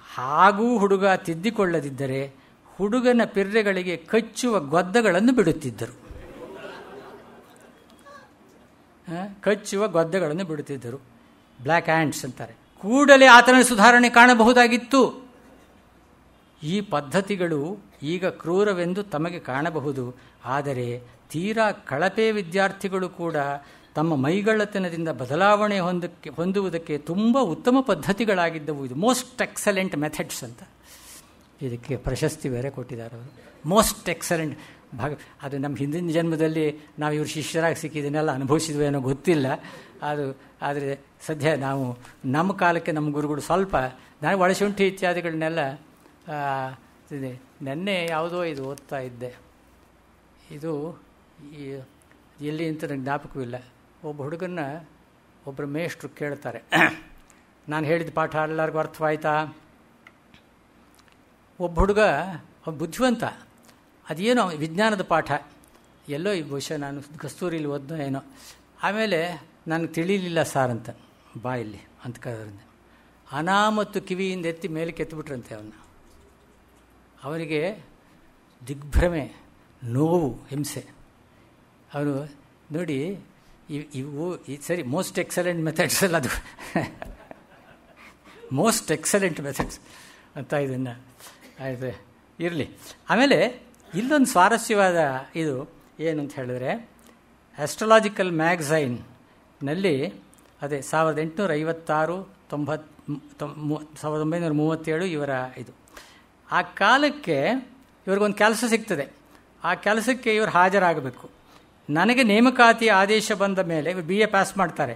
ಹಾಗೂ ಹುಡುಗ ತಿದ್ದಿಕೊಳ್ಳದಿದ್ದರೆ ಹುಡುಗನ ಪಿರ್ರೆಗಳಿಗೆ ಕಚ್ಚುವ ಗೊದ್ದಗಳನ್ನು ಬಿಡುತ್ತಿದ್ದರು. ಬ್ಲ್ಯಾಕ್ ಹ್ಯಾಂಡ್ಸ್ ಅಂತಾರೆ. ಕೂಡಲೇ ಆತನ ಸುಧಾರಣೆ ಕಾಣಬಹುದಾಗಿತ್ತು. ಈ ಪದ್ಧತಿಗಳು ಈಗ ಕ್ರೂರವೆಂದು ತಮಗೆ ಕಾಣಬಹುದು. ಆದರೆ ತೀರಾ ಕಳಪೆ ವಿದ್ಯಾರ್ಥಿಗಳು ಕೂಡ ತಮ್ಮ ಮೈಗಳ್ಳತನದಿಂದ ಬದಲಾವಣೆ ಹೊಂದುವುದಕ್ಕೆ ತುಂಬ ಉತ್ತಮ ಪದ್ಧತಿಗಳಾಗಿದ್ದವು. ಇದು ಮೋಸ್ಟ್ ಎಕ್ಸಲೆಂಟ್ ಮೆಥಡ್ಸ್ ಅಂತ ಇದಕ್ಕೆ ಪ್ರಶಸ್ತಿ ಬೇರೆ ಕೊಟ್ಟಿದ್ದಾರೆ ಅವರು. ಮೋಸ್ಟ್ ಎಕ್ಸಲೆಂಟ್ ಅದು ನಮ್ಮ ಹಿಂದಿನ ಜನ್ಮದಲ್ಲಿ ನಾವು ಇವರು ಶಿಷ್ಯರಾಗಿ ಸಿಕ್ಕಿದ್ದನ್ನೆಲ್ಲ ಅನುಭವಿಸಿದ್ವೇನೋ ಗೊತ್ತಿಲ್ಲ. ಆದರೆ ಸದ್ಯ ನಾವು ನಮ್ಮ ಕಾಲಕ್ಕೆ ನಮ್ಮ ಗುರುಗಳು ಸ್ವಲ್ಪ ನಾನು ಒಳಶುಂಠಿ ಇತ್ಯಾದಿಗಳನ್ನೆಲ್ಲ ನೆನ್ನೆ ಯಾವುದೋ ಇದು ಓದ್ತಾ ಇದ್ದೆ. ಇದು ಎಲ್ಲಿ ಅಂತ ನನಗೆ ಜ್ಞಾಪಕವಿಲ್ಲ. ಒಬ್ಬ ಹುಡುಗನ್ನ ಒಬ್ಬರು ಮೇಷ್ಟ್ರು ಕೇಳ್ತಾರೆ, ನಾನು ಹೇಳಿದ ಪಾಠ ಎಲ್ಲರಿಗೂ ಅರ್ಥವಾಯ್ತಾ? ಒಬ್ಬ ಹುಡುಗ ಬುದ್ಧಿವಂತ, ಅದೇನೋ ವಿಜ್ಞಾನದ ಪಾಠ ಎಲ್ಲೋ ಈ ಬಹುಶಃ ನಾನು ಕಸ್ತೂರಿಲಿ ಓದ್ನೋ ಏನೋ. ಆಮೇಲೆ ನನಗೆ ತಿಳಿಲಿಲ್ಲ ಸಾರ್ ಅಂತ ಬಾಯಲ್ಲಿ ಅಂತ ಕರೆದ್ರಿಂದ ಅನಾಮತ್ತು ಕಿವಿಯಿಂದ ಎತ್ತಿ ಮೇಲೆ ಕೆತ್ತಿಬಿಟ್ರಂತೆ ಅವನಿಗೆ ದಿಗ್ಭ್ರಮೆ, ನೋವು, ಹಿಂಸೆ. ಅವನು ನೋಡಿ ಇವು ಸರಿ ಮೋಸ್ಟ್ ಎಕ್ಸಲೆಂಟ್ ಮೆಥಡ್ಸ್ ಅಲ್ಲ, ಅದು ಮೋಸ್ಟ್ ಎಕ್ಸಲೆಂಟ್ ಮೆಥಡ್ಸ್ ಅಂತ ಇದನ್ನು ಆಯಿತು ಇರಲಿ. ಆಮೇಲೆ ಇಲ್ಲೊಂದು ಸ್ವಾರಸ್ಯವಾದ ಇದು ಏನು ಅಂತ ಹೇಳಿದ್ರೆ, ಆಸ್ಟ್ರಾಲಾಜಿಕಲ್ ಮ್ಯಾಗಝೈನ್ನಲ್ಲಿ ಅದೇ 1856, 1937 ಇವರ ಇದು. ಆ ಕಾಲಕ್ಕೆ ಇವ್ರಿಗೊಂದು ಕೆಲಸ ಸಿಗ್ತದೆ. ಆ ಕೆಲಸಕ್ಕೆ ಇವರು ಹಾಜರಾಗಬೇಕು. ನನಗೆ ನೇಮಕಾತಿ ಆದೇಶ ಬಂದ ಮೇಲೆ ಇವರು BA ಪಾಸ್ ಮಾಡ್ತಾರೆ.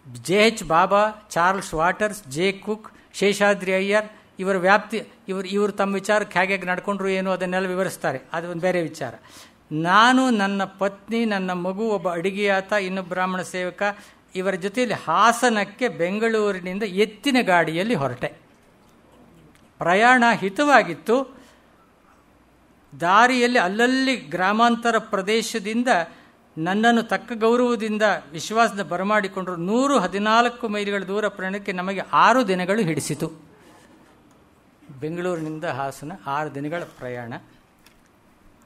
JH Bhabha, Charles Waters, J Cook, Seshadri Iyer ಇವರ ವ್ಯಾಪ್ತಿ ಇವರು ತಮ್ಮ ವಿಚಾರಕ್ಕೆ ಹೇಗೆ ನಡ್ಕೊಂಡ್ರು ಏನು ಅದನ್ನೆಲ್ಲ ವಿವರಿಸ್ತಾರೆ. ಅದು ಒಂದು ಬೇರೆ ವಿಚಾರ. ನಾನು, ನನ್ನ ಪತ್ನಿ, ನನ್ನ ಮಗು, ಒಬ್ಬ ಅಡಿಗೆಯಾತ, ಇನ್ನೊಬ್ಬ ಬ್ರಾಹ್ಮಣ ಸೇವಕ ಇವರ ಜೊತೆಯಲ್ಲಿ ಹಾಸನಕ್ಕೆ ಬೆಂಗಳೂರಿನಿಂದ ಎತ್ತಿನ ಗಾಡಿಯಲ್ಲಿ ಹೊರಟೆ. ಪ್ರಯಾಣ ಹಿತವಾಗಿತ್ತು. ದಾರಿಯಲ್ಲಿ ಅಲ್ಲಲ್ಲಿ ಗ್ರಾಮಾಂತರ ಪ್ರದೇಶದಿಂದ ನನ್ನನ್ನು ತಕ್ಕ ಗೌರವದಿಂದ ವಿಶ್ವಾಸದ ಬರಮಾಡಿಕೊಂಡರು. 114 ಮೈಲಿಗಳ ದೂರ ಪ್ರಯಾಣಕ್ಕೆ ನಮಗೆ 6 ದಿನಗಳು ಹಿಡಿಸಿತು. ಬೆಂಗಳೂರಿನಿಂದ ಹಾಸನ 6 ದಿನಗಳ ಪ್ರಯಾಣ.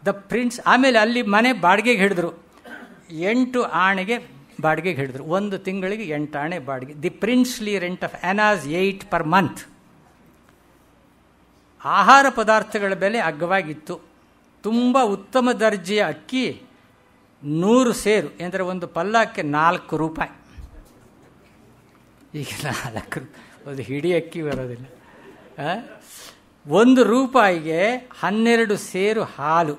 ದ ಪ್ರಿನ್ಸ್ ಆಮೇಲೆ ಅಲ್ಲಿ ಮನೆ ಬಾಡಿಗೆಗೆ ಹಿಡಿದ್ರು. 8 ಆಣೆಗೆ ಬಾಡಿಗೆಗೆ ಹಿಡಿದ್ರು. 1 ತಿಂಗಳಿಗೆ 8 ಆಣೆ ಬಾಡಿಗೆ. The princely rent of annas 8 per month. ಆಹಾರ ಪದಾರ್ಥಗಳ ಬೆಲೆ ಅಗ್ಗವಾಗಿತ್ತು. ತುಂಬ ಉತ್ತಮ ದರ್ಜೆಯ ಅಕ್ಕಿ 100 ಸೇರು ಅಂದರೆ ಒಂದು ಪಲ್ಲಕ್ಕೆ 4 ರೂಪಾಯಿ. ಈಗ 4 ಒಂದು ಹಿಡಿ ಅಕ್ಕಿ ಬರೋದಿಲ್ಲ. 1 ರೂಪಾಯಿಗೆ 12 ಸೇರು ಹಾಲು.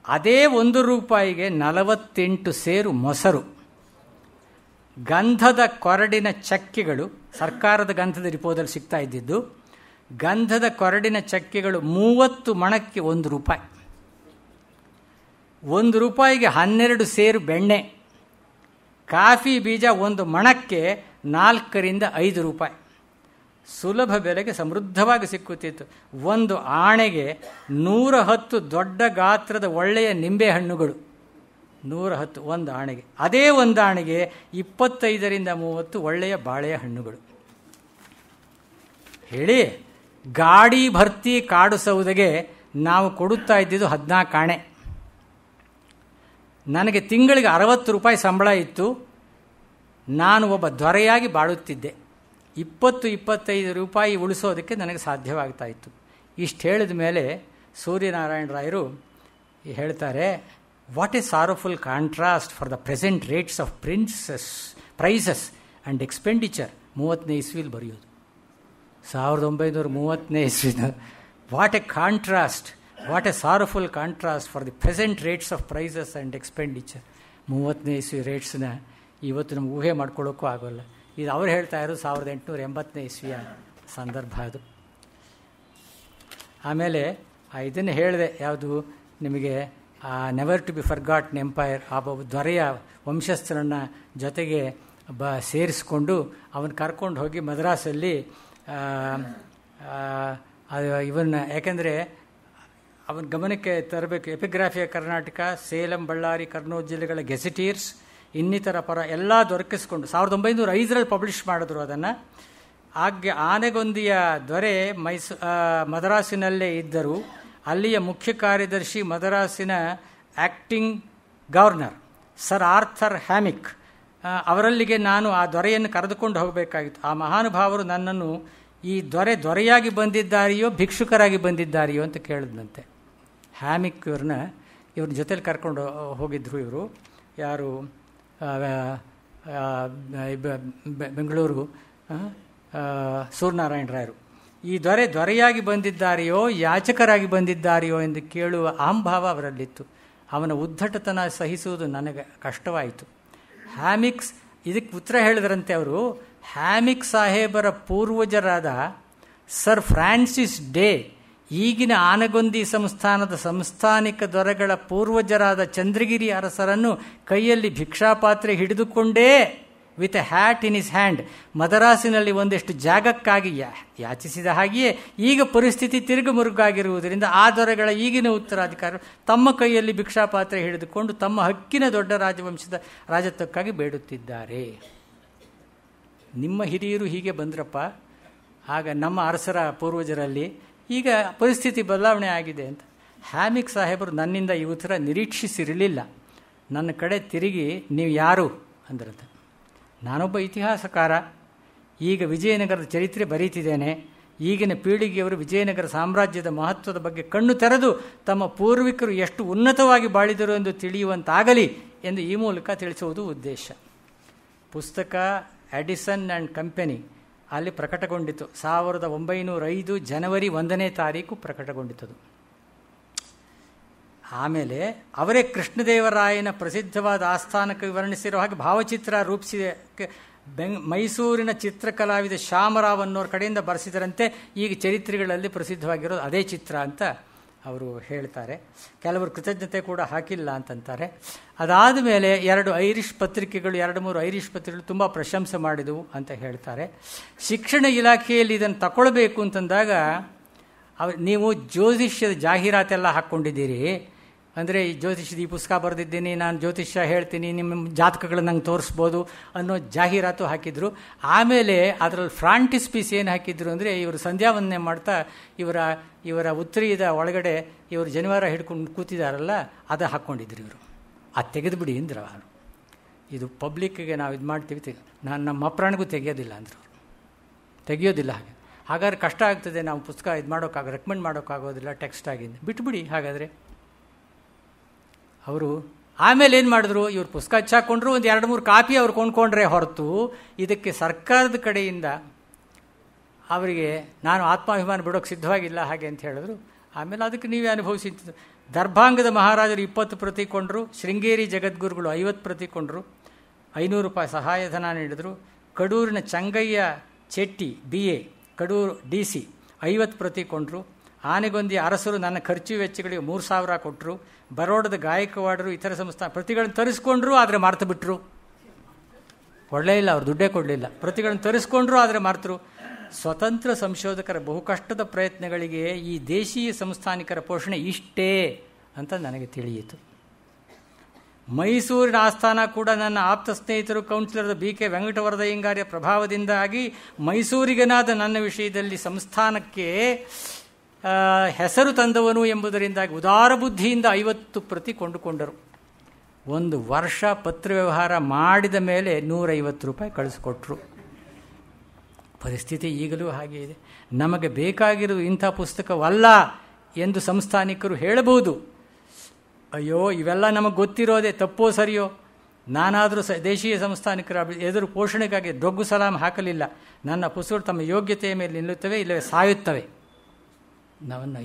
ಅದೇ 1 ರೂಪಾಯಿಗೆ 48 ಸೇರು ಮೊಸರು. ಗಂಧದ ಕೊರಡಿನ ಚಕ್ಕೆಗಳು, ಸರ್ಕಾರದ ಗಂಧದ ಡಿಪೋದಲ್ಲಿ ಸಿಗ್ತಾ ಇದ್ದಿದ್ದು, ಗಂಧದ ಕೊರಡಿನ ಚಕ್ಕೆಗಳು 30 ಮಣಕ್ಕೆ 1 ರೂಪಾಯಿ. 1 ರೂಪಾಯಿಗೆ 12 ಸೇರು ಬೆಣ್ಣೆ. ಕಾಫಿ ಬೀಜ 1 ಮಣಕ್ಕೆ 4 ರಿಂದ 5 ರೂಪಾಯಿ. ಸುಲಭ ಬೆಲೆಗೆ ಸಮೃದ್ಧವಾಗಿ ಸಿಕ್ಕುತ್ತಿತ್ತು. 1 ಆಣೆಗೆ 110 ದೊಡ್ಡ ಗಾತ್ರದ ಒಳ್ಳೆಯ ನಿಂಬೆ ಹಣ್ಣುಗಳು. 110 1 ಆಣೆಗೆ. ಅದೇ 1 ಆಣೆಗೆ 25 ರಿಂದ 30 ಒಳ್ಳೆಯ ಬಾಳೆಯ ಹಣ್ಣುಗಳು. ಹೇಳಿ, ಗಾಡಿ ಭರ್ತಿ ಕಾಡು ಸೌದೆಗೆ ನಾವು ಕೊಡುತ್ತಾ ಇದ್ದಿದ್ದು 14 ಆಣೆ. ನನಗೆ ತಿಂಗಳಿಗೆ 60 ರೂಪಾಯಿ ಸಂಬಳ ಇತ್ತು. ನಾನು ಒಬ್ಬ ದೊರೆಯಾಗಿ ಬಾಳುತ್ತಿದ್ದೆ. 20-25 ರೂಪಾಯಿ ಉಳಿಸೋದಕ್ಕೆ ನನಗೆ ಸಾಧ್ಯವಾಗ್ತಾ ಇತ್ತು. ಇಷ್ಟು ಹೇಳಿದ ಮೇಲೆ ಸೂರ್ಯನಾರಾಯಣ ರಾಯರು ಹೇಳ್ತಾರೆ, what a sorrowful contrast for the present rates of prices and expenditure. 30ನೇ ಇಸ್ವಿಲಿ ಬರೆಯೋದು, 1930ನೇ ಇಸ್ವಿನ. What a contrast, what a sorrowful contrast for the present rates of prices and expenditure. 30ನೇ ಇಸ್ವಿ ರೇಟ್ಸ್ನ ಇವತ್ತು ನಮ್ಗೆ ಊಹೆ ಮಾಡ್ಕೊಳ್ಳೋಕ್ಕೂ ಆಗೋಲ್ಲ. ಇದು ಅವ್ರು ಹೇಳ್ತಾ ಇರೋದು 1880ನೇ ಇಸ್ವಿಯ ಸಂದರ್ಭ ಅದು. ಆಮೇಲೆ ಇದನ್ನು ಹೇಳಿದೆ, ಯಾವುದು ನಿಮಗೆ ನೆವರ್ ಟು ಬಿ ಫರ್ಗಾಟ್ನ್ ಎಂಪೈರ್. ಆ ದೊರೆಯ ವಂಶಸ್ಥರನ್ನು ಜೊತೆಗೆ ಸೇರಿಸಿಕೊಂಡು ಅವನು ಕರ್ಕೊಂಡು ಹೋಗಿ ಮದ್ರಾಸಲ್ಲಿ ಇವನ್ನ, ಯಾಕೆಂದರೆ ಅವನ ಗಮನಕ್ಕೆ ತರಬೇಕು. ಎಪಿಗ್ರಾಫಿ ಆಫ್ ಕರ್ನಾಟಕ, ಸೇಲಂ, ಬಳ್ಳಾರಿ, ಕರ್ನೂಲು ಜಿಲ್ಲೆಗಳ ಗೆಸಿಟೀರ್ಸ್, ಇನ್ನಿತರ ಪರ ಎಲ್ಲ ದೊರಕಿಸ್ಕೊಂಡು 1905ರಲ್ಲಿ ಪಬ್ಲಿಷ್ ಮಾಡಿದ್ರು ಅದನ್ನು. ಹಾಗೆ ಆನೆಗೊಂದಿಯ ದೊರೆ ಮದ್ರಾಸಿನಲ್ಲೇ ಇದ್ದರು. ಅಲ್ಲಿಯ ಮುಖ್ಯ ಕಾರ್ಯದರ್ಶಿ, ಮದ್ರಾಸಿನ ಆ್ಯಕ್ಟಿಂಗ್ ಗವರ್ನರ್ ಸರ್ ಆರ್ಥರ್ ಹ್ಯಾಮಿಕ್ ಅವರಲ್ಲಿಗೆ ನಾನು ಆ ದೊರೆಯನ್ನು ಕರೆದುಕೊಂಡು ಹೋಗಬೇಕಾಗಿತ್ತು. ಆ ಮಹಾನುಭಾವರು ನನ್ನನ್ನು ಈ ದೊರೆಯಾಗಿ ಬಂದಿದ್ದಾರೆಯೋ ಭಿಕ್ಷುಕರಾಗಿ ಬಂದಿದ್ದಾರೆಯೋ ಅಂತ ಕೇಳಿದಂತೆ. ಹ್ಯಾಮಿಕ್ ಇವ್ರ ಜೊತೆಲಿ ಕರ್ಕೊಂಡು ಹೋಗಿದ್ರು. ಇವರು ಯಾರು, ಬೆಂಗಳೂರು ಸೂರ್ಯನಾರಾಯಣ ರಾಯರು. ಈ ದೊರೆಯಾಗಿ ಬಂದಿದ್ದಾರೆಯೋ ಯಾಚಕರಾಗಿ ಬಂದಿದ್ದಾರೆಯೋ ಎಂದು ಕೇಳುವ ಅಹಂಭಾವ ಅವರಲ್ಲಿತ್ತು. ಅವನ ಉದ್ದಟತನ ಸಹಿಸುವುದು ನನಗೆ ಕಷ್ಟವಾಯಿತು. ಹ್ಯಾಮಿಕ್ಸ್ ಇದಕ್ಕೆ ಉತ್ತರ ಹೇಳಿದ್ರಂತೆ ಅವರು. ಹ್ಯಾಮಿಕ್ ಸಾಹೇಬರ ಪೂರ್ವಜರಾದ ಸರ್ ಫ್ರಾನ್ಸಿಸ್ ಡೇ, ಈಗಿನ ಆನಗೊಂದಿ ಸಂಸ್ಥಾನದ ಸಂಸ್ಥಾನಿಕ ದೊರೆಗಳ ಪೂರ್ವಜರಾದ ಚಂದ್ರಗಿರಿ ಅರಸರನ್ನು ಕೈಯಲ್ಲಿ ಭಿಕ್ಷಾಪಾತ್ರೆ ಹಿಡಿದುಕೊಂಡೇ with a hat in his hand ಮದರಾಸಿನಲ್ಲಿ ಒಂದಷ್ಟು ಜಾಗಕ್ಕಾಗಿ ಯಾಚಿಸಿದ ಹಾಗೆಯೇ ಈಗ ಪರಿಸ್ಥಿತಿ ತಿರುಗುಮುರುಗಾಗಿರುವುದರಿಂದ ಆ ದೊರೆಗಳ ಈಗಿನ ಉತ್ತರಾಧಿಕಾರಿಗಳು ತಮ್ಮ ಕೈಯಲ್ಲಿ ಭಿಕ್ಷಾಪಾತ್ರೆ ಹಿಡಿದುಕೊಂಡು ತಮ್ಮ ಹಕ್ಕಿನ ದೊಡ್ಡ ರಾಜವಂಶದ ರಾಜತ್ವಕ್ಕಾಗಿ ಬೇಡುತ್ತಿದ್ದಾರೆ. ನಿಮ್ಮ ಹಿರಿಯರು ಹೀಗೆ ಬಂದ್ರಪ್ಪ, ಆಗ ನಮ್ಮ ಅರಸರ ಪೂರ್ವಜರಲ್ಲಿ, ಈಗ ಪರಿಸ್ಥಿತಿ ಬದಲಾವಣೆ ಆಗಿದೆ ಅಂತ. ಹ್ಯಾಮಿಕ್ ಸಾಹೇಬರು ನನ್ನಿಂದ ಈ ಉತ್ತರ ನಿರೀಕ್ಷಿಸಿರಲಿಲ್ಲ. ನನ್ನ ಕಡೆ ತಿರುಗಿ, ನೀವು ಯಾರು ಅಂದ್ರಂತೆ. ನಾನೊಬ್ಬ ಇತಿಹಾಸಕಾರ, ಈಗ ವಿಜಯನಗರದ ಚರಿತ್ರೆ ಬರೀತಿದ್ದೇನೆ. ಈಗಿನ ಪೀಳಿಗೆಯವರು ವಿಜಯನಗರ ಸಾಮ್ರಾಜ್ಯದ ಮಹತ್ವದ ಬಗ್ಗೆ ಕಣ್ಣು ತೆರೆದು ತಮ್ಮ ಪೂರ್ವಿಕರು ಎಷ್ಟು ಉನ್ನತವಾಗಿ ಬಾಳಿದರು ಎಂದು ತಿಳಿಯುವಂತಾಗಲಿ ಎಂದು ಈ ಮೂಲಕ ತಿಳಿಸುವುದು ಉದ್ದೇಶ. ಪುಸ್ತಕ ಎಡಿಸನ್ ಆ್ಯಂಡ್ ಕಂಪನಿ ಅಲ್ಲಿ ಪ್ರಕಟಗೊಂಡಿತು. 1905 ಜನವರಿ 1ನೇ ತಾರೀಕು ಪ್ರಕಟಗೊಂಡಿತದು. ಆಮೇಲೆ ಅವರೇ ಕೃಷ್ಣದೇವರಾಯನ ಪ್ರಸಿದ್ಧವಾದ ಆಸ್ಥಾನಕ್ಕೆ ವಿವರ್ಣಿಸಿರೋ ಹಾಗೆ ಭಾವಚಿತ್ರ ರೂಪಿಸಿದೆ. ಮೈಸೂರಿನ ಚಿತ್ರಕಲಾವಿದ ಶ್ಯಾಮರಾವ್ ಅನ್ನೋರ ಕಡೆಯಿಂದ ಬರೆಸಿದರಂತೆ. ಈಗ ಚರಿತ್ರೆಗಳಲ್ಲಿ ಪ್ರಸಿದ್ಧವಾಗಿರೋದು ಅದೇ ಚಿತ್ರ ಅಂತ ಅವರು ಹೇಳ್ತಾರೆ. ಕೆಲವರು ಕೃತಜ್ಞತೆ ಕೂಡ ಹಾಕಿಲ್ಲ ಅಂತಂತಾರೆ. ಅದಾದ ಮೇಲೆ 2 ಐರಿಷ್ ಪತ್ರಿಕೆಗಳು, 2-3 ಐರಿಷ್ ಪತ್ರಿಕೆಗಳು ತುಂಬ ಪ್ರಶಂಸೆ ಮಾಡಿದವು ಅಂತ ಹೇಳ್ತಾರೆ. ಶಿಕ್ಷಣ ಇಲಾಖೆಯಲ್ಲಿ ಇದನ್ನು ತಗೊಳ್ಬೇಕು ಅಂತಂದಾಗ ನೀವು ಜ್ಯೋತಿಷ್ಯದ ಜಾಹೀರಾತೆಲ್ಲ ಹಾಕ್ಕೊಂಡಿದ್ದೀರಿ, ಅಂದರೆ ಈ ಜ್ಯೋತಿಷದ ಈ ಪುಸ್ತಕ ಬರೆದಿದ್ದೀನಿ, ನಾನು ಜ್ಯೋತಿಷ್ಯ ಹೇಳ್ತೀನಿ, ನಿಮ್ಮ ಜಾತಕಗಳನ್ನ ನಂಗೆ ತೋರಿಸ್ಬೋದು ಅನ್ನೋ ಜಾಹೀರಾತು ಹಾಕಿದ್ರು. ಆಮೇಲೆ ಅದರಲ್ಲಿ ಫ್ರಾಂಟಿಸ್ಪೀಸ್ ಏನು ಹಾಕಿದ್ರು ಅಂದರೆ, ಇವರು ಸಂಧ್ಯಾವಂದನೆ ಮಾಡ್ತಾ ಇವರ ಉತ್ತರೀಯದ ಒಳಗಡೆ ಇವರು ಜನಿವಾರ ಹಿಡ್ಕೊಂಡು ಕೂತಿದಾರಲ್ಲ, ಅದು ಹಾಕ್ಕೊಂಡಿದ್ರು ಇವರು. ಅದು ತೆಗೆದುಬಿಡಿ ಅಂದ್ರು ಅವರು. ಇದು ಪಬ್ಲಿಕ್ಗೆ ನಾವು ಇದು ಮಾಡ್ತೀವಿ, ನಮ್ಮ ಅಪ್ರಾಣಿಗೂ ತೆಗೆಯೋದಿಲ್ಲ ಅಂದರು. ತೆಗೆಯೋದಿಲ್ಲ ಹಾಗಾದ್ರೆ ಕಷ್ಟ ಆಗ್ತದೆ, ನಾವು ಪುಸ್ತಕ ಇದು ರೆಕಮೆಂಡ್ ಮಾಡೋಕ್ಕಾಗೋದಿಲ್ಲ ಟೆಕ್ಸ್ಟ್ ಆಗಿಂದ, ಬಿಟ್ಬಿಡಿ ಹಾಗಾದರೆ. ಅವರು ಆಮೇಲೆ ಏನು ಮಾಡಿದ್ರು, ಇವ್ರು ಪುಸ್ತಕ ಹಚ್ಚಾಕೊಂಡ್ರು, ಒಂದು 2-3 ಕಾಪಿ ಅವ್ರು ಕೊಂಡ್ಕೊಂಡ್ರೆ ಹೊರತು ಇದಕ್ಕೆ ಸರ್ಕಾರದ ಕಡೆಯಿಂದ ಅವರಿಗೆ ನಾನು ಆತ್ಮಾಭಿಮಾನ ಬಿಡೋಕ್ಕೆ ಸಿದ್ಧವಾಗಿಲ್ಲ ಹಾಗೆ ಅಂತ ಹೇಳಿದ್ರು. ಆಮೇಲೆ ಅದಕ್ಕೆ ನೀವೇ ಅನುಭವಿಸಿದ್ದು. ದರ್ಭಾಂಗದ ಮಹಾರಾಜರು 20 ಪ್ರತಿ ಕೊಂಡರು, ಶೃಂಗೇರಿ ಜಗದ್ಗುರುಗಳು 50 ಪ್ರತಿ ಕೊಂಡರು, 500 ರೂಪಾಯಿ ಸಹಾಯಧನ ನೀಡಿದರು. ಕಡೂರಿನ ಚಂಗಯ್ಯ ಚೆಟ್ಟಿ BA, ಕಡೂರು DC 50 ಪ್ರತಿ ಕೊಂಡರು. ಆನೆಗೊಂದಿ ಅರಸರು ನನ್ನ ಖರ್ಚು ವೆಚ್ಚಗಳಿಗೆ 3000 ಕೊಟ್ಟರು. ಬರೋಡದ ಗಾಯಕವಾಡರು ಇತರ ಸಂಸ್ಥಾನ ಪ್ರತಿಗಳನ್ನು ತರಿಸ್ಕೊಂಡ್ರು, ಆದರೆ ಮಾರ್ತು ಬಿಟ್ಟರು. ಕೊಡಲೇ ಇಲ್ಲ, ಅವ್ರು ದುಡ್ಡೇ ಕೊಡಲಿಲ್ಲ. ಪ್ರತಿಗಳನ್ನು ತರಿಸ್ಕೊಂಡ್ರು, ಆದರೆ ಮಾರ್ತರು. ಸ್ವತಂತ್ರ ಸಂಶೋಧಕರ ಬಹುಕಷ್ಟದ ಪ್ರಯತ್ನಗಳಿಗೆ ಈ ದೇಶೀಯ ಸಂಸ್ಥಾನಿಕರ ಪೋಷಣೆ ಇಷ್ಟೇ ಅಂತ ನನಗೆ ತಿಳಿಯಿತು. ಮೈಸೂರಿನ ಆಸ್ಥಾನ ಕೂಡ ನನ್ನ ಆಪ್ತ ಸ್ನೇಹಿತರು ಕೌನ್ಸಿಲರ್ BK ವೆಂಕಟವರದಯ್ಯಂಗಾರ್ಯ ಪ್ರಭಾವದಿಂದಾಗಿ ಮೈಸೂರಿಗನಾದ ನನ್ನ ವಿಷಯದಲ್ಲಿ ಸಂಸ್ಥಾನಕ್ಕೆ ಹೆಸರು ತಂದವನು ಎಂಬುದರಿಂದಾಗಿ ಉದಾರ ಬುದ್ಧಿಯಿಂದ 50 ಪ್ರತಿ ಕೊಂಡುಕೊಂಡರು. 1 ವರ್ಷ ಪತ್ರ ವ್ಯವಹಾರ ಮಾಡಿದ ಮೇಲೆ 150 ರೂಪಾಯಿ ಕಳಿಸ್ಕೊಟ್ರು. ಪರಿಸ್ಥಿತಿ ಈಗಲೂ ಹಾಗೆ ಇದೆ. ನಮಗೆ ಬೇಕಾಗಿರೋದು ಇಂಥ ಪುಸ್ತಕವಲ್ಲ ಎಂದು ಸಂಸ್ಥಾನಿಕರು ಹೇಳಬಹುದು. ಅಯ್ಯೋ, ಇವೆಲ್ಲ ನಮಗೆ ಗೊತ್ತಿರೋದೇ, ತಪ್ಪೋ ಸರಿಯೋ. ನಾನಾದರೂ ದೇಶೀಯ ಸಂಸ್ಥಾನಿಕರ ಎದುರು ಪೋಷಣೆಗಾಗಿ ಡೊಗ್ಗು ಸಲಾಮ್ ಹಾಕಲಿಲ್ಲ. ನನ್ನ ಪುಸ್ತಕಗಳು ತಮ್ಮ ಯೋಗ್ಯತೆಯ ಮೇಲೆ ನಿಲ್ಲುತ್ತವೆ, ಇಲ್ಲವೇ ಸಾಯುತ್ತವೆ. ನಾವನ್ನು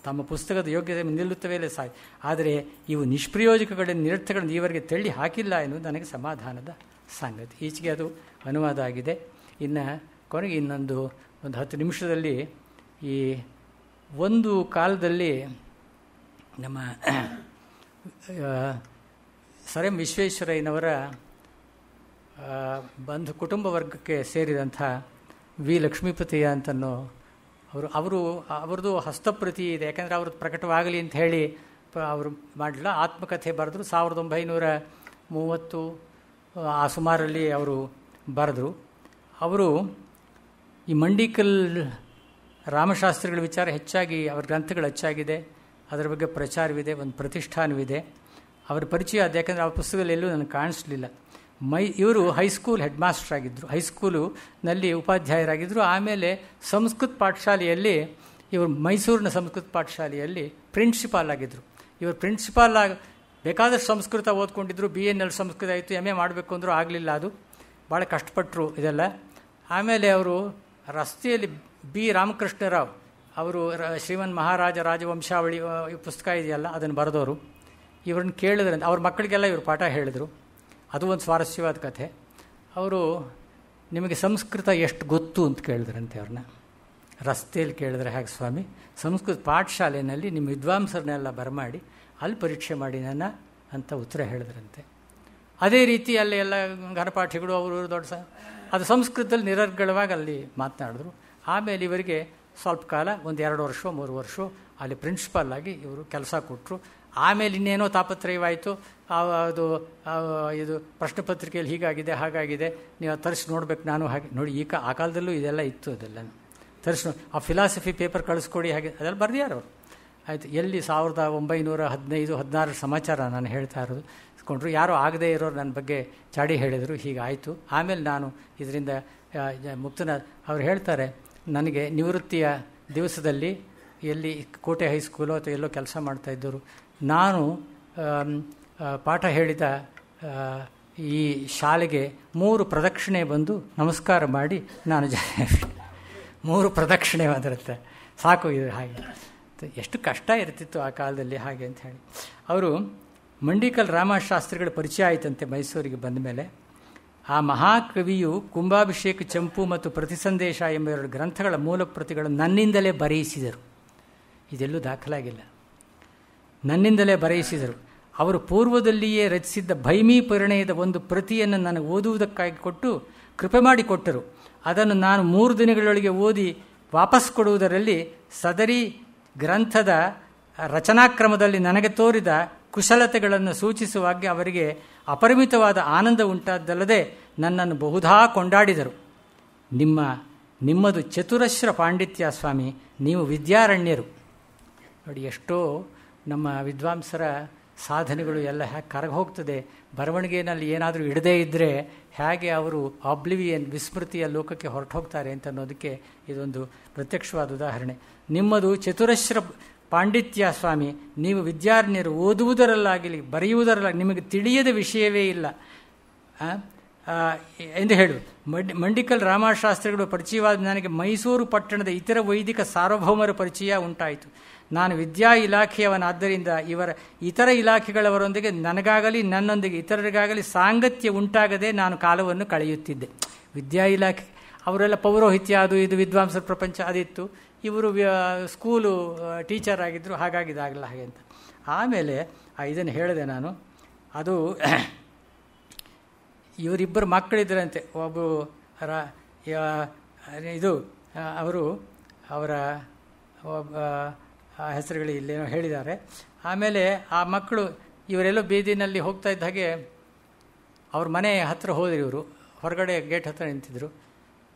ತಮ್ಮ ಪುಸ್ತಕದ ಯೋಗ್ಯತೆ ಮೇಲೆ ನಿಲ್ಲುತ್ತವೆ, ಇಲ್ಲ ಸಾಯ್. ಆದರೆ ಇವು ನಿಷ್ಪ್ರಯೋಜಕಗಳನ್ನು, ನಿರರ್ಥಗಳನ್ನು ಈವರೆಗೆ ತಳ್ಳಿ ಹಾಕಿಲ್ಲ ಎನ್ನುವುದು ನನಗೆ ಸಮಾಧಾನದ ಸಂಗತಿ. ಈಚೆಗೆ ಅದು ಅನುವಾದ ಆಗಿದೆ. ಇನ್ನು ಕೊನೆಗೆ ಇನ್ನೊಂದು 10 ನಿಮಿಷದಲ್ಲಿ, ಈ ಒಂದು ಕಾಲದಲ್ಲಿ ನಮ್ಮ ಸರ್ ಎಂ ವಿಶ್ವೇಶ್ವರಯ್ಯನವರ ಬಂಧು ಕುಟುಂಬ ವರ್ಗಕ್ಕೆ ಸೇರಿದಂಥ ವಿ ಲಕ್ಷ್ಮೀಪತಿಯ ಅಂತನೋ ಅವ್ರದ್ದು ಹಸ್ತಪ್ರತಿ ಇದೆ. ಯಾಕೆಂದರೆ ಅವ್ರದ್ದು ಪ್ರಕಟವಾಗಲಿ ಅಂತ ಹೇಳಿ ಅವರು ಮಾಡಲಿಲ್ಲ. ಆತ್ಮಕಥೆ ಬರೆದ್ರು. 1930 ಆ ಸುಮಾರಲ್ಲಿ ಅವರು ಬರೆದರು. ಅವರು ಈ ಮಂಡಿಕಲ್ ರಾಮಶಾಸ್ತ್ರಿಗಳ ವಿಚಾರ ಹೆಚ್ಚಾಗಿ, ಅವ್ರ ಗ್ರಂಥಗಳು ಹೆಚ್ಚಾಗಿದೆ, ಅದರ ಬಗ್ಗೆ ಪ್ರಚಾರವಿದೆ, ಒಂದು ಪ್ರತಿಷ್ಠಾನವಿದೆ. ಅವರ ಪರಿಚಯ ಅದು. ಯಾಕೆಂದರೆ ಅವ್ರ ಪುಸ್ತಕದಲ್ಲಿ ಎಲ್ಲೂ ನನಗೆ ಕಾಣಿಸ್ಲಿಲ್ಲ. ಇವರು ಹೈಸ್ಕೂಲ್ ಹೆಡ್ ಮಾಸ್ಟರ್ ಆಗಿದ್ದರು, ಹೈಸ್ಕೂಲಿನಲ್ಲಿ ಉಪಾಧ್ಯಾಯರಾಗಿದ್ದರು. ಆಮೇಲೆ ಸಂಸ್ಕೃತ ಪಾಠಶಾಲೆಯಲ್ಲಿ, ಇವರು ಮೈಸೂರಿನ ಸಂಸ್ಕೃತ ಪಾಠಶಾಲೆಯಲ್ಲಿ ಪ್ರಿನ್ಸಿಪಾಲ್ ಆಗಿದ್ದರು. ಇವರು ಪ್ರಿನ್ಸಿಪಾಲ್ ಬೇಕಾದಷ್ಟು ಸಂಸ್ಕೃತ ಓದ್ಕೊಂಡಿದ್ರು. BA ಸಂಸ್ಕೃತ ಆಯಿತು, MA ಮಾಡಬೇಕು ಅಂದರೂ ಆಗಲಿಲ್ಲ. ಅದು ಭಾಳ ಕಷ್ಟಪಟ್ಟರು ಇದೆಲ್ಲ. ಆಮೇಲೆ ಅವರು ರಸ್ತೆಯಲ್ಲಿ B ರಾಮಕೃಷ್ಣರಾವ್ ಅವರು ಶ್ರೀಮನ್ ಮಹಾರಾಜ ರಾಜವಂಶಾವಳಿ ಪುಸ್ತಕ ಇದೆಯಲ್ಲ, ಅದನ್ನು ಬರೆದವರು. ಇವ್ರನ್ನ ಕೇಳಿದ್ರಂತೆ, ಅವ್ರ ಮಕ್ಕಳಿಗೆಲ್ಲ ಇವರು ಪಾಠ ಹೇಳಿದರು. ಅದು ಒಂದು ಸ್ವಾರಸ್ಯವಾದ ಕಥೆ. ಅವರು ನಿಮಗೆ ಸಂಸ್ಕೃತ ಎಷ್ಟು ಗೊತ್ತು ಅಂತ ಕೇಳಿದ್ರಂತೆ ಅವ್ರನ್ನ. ರಸ್ತೆಯಲ್ಲಿ ಕೇಳಿದ್ರೆ, ಹೇಗೆ ಸ್ವಾಮಿ, ಸಂಸ್ಕೃತ ಪಾಠಶಾಲೆಯಲ್ಲಿ ನಿಮ್ಮ ವಿದ್ವಾಂಸರನ್ನೆಲ್ಲ ಬರಮಾಡಿ ಅಲ್ಲಿ ಪರೀಕ್ಷೆ ಮಾಡಿ ನನ್ನ ಅಂತ ಉತ್ತರ ಹೇಳಿದ್ರಂತೆ. ಅದೇ ರೀತಿ ಅಲ್ಲಿ ಎಲ್ಲ ಘನಪಾಠಿಗಳು ಅವರು ದೊಡ್ಡ ಅದು ಸಂಸ್ಕೃತದಲ್ಲಿ ನಿರರ್ಗಳವಾಗಿ ಅಲ್ಲಿ ಮಾತನಾಡಿದ್ರು. ಆಮೇಲೆ ಇವರಿಗೆ ಸ್ವಲ್ಪ ಕಾಲ, ಒಂದು 2 ವರ್ಷ 3 ವರ್ಷ ಅಲ್ಲಿ ಪ್ರಿನ್ಸಿಪಾಲ್ ಆಗಿ ಇವರು ಕೆಲಸ ಕೊಟ್ಟರು. ಆಮೇಲೆ ಇನ್ನೇನೋ ತಾಪತ್ರಯವಾಯಿತು. ಅದು ಇದು ಪ್ರಶ್ನೆ ಪತ್ರಿಕೆಯಲ್ಲಿ ಹೀಗಾಗಿದೆ ಹಾಗಾಗಿದೆ, ನೀವು ತರಿಸಿ ನೋಡ್ಬೇಕು. ನಾನು ಹಾಗೆ ನೋಡಿ, ಆ ಕಾಲದಲ್ಲೂ ಇದೆಲ್ಲ ಇತ್ತು. ಅದೆಲ್ಲ ತರಿಸಿ ಆ ಫಿಲಾಸಫಿ ಪೇಪರ್ ಕಳಿಸ್ಕೊಡಿ ಹಾಗೆ ಅದೆಲ್ಲ ಬರೆದಿಯಾರು ಅವರು. ಆಯಿತು. ಎಲ್ಲಿ 1915-16 ಸಮಾಚಾರ ನಾನು ಹೇಳ್ತಾ ಇರೋದು ಕೊಂಡ್ರು. ಯಾರೋ ಆಗದೇ ಇರೋರು ನನ್ನ ಬಗ್ಗೆ ಚಾಡಿ ಹೇಳಿದರು. ಹೀಗಾಯಿತು. ಆಮೇಲೆ ನಾನು ಇದರಿಂದ ಮುಕ್ತನ ಅವ್ರು ಹೇಳ್ತಾರೆ, ನನಗೆ ನಿವೃತ್ತಿಯ ದಿವಸದಲ್ಲಿ ಎಲ್ಲಿ ಕೋಟೆ ಹೈಸ್ಕೂಲು ಅಥವಾ ಎಲ್ಲೋ ಕೆಲಸ ಮಾಡ್ತಾಯಿದ್ದರು, ನಾನು ಪಾಠ ಹೇಳಿದ ಈ ಶಾಲೆಗೆ 3 ಪ್ರದಕ್ಷಿಣೆ ಬಂದು ನಮಸ್ಕಾರ ಮಾಡಿ ನಾನು 3 ಪ್ರದಕ್ಷಿಣೆ ಬಂದಿರುತ್ತೆ ಸಾಕು. ಇದು ಹಾಗೆ ಎಷ್ಟು ಕಷ್ಟ ಇರ್ತಿತ್ತು ಆ ಕಾಲದಲ್ಲಿ ಹಾಗೆ ಅಂತ ಹೇಳಿ. ಅವರು ಮಂಡಿಕಲ್ ರಾಮಶಾಸ್ತ್ರಿಗಳ ಪರಿಚಯ ಆಯಿತಂತೆ ಮೈಸೂರಿಗೆ ಬಂದ ಮೇಲೆ. ಆ ಮಹಾಕವಿಯು ಕುಂಭಾಭಿಷೇಕ ಚಂಪು ಮತ್ತು ಪ್ರತಿಸಂದೇಶ ಎಂಬ 2 ಗ್ರಂಥಗಳ ಮೂಲ ಪ್ರತಿಗಳನ್ನು ನನ್ನಿಂದಲೇ ಬರೆಯಿಸಿದರು. ಇದೆಲ್ಲೂ ದಾಖಲಾಗಿಲ್ಲ. ನನ್ನಿಂದಲೇ ಬರೆಯಿಸಿದರು. ಅವರು ಪೂರ್ವದಲ್ಲಿಯೇ ರಚಿಸಿದ್ದ ಭೈಮಿ ಪರಿಣಯದ ಒಂದು ಪ್ರತಿಯನ್ನು ನನಗೆ ಓದುವುದಕ್ಕಾಗಿ ಕೊಟ್ಟು ಕೃಪೆ ಮಾಡಿಕೊಟ್ಟರು. ಅದನ್ನು ನಾನು 3 ದಿನಗಳೊಳಗೆ ಓದಿ ವಾಪಸ್ ಕೊಡುವುದರಲ್ಲಿ ಸದರಿ ಗ್ರಂಥದ ರಚನಾಕ್ರಮದಲ್ಲಿ ನನಗೆ ತೋರಿದ ಕುಶಲತೆಗಳನ್ನು ಸೂಚಿಸುವಾಗಿ ಅವರಿಗೆ ಅಪರಿಮಿತವಾದ ಆನಂದ ಉಂಟಾದ್ದಲ್ಲದೆ ನನ್ನನ್ನು ಬಹುಧಾ ಕೊಂಡಾಡಿದರು. ನಿಮ್ಮದು ಚತುರಶ್ರ ಪಾಂಡಿತ್ಯ ಸ್ವಾಮಿ, ನೀವು ವಿದ್ಯಾರಣ್ಯರು. ನೋಡಿ, ಎಷ್ಟೋ ನಮ್ಮ ವಿದ್ವಾಂಸರ ಸಾಧನೆಗಳು ಎಲ್ಲ ಹೇಗೆ ಕರಗಿ ಹೋಗ್ತದೆ. ಬರವಣಿಗೆಯಲ್ಲಿ ಏನಾದರೂ ಇಡದೇ ಇದ್ದರೆ ಹೇಗೆ ಅವರು ಆಬ್ಲಿವಿಯನ್ ವಿಸ್ಮೃತಿಯ ಲೋಕಕ್ಕೆ ಹೊರಟು ಹೋಗ್ತಾರೆ ಅಂತ ಅನ್ನೋದಕ್ಕೆ ಇದೊಂದು ಪ್ರತ್ಯಕ್ಷವಾದ ಉದಾಹರಣೆ. ನಿಮ್ಮದು ಚತುರಶ್ರ ಪಾಂಡಿತ್ಯ ಸ್ವಾಮಿ, ನೀವು ವಿದ್ಯಾರಣ್ಯರು. ಓದುವುದರಲ್ಲಾಗಲಿ ಬರೆಯುವುದರಲ್ಲಾಗಲಿ ನಿಮಗೆ ತಿಳಿಯದ ವಿಷಯವೇ ಇಲ್ಲ ಎಂದು ಹೇಳುವುದು. ಮಂಡಿಕಲ್ ರಾಮಶಾಸ್ತ್ರಿಗಳು ಪರಿಚಯವಾದ ನನಗೆ ಮೈಸೂರು ಪಟ್ಟಣದ ಇತರ ವೈದಿಕ ಸಾರ್ವಭೌಮರ ಪರಿಚಯ ಉಂಟಾಯಿತು. ನಾನು ವಿದ್ಯಾ ಇಲಾಖೆಯವನಾದ್ದರಿಂದ ಇತರ ಇಲಾಖೆಗಳವರೊಂದಿಗೆ ನನಗಾಗಲಿ ನನ್ನೊಂದಿಗೆ ಇತರರಿಗಾಗಲಿ ಸಾಂಗತ್ಯ ಉಂಟಾಗದೆ ನಾನು ಕಾಲವನ್ನು ಕಳೆಯುತ್ತಿದ್ದೆ. ವಿದ್ಯಾ ಇಲಾಖೆ ಅವರೆಲ್ಲ ಪೌರೋಹಿತ್ಯ, ಅದು ಇದು ವಿದ್ವಾಂಸರ ಪ್ರಪಂಚ ಅದಿತ್ತು. ಇವರು ಸ್ಕೂಲು ಟೀಚರ್ ಆಗಿದ್ದರು, ಹಾಗಾಗಿದ್ದಾಗಲ್ಲ ಹಾಗೆ ಅಂತ. ಆಮೇಲೆ ಇದನ್ನು ಹೇಳಿದೆ ನಾನು. ಅದು ಇವರಿಬ್ಬರು ಮಕ್ಕಳಿದ್ದರಂತೆ. ಒಬ್ಬರು ಅವರ ಹೆಸರುಗಳು ಇಲ್ಲೇನೋ ಹೇಳಿದ್ದಾರೆ. ಆಮೇಲೆ ಆ ಮಕ್ಕಳು ಇವರೆಲ್ಲೋ ಬೀದಿನಲ್ಲಿ ಹೋಗ್ತಾ ಇದ್ದ ಹಾಗೆ ಅವ್ರ ಮನೆ ಹತ್ತಿರ ಹೋದರು. ಇವರು ಹೊರಗಡೆ ಗೇಟ್ ಹತ್ತಿರ ನಿಂತಿದ್ರು.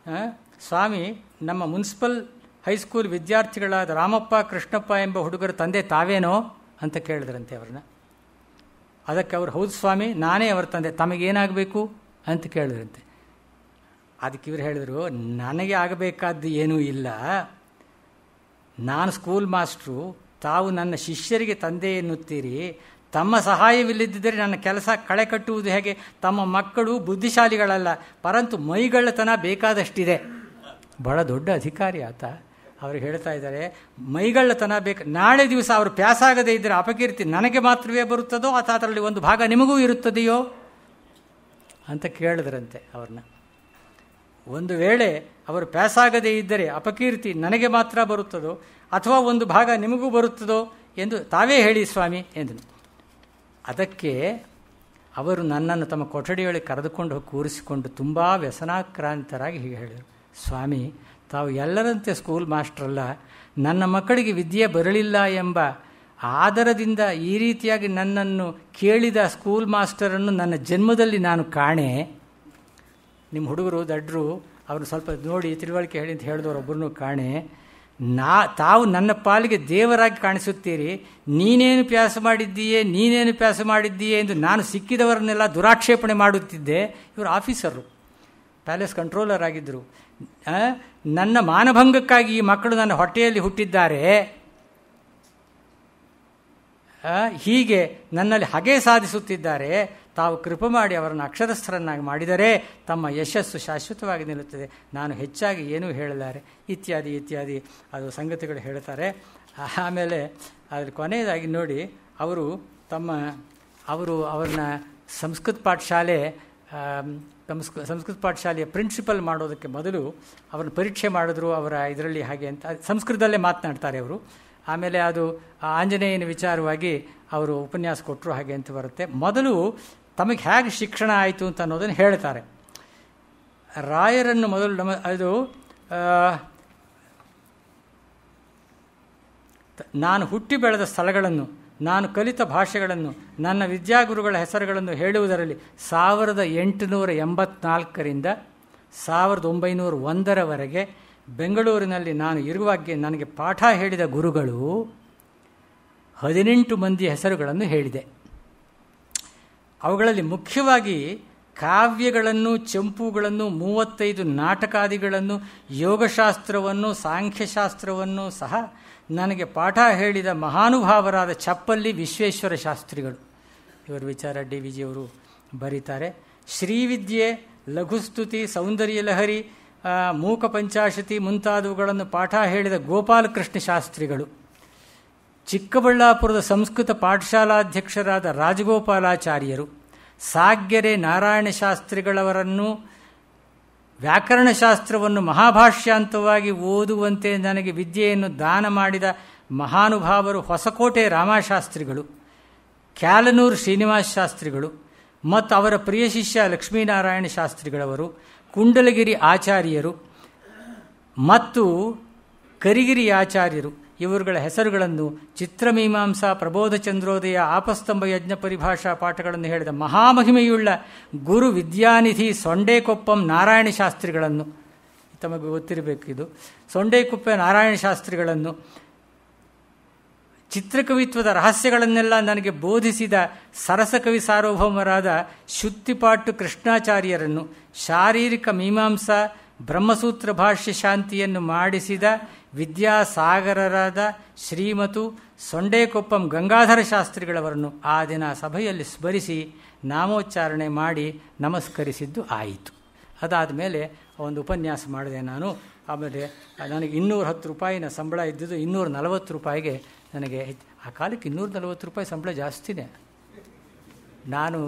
ಸ್ವಾಮಿ, ನಮ್ಮ ಮುನ್ಸಿಪಲ್ ಹೈಸ್ಕೂಲ್ ವಿದ್ಯಾರ್ಥಿಗಳಾದ ರಾಮಪ್ಪ ಕೃಷ್ಣಪ್ಪ ಎಂಬ ಹುಡುಗರ ತಂದೆ ತಾವೇನೋ ಅಂತ ಕೇಳಿದ್ರಂತೆ ಅವ್ರನ್ನ. ಅದಕ್ಕೆ ಅವರು, ಹೌದು ಸ್ವಾಮಿ, ನಾನೇ ಅವರ ತಂದೆ, ತಮಗೇನಾಗಬೇಕು ಅಂತ ಕೇಳಿದ್ರಂತೆ. ಅದಕ್ಕೆ ಇವರು ಹೇಳಿದರು, ನನಗೆ ಆಗಬೇಕಾದ್ದು ಏನೂ ಇಲ್ಲ, ನಾನು ಸ್ಕೂಲ್ ಮಾಸ್ಟ್ರು, ತಾವು ನನ್ನ ಶಿಷ್ಯರಿಗೆ ತಂದೆ ಎನ್ನುತ್ತೀರಿ. ತಮ್ಮ ಸಹಾಯವಿಲ್ಲದಿದ್ದರೆ ನನ್ನ ಕೆಲಸ ಕಳೆ ಕಟ್ಟುವುದು ಹೇಗೆ? ತಮ್ಮ ಮಕ್ಕಳು ಬುದ್ಧಿಶಾಲಿಗಳಲ್ಲ, ಪರಂತು ಮೈಗಳ್ಳತನ ಬೇಕಾದಷ್ಟಿದೆ. ಬಹಳ ದೊಡ್ಡ ಅಧಿಕಾರಿ ಆತ. ಅವ್ರಿಗೆ ಹೇಳ್ತಾ ಇದ್ದಾರೆ, ಮೈಗಳ್ಳತನ ನಾಳೆ ದಿವಸ ಅವರು ಪ್ಯಾಸಾಗದೇ ಇದ್ದರೆ ಅಪಕೀರ್ತಿ ನನಗೆ ಮಾತ್ರವೇ ಬರುತ್ತದೋ ಅಥವಾ ಅದರಲ್ಲಿ ಒಂದು ಭಾಗ ನಿಮಗೂ ಇರುತ್ತದೆಯೋ ಅಂತ ಕೇಳಿದ್ರಂತೆ ಅವ್ರನ್ನ. ಒಂದು ವೇಳೆ ಅವರು ಪ್ಯಾಸಾಗದೇ ಇದ್ದರೆ ಅಪಕೀರ್ತಿ ನನಗೆ ಮಾತ್ರ ಬರುತ್ತದೋ ಅಥವಾ ಒಂದು ಭಾಗ ನಿಮಗೂ ಬರುತ್ತದೋ ಎಂದು ತಾವೇ ಹೇಳಿ ಸ್ವಾಮಿ ಎಂದನು. ಅದಕ್ಕೆ ಅವರು ನನ್ನನ್ನು ತಮ್ಮ ಕೊಠಡಿಯೊಳಗೆ ಕರೆದುಕೊಂಡು ಹೋಗಿ ಕೂರಿಸಿಕೊಂಡು ತುಂಬ ವ್ಯಸನಾಕ್ರಾಂತರಾಗಿ ಹೀಗೆ ಹೇಳಿದರು, ಸ್ವಾಮಿ, ತಾವು ಎಲ್ಲರಂತೆ ಸ್ಕೂಲ್ ಮಾಸ್ಟ್ರಲ್ಲ. ನನ್ನ ಮಕ್ಕಳಿಗೆ ವಿದ್ಯೆ ಬರಲಿಲ್ಲ ಎಂಬ ಆದರದಿಂದ ಈ ರೀತಿಯಾಗಿ ನನ್ನನ್ನು ಕೇಳಿದ ಸ್ಕೂಲ್ ಮಾಸ್ಟರನ್ನು ನನ್ನ ಜನ್ಮದಲ್ಲಿ ನಾನು ಕಾಣೆ. ನಿಮ್ಮ ಹುಡುಗರು ದಡ್ರು, ಅವರು ಸ್ವಲ್ಪ ನೋಡಿ ತಿಳುವಳಿಕೆ ಹೇಳಿ ಅಂತ ಹೇಳಿದವರು ಒಬ್ಬರನ್ನು ಕಾಣೆ. ತಾವು ನನ್ನ ಪಾಲಿಗೆ ದೇವರಾಗಿ ಕಾಣಿಸುತ್ತೀರಿ. ನೀನೇನು ಪ್ಯಾಸ ಮಾಡಿದ್ದೀಯೇ ಎಂದು ನಾನು ಸಿಕ್ಕಿದವರನ್ನೆಲ್ಲ ದುರಾಕ್ಷೇಪಣೆ ಮಾಡುತ್ತಿದ್ದೆ. ಇವರು ಆಫೀಸರು, ಪ್ಯಾಲೇಸ್ ಕಂಟ್ರೋಲರ್ ಆಗಿದ್ದರು. ನನ್ನ ಮಾನಭಂಗಕ್ಕಾಗಿ ಈ ಮಕ್ಕಳು ನನ್ನ ಹೊಟ್ಟೆಯಲ್ಲಿ ಹುಟ್ಟಿದ್ದಾರೆ. ಹೀಗೆ ನನ್ನಲ್ಲಿ ಹಗೆ ಸಾಧಿಸುತ್ತಿದ್ದಾರೆ. ತಾವು ಕೃಪೆ ಮಾಡಿ ಅವರನ್ನು ಅಕ್ಷರಸ್ಥರನ್ನಾಗಿ ಮಾಡಿದರೆ ತಮ್ಮ ಯಶಸ್ಸು ಶಾಶ್ವತವಾಗಿ ನಿಲ್ಲುತ್ತದೆ. ನಾನು ಹೆಚ್ಚಾಗಿ ಏನೂ ಹೇಳಲಾರೆ, ಇತ್ಯಾದಿ ಇತ್ಯಾದಿ ಅದು ಸಂಗತಿಗಳು ಹೇಳ್ತಾರೆ. ಆಮೇಲೆ ಅದ್ರ ಕೊನೆಯದಾಗಿ ನೋಡಿ, ಅವ್ರನ್ನ ಸಂಸ್ಕೃತ ಪಾಠಶಾಲೆಯ ಪ್ರಿನ್ಸಿಪಲ್ ಮಾಡೋದಕ್ಕೆ ಮೊದಲು ಅವ್ರನ್ನ ಪರೀಕ್ಷೆ ಮಾಡಿದ್ರು. ಅವರ ಇದರಲ್ಲಿ ಹಾಗೆ ಅಂತ ಸಂಸ್ಕೃತದಲ್ಲೇ ಮಾತನಾಡ್ತಾರೆ ಅವರು. ಆಮೇಲೆ ಅದು ಆಂಜನೇಯನ ವಿಚಾರವಾಗಿ ಅವರು ಉಪನ್ಯಾಸ ಕೊಟ್ಟರು, ಹಾಗೆ ಅಂತ ಬರುತ್ತೆ. ಮೊದಲು ತಮಗೆ ಹೇಗೆ ಶಿಕ್ಷಣ ಆಯಿತು ಅಂತ ಅನ್ನೋದನ್ನು ಹೇಳ್ತಾರೆ. ರಾಯರನ್ನು ಮೊದಲು ನಾನು ಹುಟ್ಟಿ ಬೆಳೆದ ಸ್ಥಳಗಳನ್ನು, ನಾನು ಕಲಿತ ಭಾಷೆಗಳನ್ನು, ನನ್ನ ವಿದ್ಯಾಗುರುಗಳ ಹೆಸರುಗಳನ್ನು ಹೇಳುವುದರಲ್ಲಿ 1884ರಿಂದ 1901ರವರೆಗೆ ಬೆಂಗಳೂರಿನಲ್ಲಿ ನಾನು ಇರುವಾಗೆ ನನಗೆ ಪಾಠ ಹೇಳಿದ ಗುರುಗಳು 18 ಮಂದಿ ಹೆಸರುಗಳನ್ನು ಹೇಳಿದೆ. ಅವುಗಳಲ್ಲಿ ಮುಖ್ಯವಾಗಿ ಕಾವ್ಯಗಳನ್ನು, ಚಂಪುಗಳನ್ನು, 35 ನಾಟಕಾದಿಗಳನ್ನು, ಯೋಗಶಾಸ್ತ್ರವನ್ನು, ಸಾಂಖ್ಯಶಾಸ್ತ್ರವನ್ನು ಸಹ ನನಗೆ ಪಾಠ ಹೇಳಿದ ಮಹಾನುಭಾವರಾದ ಚಪ್ಪಲ್ಲಿ ವಿಶ್ವೇಶ್ವರ ಶಾಸ್ತ್ರಿಗಳು. ಇವರ ವಿಚಾರ DVG ಅವರು ಬರೀತಾರೆ. ಶ್ರೀವಿದ್ಯೆ, ಲಘುಸ್ತುತಿ, ಸೌಂದರ್ಯ ಲಹರಿ, ಮೂಕ ಪಂಚಾಶತಿ ಮುಂತಾದವುಗಳನ್ನು ಪಾಠ ಹೇಳಿದ ಗೋಪಾಲಕೃಷ್ಣ ಶಾಸ್ತ್ರಿಗಳು. ಚಿಕ್ಕಬಳ್ಳಾಪುರದ ಸಂಸ್ಕೃತ ಪಾಠಶಾಲಾಧ್ಯಕ್ಷರಾದ ರಾಜಗೋಪಾಲಾಚಾರ್ಯರು. ಸಾಗ್ಯರೆ ನಾರಾಯಣ ಶಾಸ್ತ್ರಿಗಳವರನ್ನು ವ್ಯಾಕರಣಶಾಸ್ತ್ರವನ್ನು ಮಹಾಭಾಷ್ಯಾಂತವಾಗಿ ಓದುವಂತೆ ನನಗೆ ವಿದ್ಯೆಯನ್ನು ದಾನ ಮಾಡಿದ ಮಹಾನುಭಾವರು ಹೊಸಕೋಟೆ ರಾಮಶಾಸ್ತ್ರಿಗಳು, ಕ್ಯಾಲನೂರು ಶ್ರೀನಿವಾಸ ಶಾಸ್ತ್ರಿಗಳು ಮತ್ತು ಅವರ ಪ್ರಿಯ ಶಿಷ್ಯ ಲಕ್ಷ್ಮೀನಾರಾಯಣ ಶಾಸ್ತ್ರಿಗಳವರು, ಕುಂಡಲಗಿರಿ ಆಚಾರ್ಯರು ಮತ್ತು ಕರಿಗಿರಿ ಆಚಾರ್ಯರು. ಇವರುಗಳ ಹೆಸರುಗಳನ್ನು ಚಿತ್ರಮೀಮಾಂಸಾ, ಪ್ರಬೋಧ ಚಂದ್ರೋದಯ, ಆಪಸ್ತಂಭ ಯಜ್ಞ ಪರಿಭಾಷಾ ಪಾಠಗಳನ್ನು ಹೇಳಿದ ಮಹಾಮಹಿಮೆಯುಳ್ಳ ಗುರು ವಿದ್ಯಾನಿಧಿ ಸೊಂಡೇಕೊಪ್ಪಂ ನಾರಾಯಣ ಶಾಸ್ತ್ರಿಗಳನ್ನು, ತಮಗೆ ಗೊತ್ತಿರಬೇಕು ಇದು, ಸೊಂಡೇಕೊಪ್ಪ ನಾರಾಯಣ ಶಾಸ್ತ್ರಿಗಳನ್ನು, ಚಿತ್ರಕವಿತ್ವದ ರಹಸ್ಯಗಳನ್ನೆಲ್ಲ ನನಗೆ ಬೋಧಿಸಿದ ಸರಸಕವಿ ಸಾರ್ವಭೌಮರಾದ ಶುತ್ತಿಪಾಟ್ಟು ಕೃಷ್ಣಾಚಾರ್ಯರನ್ನು, ಶಾರೀರಿಕ ಮೀಮಾಂಸಾ ಬ್ರಹ್ಮಸೂತ್ರ ಭಾಷ್ಯ ಶಾಂತಿಯನ್ನು ಮಾಡಿಸಿದ ವಿದ್ಯಾಸಾಗರರಾದ ಶ್ರೀಮತು ಸೊಂಡೇಕೊಪ್ಪಂ ಗಂಗಾಧರ ಶಾಸ್ತ್ರಿಗಳವರನ್ನು ಆ ದಿನ ಸಭೆಯಲ್ಲಿ ಸ್ಮರಿಸಿ ನಾಮೋಚ್ಚಾರಣೆ ಮಾಡಿ ನಮಸ್ಕರಿಸಿದ್ದು ಆಯಿತು. ಅದಾದ ಮೇಲೆ ಒಂದು ಉಪನ್ಯಾಸ ಮಾಡಿದೆ ನಾನು. ಆಮೇಲೆ ನನಗೆ 210 ರೂಪಾಯಿನ ಸಂಬಳ ಇದ್ದಿದ್ದು 240 ರೂಪಾಯಿಗೆ ನನಗೆ, ಆ ಕಾಲಕ್ಕೆ 240 ರೂಪಾಯಿ ಸಂಬಳ ಜಾಸ್ತಿನೇ. ನಾನು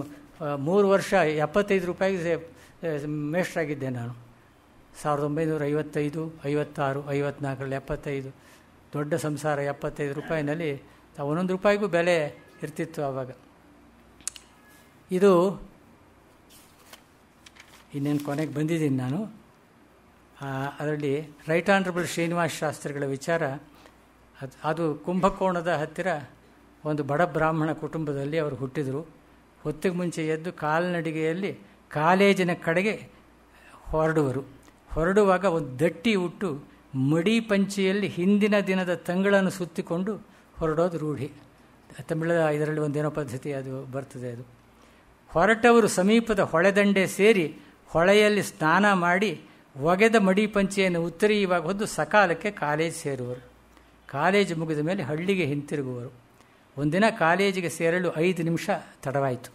3 ವರ್ಷ 75 ರೂಪಾಯಿಗೆ ಮೇಷ್ಟ್ರಾಗಿದ್ದೆ ನಾನು. 1955, 56, 54ರಲ್ಲಿ 75, ದೊಡ್ಡ ಸಂಸಾರ 75 ರೂಪಾಯಿನಲ್ಲಿ ಒಂದೊಂದು ರೂಪಾಯಿಗೂ ಬೆಲೆ ಇರ್ತಿತ್ತು ಆವಾಗ. ಇದು ಇನ್ನೇನು ಕೊನೆಗೆ ಬಂದಿದ್ದೀನಿ ನಾನು. ಅದರಲ್ಲಿ ರೈಟ್ ಆನರಬಲ್ ಶ್ರೀನಿವಾಸ ಶಾಸ್ತ್ರಿಗಳ ವಿಚಾರ. ಅದು ಕುಂಭಕೋಣದ ಹತ್ತಿರ ಒಂದು ಬಡ ಬ್ರಾಹ್ಮಣ ಕುಟುಂಬದಲ್ಲಿ ಅವರು ಹುಟ್ಟಿದರು. ಹೊತ್ತಿಗೆ ಮುಂಚೆ ಎದ್ದು ಕಾಲ್ನಡಿಗೆಯಲ್ಲಿ ಕಾಲೇಜಿನ ಕಡೆಗೆ ಹೊರಡುವಾಗ ಒಂದು ದಟ್ಟಿ ಉಟ್ಟು ಮಡಿ ಪಂಚಿಯಲ್ಲಿ ಹಿಂದಿನ ದಿನದ ತಂಗಳನ್ನು ಸುತ್ತಿಕೊಂಡು ಹೊರಡೋದು ರೂಢಿ. ತಮಿಳದ ಇದರಲ್ಲಿ ಒಂದೇನೋ ಪದ್ಧತಿ ಅದು ಬರ್ತದೆ. ಅದು ಹೊರಟವರು ಸಮೀಪದ ಹೊಳೆದಂಡೆ ಸೇರಿ ಹೊಳೆಯಲ್ಲಿ ಸ್ನಾನ ಮಾಡಿ ಒಗೆದ ಮಡಿ ಪಂಚಿಯನ್ನು ಉತ್ತರೀಯವಾಗ ಹೊದ್ದು ಸಕಾಲಕ್ಕೆ ಕಾಲೇಜ್ ಸೇರುವರು. ಕಾಲೇಜು ಮುಗಿದ ಮೇಲೆ ಹಳ್ಳಿಗೆ ಹಿಂತಿರುಗುವರು. ಒಂದಿನ ಕಾಲೇಜಿಗೆ ಸೇರಲು 5 ನಿಮಿಷ ತಡವಾಯಿತು.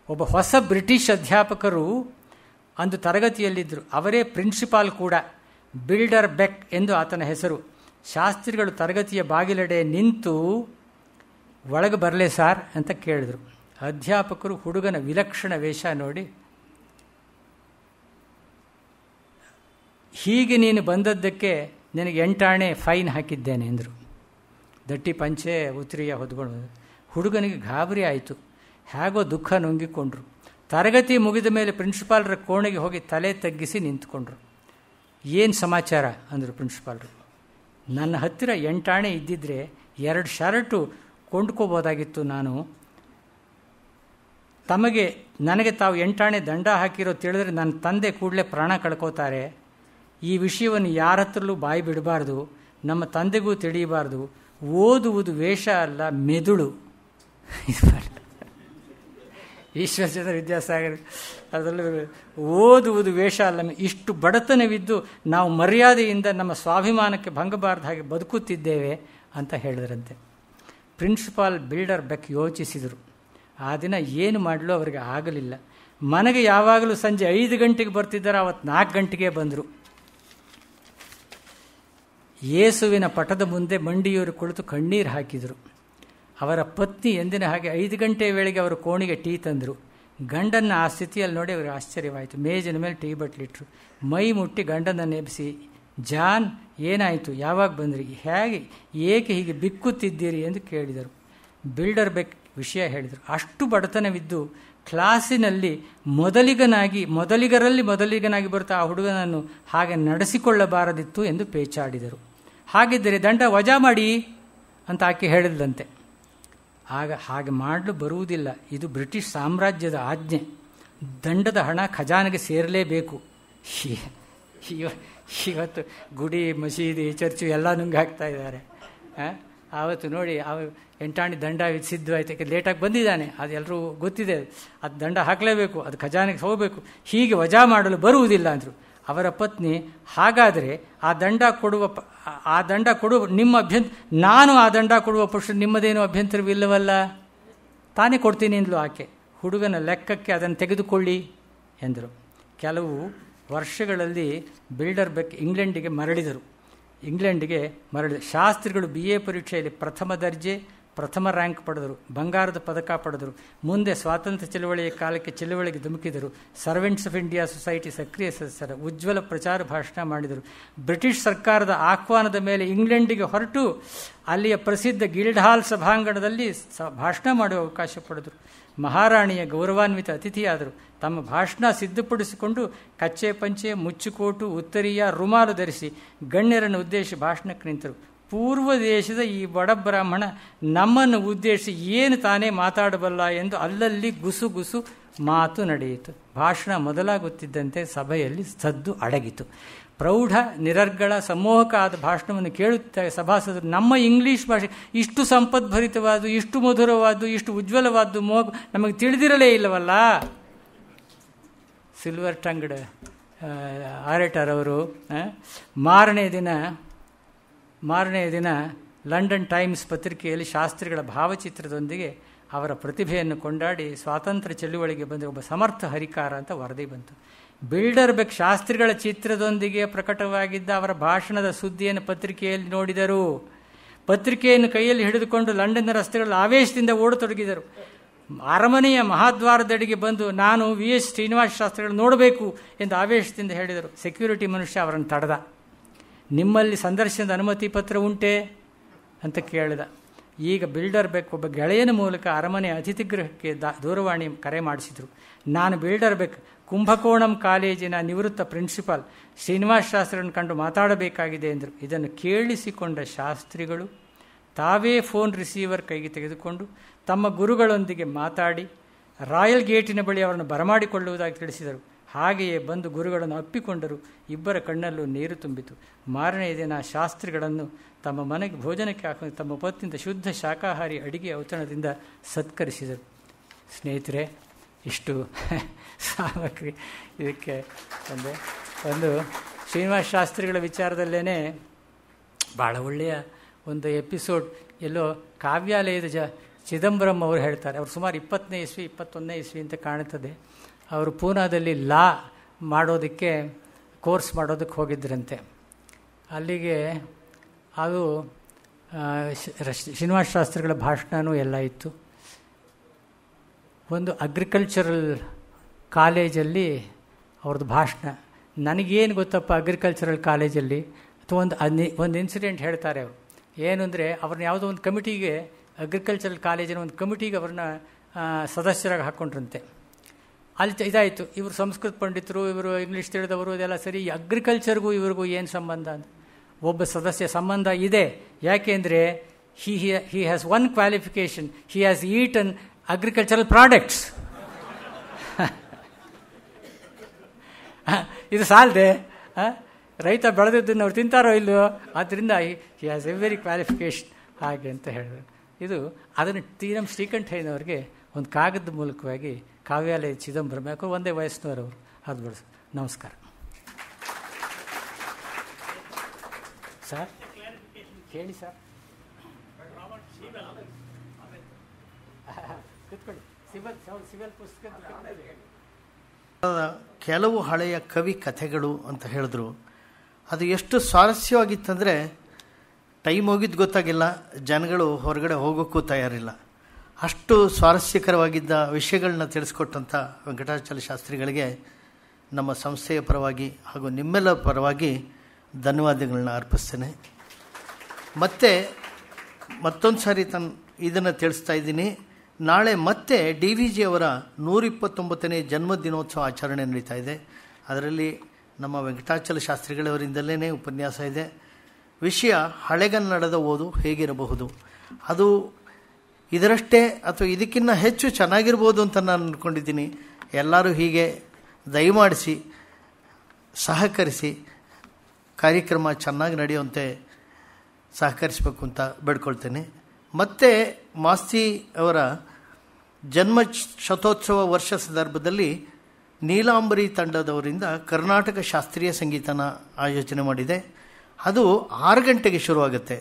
ಒಬ್ಬ ಹೊಸ ಬ್ರಿಟಿಷ್ ಅಧ್ಯಾಪಕರು ಅಂದು ತರಗತಿಯಲ್ಲಿದ್ದರು. ಅವರೇ ಪ್ರಿನ್ಸಿಪಾಲ್ ಕೂಡ. ಬಿಲ್ಡರ್ ಬೆಕ್ ಎಂದು ಆತನ ಹೆಸರು. ಶಾಸ್ತ್ರಿಗಳು ತರಗತಿಯ ಬಾಗಿಲೆಡೆ ನಿಂತು ಒಳಗೆ ಬರಲೇ ಸಾರ್ ಅಂತ ಕೇಳಿದರು. ಅಧ್ಯಾಪಕರು ಹುಡುಗನ ವಿಲಕ್ಷಣ ವೇಷ ನೋಡಿ, ಹೀಗೆ ನೀನು ಬಂದದ್ದಕ್ಕೆ ನಿನಗೆ 8 ಆಣೆ ಫೈನ್ ಹಾಕಿದ್ದೇನೆ ಎಂದರು. ದಟ್ಟಿ ಪಂಚೆ ಉತ್ತರಿಯ ಹೊದ್ಕೊಂಡು ಹುಡುಗನಿಗೆ ಗಾಬರಿ ಆಯಿತು. ಹೇಗೋ ದುಃಖ ನುಂಗಿಕೊಂಡ್ರು. ತರಗತಿ ಮುಗಿದ ಮೇಲೆ ಪ್ರಿನ್ಸಿಪಾಲ್ರ ಕೋಣೆಗೆ ಹೋಗಿ ತಲೆ ತಗ್ಗಿಸಿ ನಿಂತ್ಕೊಂಡ್ರು. ಏನು ಸಮಾಚಾರ ಅಂದರು ಪ್ರಿನ್ಸಿಪಾಲ್ರು. ನನ್ನ ಹತ್ತಿರ 8 ಆಣೆ ಇದ್ದಿದ್ದರೆ 2 ಶರ್ಟು ಕೊಂಡ್ಕೋಬೋದಾಗಿತ್ತು. ನನಗೆ ತಾವು 8 ಆಣೆ ದಂಡ ಹಾಕಿರೋ ತಿಳಿದ್ರೆ ನನ್ನ ತಂದೆ ಕೂಡಲೇ ಪ್ರಾಣ ಕಳ್ಕೋತಾರೆ. ಈ ವಿಷಯವನ್ನು ಯಾರ ಹತ್ರಲ್ಲೂ ಬಾಯಿ ಬಿಡಬಾರ್ದು, ನಮ್ಮ ತಂದೆಗೂ ತಿಳಿಯಬಾರ್ದು. ಓದುವುದು ವೇಷ ಅಲ್ಲ, ಮೆದುಳು. ಈಶ್ವರಚಂದ್ರ ವಿದ್ಯಾಸಾಗರ್ ಅದರಲ್ಲೂ ಓದುವುದು ವೇಷ ಅಲ್ಲ. ಇಷ್ಟು ಬಡತನವಿದ್ದು ನಾವು ಮರ್ಯಾದೆಯಿಂದ ನಮ್ಮ ಸ್ವಾಭಿಮಾನಕ್ಕೆ ಭಂಗಬಾರ್ದ ಹಾಗೆ ಬದುಕುತ್ತಿದ್ದೇವೆ ಅಂತ ಹೇಳಿದ್ರಂತೆ. ಪ್ರಿನ್ಸಿಪಾಲ್ ಬಿಲ್ಡರ್ ಬೆಕ್ ಯೋಚಿಸಿದರು. ಆ ದಿನ ಏನು ಮಾಡಲು ಅವರಿಗೆ ಆಗಲಿಲ್ಲ. ಮನೆಗೆ ಯಾವಾಗಲೂ ಸಂಜೆ 5 ಗಂಟೆಗೆ ಬರ್ತಿದ್ದಾರೆ, ಅವತ್ತು 4 ಗಂಟೆಗೆ ಬಂದರು. ಯೇಸುವಿನ ಪಟದ ಮುಂದೆ ಮಂಡಿಯೂರು ಕುಳಿತು ಕಣ್ಣೀರು ಹಾಕಿದರು. ಅವರ ಪತ್ನಿ ಎಂದಿನ ಹಾಗೆ 5 ಗಂಟೆ ವೇಳೆಗೆ ಅವರು ಕೋಣಿಗೆ ಟೀ ತಂದರು. ಗಂಡನ್ನು ಆ ಸ್ಥಿತಿಯಲ್ಲಿ ನೋಡಿ ಅವರಿಗೆ ಆಶ್ಚರ್ಯವಾಯಿತು. ಮೇಜಿನ ಮೇಲೆ ಟೀ ಬಟ್ಲಿಟ್ರು. ಮೈ ಮುಟ್ಟಿ ಗಂಡನನ್ನು ಎಬ್ಬಿಸಿ, ಜಾನ್ ಏನಾಯಿತು, ಯಾವಾಗ ಬಂದ್ರಿ, ಏಕೆ ಹೀಗೆ ಬಿಕ್ಕುತ್ತಿದ್ದೀರಿ ಎಂದು ಕೇಳಿದರು. ಬಿಲ್ಡರ್ ಬೆಕ್ ವಿಷಯ ಹೇಳಿದರು. ಅಷ್ಟು ಬಡತನವಿದ್ದು ಕ್ಲಾಸಿನಲ್ಲಿ ಮೊದಲಿಗನಾಗಿ ಬರ್ತಾ ಆ ಹುಡುಗನನ್ನು ಹಾಗೆ ನಡೆಸಿಕೊಳ್ಳಬಾರದಿತ್ತು ಎಂದು ಪೇಚಾಡಿದರು. ಹಾಗಿದ್ದರೆ ದಂಡ ವಜಾ ಮಾಡಿ ಅಂತ ಆಕೆ ಹೇಳಿದಂತೆ. ಆಗ ಹಾಗೆ ಮಾಡಲು ಬರುವುದಿಲ್ಲ, ಇದು ಬ್ರಿಟಿಷ್ ಸಾಮ್ರಾಜ್ಯದ ಆಜ್ಞೆ. ದಂಡದ ಹಣ ಖಜಾನೆಗೆ ಸೇರಲೇಬೇಕು. ಇವತ್ತು ಗುಡಿ, ಮಸೀದಿ, ಚರ್ಚು ಎಲ್ಲ ನುಂಗಿ ಹಾಕ್ತಾ ಇದ್ದಾರೆ. ಆವತ್ತು ನೋಡಿ 8 ಆಣೆ ದಂಡ ಸಿದ್ಧವಾಯ್ತು. ಯಾಕೆ ಲೇಟಾಗಿ ಬಂದಿದ್ದಾನೆ, ಅದೆಲ್ಲರೂ ಗೊತ್ತಿದೆ. ಅದು ದಂಡ ಹಾಕಲೇಬೇಕು, ಅದು ಖಜಾನೆಗೆ ಹೋಗಬೇಕು. ಹೀಗೆ ವಜಾ ಮಾಡಲು ಬರುವುದಿಲ್ಲ ಅಂದರು. ಅವರ ಪತ್ನಿ, ಹಾಗಾದರೆ ಆ ದಂಡ ಕೊಡುವ ನಿಮ್ಮ ನಾನು ಆ ದಂಡ ಕೊಡುವ ಪಕ್ಷ ನಿಮ್ಮದೇನು ಅಭ್ಯಂತರವಿಲ್ಲವಲ್ಲ, ತಾನೇ ಕೊಡ್ತೀನಿ ಅಂದ್ಲು ಆಕೆ. ಹುಡುಗನ ಲೆಕ್ಕಕ್ಕೆ ಅದನ್ನು ತೆಗೆದುಕೊಳ್ಳಿ ಎಂದರು. ಕೆಲವು ವರ್ಷಗಳಲ್ಲಿ ಬಿಲ್ಡರ್ ಬೆಕ್ ಇಂಗ್ಲೆಂಡಿಗೆ ಮರಳಿದ ಶಾಸ್ತ್ರಿಗಳು BA ಪರೀಕ್ಷೆಯಲ್ಲಿ ಪ್ರಥಮ ದರ್ಜೆ, ಪ್ರಥಮ ರ್ಯಾಂಕ್ ಪಡೆದರು. ಬಂಗಾರದ ಪದಕ ಪಡೆದರು. ಮುಂದೆ ಸ್ವಾತಂತ್ರ್ಯ ಚಳವಳಿಯ ಕಾಲಕ್ಕೆ ಚಳವಳಿಗೆ ಧುಮುಕಿದರು. ಸರ್ವೆಂಟ್ಸ್ ಆಫ್ ಇಂಡಿಯಾ ಸೊಸೈಟಿ ಸಕ್ರಿಯ ಸದಸ್ಯರ ಉಜ್ವಲ ಪ್ರಚಾರ ಭಾಷಣ ಮಾಡಿದರು. ಬ್ರಿಟಿಷ್ ಸರ್ಕಾರದ ಆಹ್ವಾನದ ಮೇಲೆ ಇಂಗ್ಲೆಂಡಿಗೆ ಹೊರಟು ಅಲ್ಲಿಯ ಪ್ರಸಿದ್ಧ ಗಿಲ್ಡ್ ಹಾಲ್ ಸಭಾಂಗಣದಲ್ಲಿ ಭಾಷಣ ಮಾಡುವ ಅವಕಾಶ ಪಡೆದರು. ಮಹಾರಾಣಿಯ ಗೌರವಾನ್ವಿತ ಅತಿಥಿಯಾದರು. ತಮ್ಮ ಭಾಷಣ ಸಿದ್ಧಪಡಿಸಿಕೊಂಡು ಕಚ್ಚೆ ಪಂಚೆ, ಮುಚ್ಚುಕೋಟು, ಉತ್ತರೀಯ, ರುಮಾಲು ಧರಿಸಿ ಗಣ್ಯರನ್ನು ಉದ್ದೇಶಿಸಿ ಭಾಷಣಕ್ಕೆ ನಿಂತರು. ಪೂರ್ವ ದೇಶದ ಈ ಬಡ ಬ್ರಾಹ್ಮಣ ನಮ್ಮನ್ನು ಉದ್ದೇಶಿಸಿ ಏನು ತಾನೇ ಮಾತಾಡಬಲ್ಲ ಎಂದು ಅಲ್ಲಲ್ಲಿ ಗುಸು ಮಾತು ನಡೆಯಿತು. ಭಾಷಣ ಮೊದಲಾಗುತ್ತಿದ್ದಂತೆ ಸಭೆಯಲ್ಲಿ ಸದ್ದು ಅಡಗಿತು. ಪ್ರೌಢ ನಿರರ್ಗಳ ಸಮೋಹಕ ಆದ ಭಾಷಣವನ್ನು ಕೇಳುತ್ತಾ ಸಭಾಸದರು ನಮ್ಮ ಇಂಗ್ಲೀಷ್ ಭಾಷೆ ಇಷ್ಟು ಸಂಪದ್ಭರಿತವಾದ್ದು, ಇಷ್ಟು ಮಧುರವಾದ್ದು, ಇಷ್ಟು ಉಜ್ವಲವಾದ್ದು ನಮಗೆ ತಿಳಿದಿರಲೇ ಇಲ್ಲವಲ್ಲ. ಸಿಲ್ವರ್ ಟಂಗ್ಡ್ ಆರೇಟರ್ ಅವರು ಮಾರನೇ ದಿನ ಲಂಡನ್ ಟೈಮ್ಸ್ ಪತ್ರಿಕೆಯಲ್ಲಿ ಶಾಸ್ತ್ರಿಗಳ ಭಾವಚಿತ್ರದೊಂದಿಗೆ ಅವರ ಪ್ರತಿಭೆಯನ್ನು ಕೊಂಡಾಡಿ ಸ್ವಾತಂತ್ರ್ಯ ಚಳುವಳಿಗೆ ಬಂದ ಒಬ್ಬ ಸಮರ್ಥ ಹರಿಕಾರ ಅಂತ ವರದಿ ಬಂತು. ಬಿಲ್ಡರ್ಬೆಕ್ ಶಾಸ್ತ್ರಿಗಳ ಚಿತ್ರದೊಂದಿಗೆ ಪ್ರಕಟವಾಗಿದ್ದ ಅವರ ಭಾಷಣದ ಸುದ್ದಿಯನ್ನು ಪತ್ರಿಕೆಯಲ್ಲಿ ನೋಡಿದರು. ಪತ್ರಿಕೆಯನ್ನು ಕೈಯಲ್ಲಿ ಹಿಡಿದುಕೊಂಡು ಲಂಡನ್ನ ರಸ್ತೆಗಳಲ್ಲಿ ಆವೇಶದಿಂದ ಓಡತೊಡಗಿದರು. ಅರಮನೆಯ ಮಹಾದ್ವಾರದಡಿಗೆ ಬಂದು ನಾನು VS ಶ್ರೀನಿವಾಸ ಶಾಸ್ತ್ರಿಗಳನ್ನು ನೋಡಬೇಕು ಎಂದು ಆವೇಶದಿಂದ ಹೇಳಿದರು. ಸೆಕ್ಯೂರಿಟಿ ಮನುಷ್ಯ ಅವರನ್ನು ತಡೆದ. ನಿಮ್ಮಲ್ಲಿ ಸಂದರ್ಶನದ ಅನುಮತಿ ಪತ್ರ ಉಂಟೆ ಅಂತ ಕೇಳಿದ. ಈಗ ಬಿಲ್ಡರ್ಬೆಕ್ ಒಬ್ಬ ಗೆಳೆಯನ ಮೂಲಕ ಅರಮನೆ ಅತಿಥಿಗೃಹಕ್ಕೆ ದೂರವಾಣಿ ಕರೆ ಮಾಡಿಸಿದರು. ನಾನು ಬಿಲ್ಡರ್ಬೆಕ್, ಕುಂಭಕೋಣಂ ಕಾಲೇಜಿನ ನಿವೃತ್ತ ಪ್ರಿನ್ಸಿಪಾಲ್, ಶ್ರೀನಿವಾಸ ಶಾಸ್ತ್ರಿಗಳನ್ನು ಕಂಡು ಮಾತಾಡಬೇಕಾಗಿದೆ ಎಂದರು. ಇದನ್ನು ಕೇಳಿಸಿಕೊಂಡ ಶಾಸ್ತ್ರಿಗಳು ತಾವೇ ಫೋನ್ ರಿಸೀವರ್ ಕೈಗೆ ತೆಗೆದುಕೊಂಡು ತಮ್ಮ ಗುರುಗಳೊಂದಿಗೆ ಮಾತಾಡಿ ರಾಯಲ್ ಗೇಟಿನ ಬಳಿ ಅವರನ್ನು ಬರಮಾಡಿಕೊಳ್ಳುವುದಾಗಿ ತಿಳಿಸಿದರು. ಹಾಗೆಯೇ ಬಂದು ಗುರುಗಳನ್ನು ಅಪ್ಪಿಕೊಂಡರು. ಇಬ್ಬರ ಕಣ್ಣಲ್ಲೂ ನೀರು ತುಂಬಿತು. ಮಾರನೆಯ ದಿನ ಶಾಸ್ತ್ರಿಗಳನ್ನು ತಮ್ಮ ಮನೆಗೆ ಭೋಜನಕ್ಕೆ ಹಾಕೊಂಡು ತಮ್ಮ ಪತ್ನಿಯಿಂದ ಶುದ್ಧ ಶಾಕಾಹಾರಿ ಅಡಿಗೆ ಔತಣದಿಂದ ಸತ್ಕರಿಸಿದರು. ಸ್ನೇಹಿತರೆ, ಇಷ್ಟು ಸಾಮಗ್ರಿ ಇದಕ್ಕೆ ಒಂದು ಶ್ರೀನಿವಾಸ ಶಾಸ್ತ್ರಿಗಳ ವಿಚಾರದಲ್ಲೇ ಭಾಳ ಒಳ್ಳೆಯ ಒಂದು ಎಪಿಸೋಡ್ ಎಲ್ಲೋ ಕಾವ್ಯಾಲಯದ ಚಿದಂಬರಂ ಅವರು ಹೇಳ್ತಾರೆ. ಅವರು ಸುಮಾರು 20ನೇ ಇಸ್ವಿ 21ನೇ ಇಸ್ವಿ ಅಂತ ಕಾಣುತ್ತದೆ. ಅವರು ಪೂನಾದಲ್ಲಿ ಲಾ ಮಾಡೋದಕ್ಕೆ ಕೋರ್ಸ್ ಮಾಡೋದಕ್ಕೆ ಹೋಗಿದ್ದರಂತೆ. ಅಲ್ಲಿಗೆ ಅದು ಶ್ರೀನಿವಾಸ ಶಾಸ್ತ್ರಿಗಳ ಭಾಷಣವೂ ಎಲ್ಲ ಇತ್ತು. ಒಂದು ಅಗ್ರಿಕಲ್ಚರಲ್ ಕಾಲೇಜಲ್ಲಿ ಅವ್ರದ್ದು ಭಾಷಣ. ನನಗೇನು ಗೊತ್ತಪ್ಪ ಅಗ್ರಿಕಲ್ಚರಲ್ ಕಾಲೇಜಲ್ಲಿ ಅಥವಾ ಒಂದು ಇನ್ಸಿಡೆಂಟ್ ಹೇಳ್ತಾರೆ ಅವರು. ಏನು ಅಂದರೆ ಅವ್ರನ್ನ ಯಾವುದೋ ಒಂದು ಕಮಿಟಿಗೆ, ಅಗ್ರಿಕಲ್ಚರಲ್ ಕಾಲೇಜಿನ ಒಂದು ಕಮಿಟಿಗೆ ಅವ್ರನ್ನ ಸದಸ್ಯರಾಗಿ ಹಾಕ್ಕೊಂಡ್ರಂತೆ. ಅಲ್ಲಿ ಇದಾಯಿತು. ಇವರು ಸಂಸ್ಕೃತ ಪಂಡಿತರು, ಇವರು ಇಂಗ್ಲೀಷ್ ತಿಳಿದವರು, ಇದೆಲ್ಲ ಸರಿ. ಅಗ್ರಿಕಲ್ಚರ್ಗೂ ಇವ್ರಿಗೂ ಏನು ಸಂಬಂಧ ಅಂತ ಒಬ್ಬ ಸದಸ್ಯ ಸಂಬಂಧ ಇದೆ. ಯಾಕೆಂದರೆ he has one qualification, he has eaten agricultural products. ಇದು ಸಾಲದೆ ರೈತ ಬೆಳೆದಿದ್ದನ್ನು ಅವ್ರು ತಿಂತಾರೋ ಇಲ್ಲೋ, ಆದ್ದರಿಂದ ಹಿ ಹ್ಯಾಸ್ ಎವ್ರಿ ಕ್ವಾಲಿಫಿಕೇಶನ್ ಹಾಗೆ ಅಂತ ಹೇಳಿದ್ರು. ಇದು ಅದನ್ನು ತೀರಂ ಶ್ರೀಕಂಠಯ್ಯನವ್ರಿಗೆ ಒಂದು ಕಾಗದ ಮೂಲಕವಾಗಿ ಕಾವ್ಯಾಲಯ ಚಿದಂಬರಂ, ಯಾಕೋ ಒಂದೇ ವಯಸ್ಸಿನವರವರು, ಅದು ಬಳಸು. ನಮಸ್ಕಾರ ಸರ್. ಹೇಳಿ ಸರ್. ಕೂತ್ಕೊಳ್ಳಿ. ಸಿವಿಲ್ ಪುಸ್ತಕ ಕೆಲವು ಹಳೆಯ ಕವಿ ಕಥೆಗಳು ಅಂತ ಹೇಳಿದ್ರು. ಅದು ಎಷ್ಟು ಸ್ವಾರಸ್ಯವಾಗಿತ್ತಂದರೆ ಟೈಮ್ ಹೋಗಿದ್ದು ಗೊತ್ತಾಗಿಲ್ಲ, ಜನಗಳು ಹೊರಗಡೆ ಹೋಗೋಕ್ಕೂ ತಯಾರಿಲ್ಲ. ಅಷ್ಟು ಸ್ವಾರಸ್ಯಕರವಾಗಿದ್ದ ವಿಷಯಗಳನ್ನ ತಿಳಿಸ್ಕೊಟ್ಟಂಥ ವೆಂಕಟಾಚಲ ಶಾಸ್ತ್ರಿಗಳಿಗೆ ನಮ್ಮ ಸಂಸ್ಥೆಯ ಪರವಾಗಿ ಹಾಗೂ ನಿಮ್ಮೆಲ್ಲ ಪರವಾಗಿ ಧನ್ಯವಾದಗಳನ್ನ ಅರ್ಪಿಸ್ತೇನೆ. ಮತ್ತೊಂದು ಸಾರಿ ಇದನ್ನು ತಿಳಿಸ್ತಾ ಇದ್ದೀನಿ. ನಾಳೆ ಮತ್ತೆ DVG ಅವರ 129ನೇ ಜನ್ಮದಿನೋತ್ಸವ ಆಚರಣೆ ನಡೀತಾ ಇದೆ. ಅದರಲ್ಲಿ ನಮ್ಮ ವೆಂಕಟಾಚಲ ಶಾಸ್ತ್ರಿಗಳವರಿಂದಲೇ ಉಪನ್ಯಾಸ ಇದೆ. ವಿಷಯ ಹಳೆಗನ್ನಡದ ಓದು ಹೇಗಿರಬಹುದು. ಅದು ಇದರಷ್ಟೇ ಅಥವಾ ಇದಕ್ಕಿಂತ ಹೆಚ್ಚು ಚೆನ್ನಾಗಿರ್ಬೋದು ಅಂತ ನಾನು ಅಂದ್ಕೊಂಡಿದ್ದೀನಿ. ಎಲ್ಲರೂ ಹೀಗೆ ದಯಮಾಡಿಸಿ ಸಹಕರಿಸಿ ಕಾರ್ಯಕ್ರಮ ಚೆನ್ನಾಗಿ ನಡೆಯುವಂತೆ ಸಹಕರಿಸಬೇಕು ಅಂತ ಬೇಡ್ಕೊಳ್ತೇನೆ. ಮತ್ತು ಮಾಸ್ತಿ ಅವರ ಜನ್ಮ ಶತೋತ್ಸವ ವರ್ಷ ಸಂದರ್ಭದಲ್ಲಿ ನೀಲಾಂಬರಿ ತಂಡದವರಿಂದ ಕರ್ನಾಟಕ ಶಾಸ್ತ್ರೀಯ ಸಂಗೀತನ ಆಯೋಜನೆ ಮಾಡಿದೆ. ಅದು 6 ಗಂಟೆಗೆ ಶುರುವಾಗುತ್ತೆ.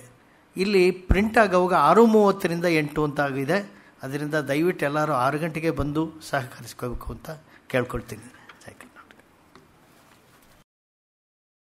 ಇಲ್ಲಿ ಪ್ರಿಂಟ್ ಆಗೋವಾಗ 6:30ರಿಂದ 8 ಅಂತ ಆಗಿದೆ. ಅದರಿಂದ ದಯವಿಟ್ಟು ಎಲ್ಲರೂ 6 ಗಂಟೆಗೆ ಬಂದು ಸಹಕರಿಸ್ಕೋಬೇಕು ಅಂತ ಕೇಳ್ಕೊಳ್ತೀನಿ.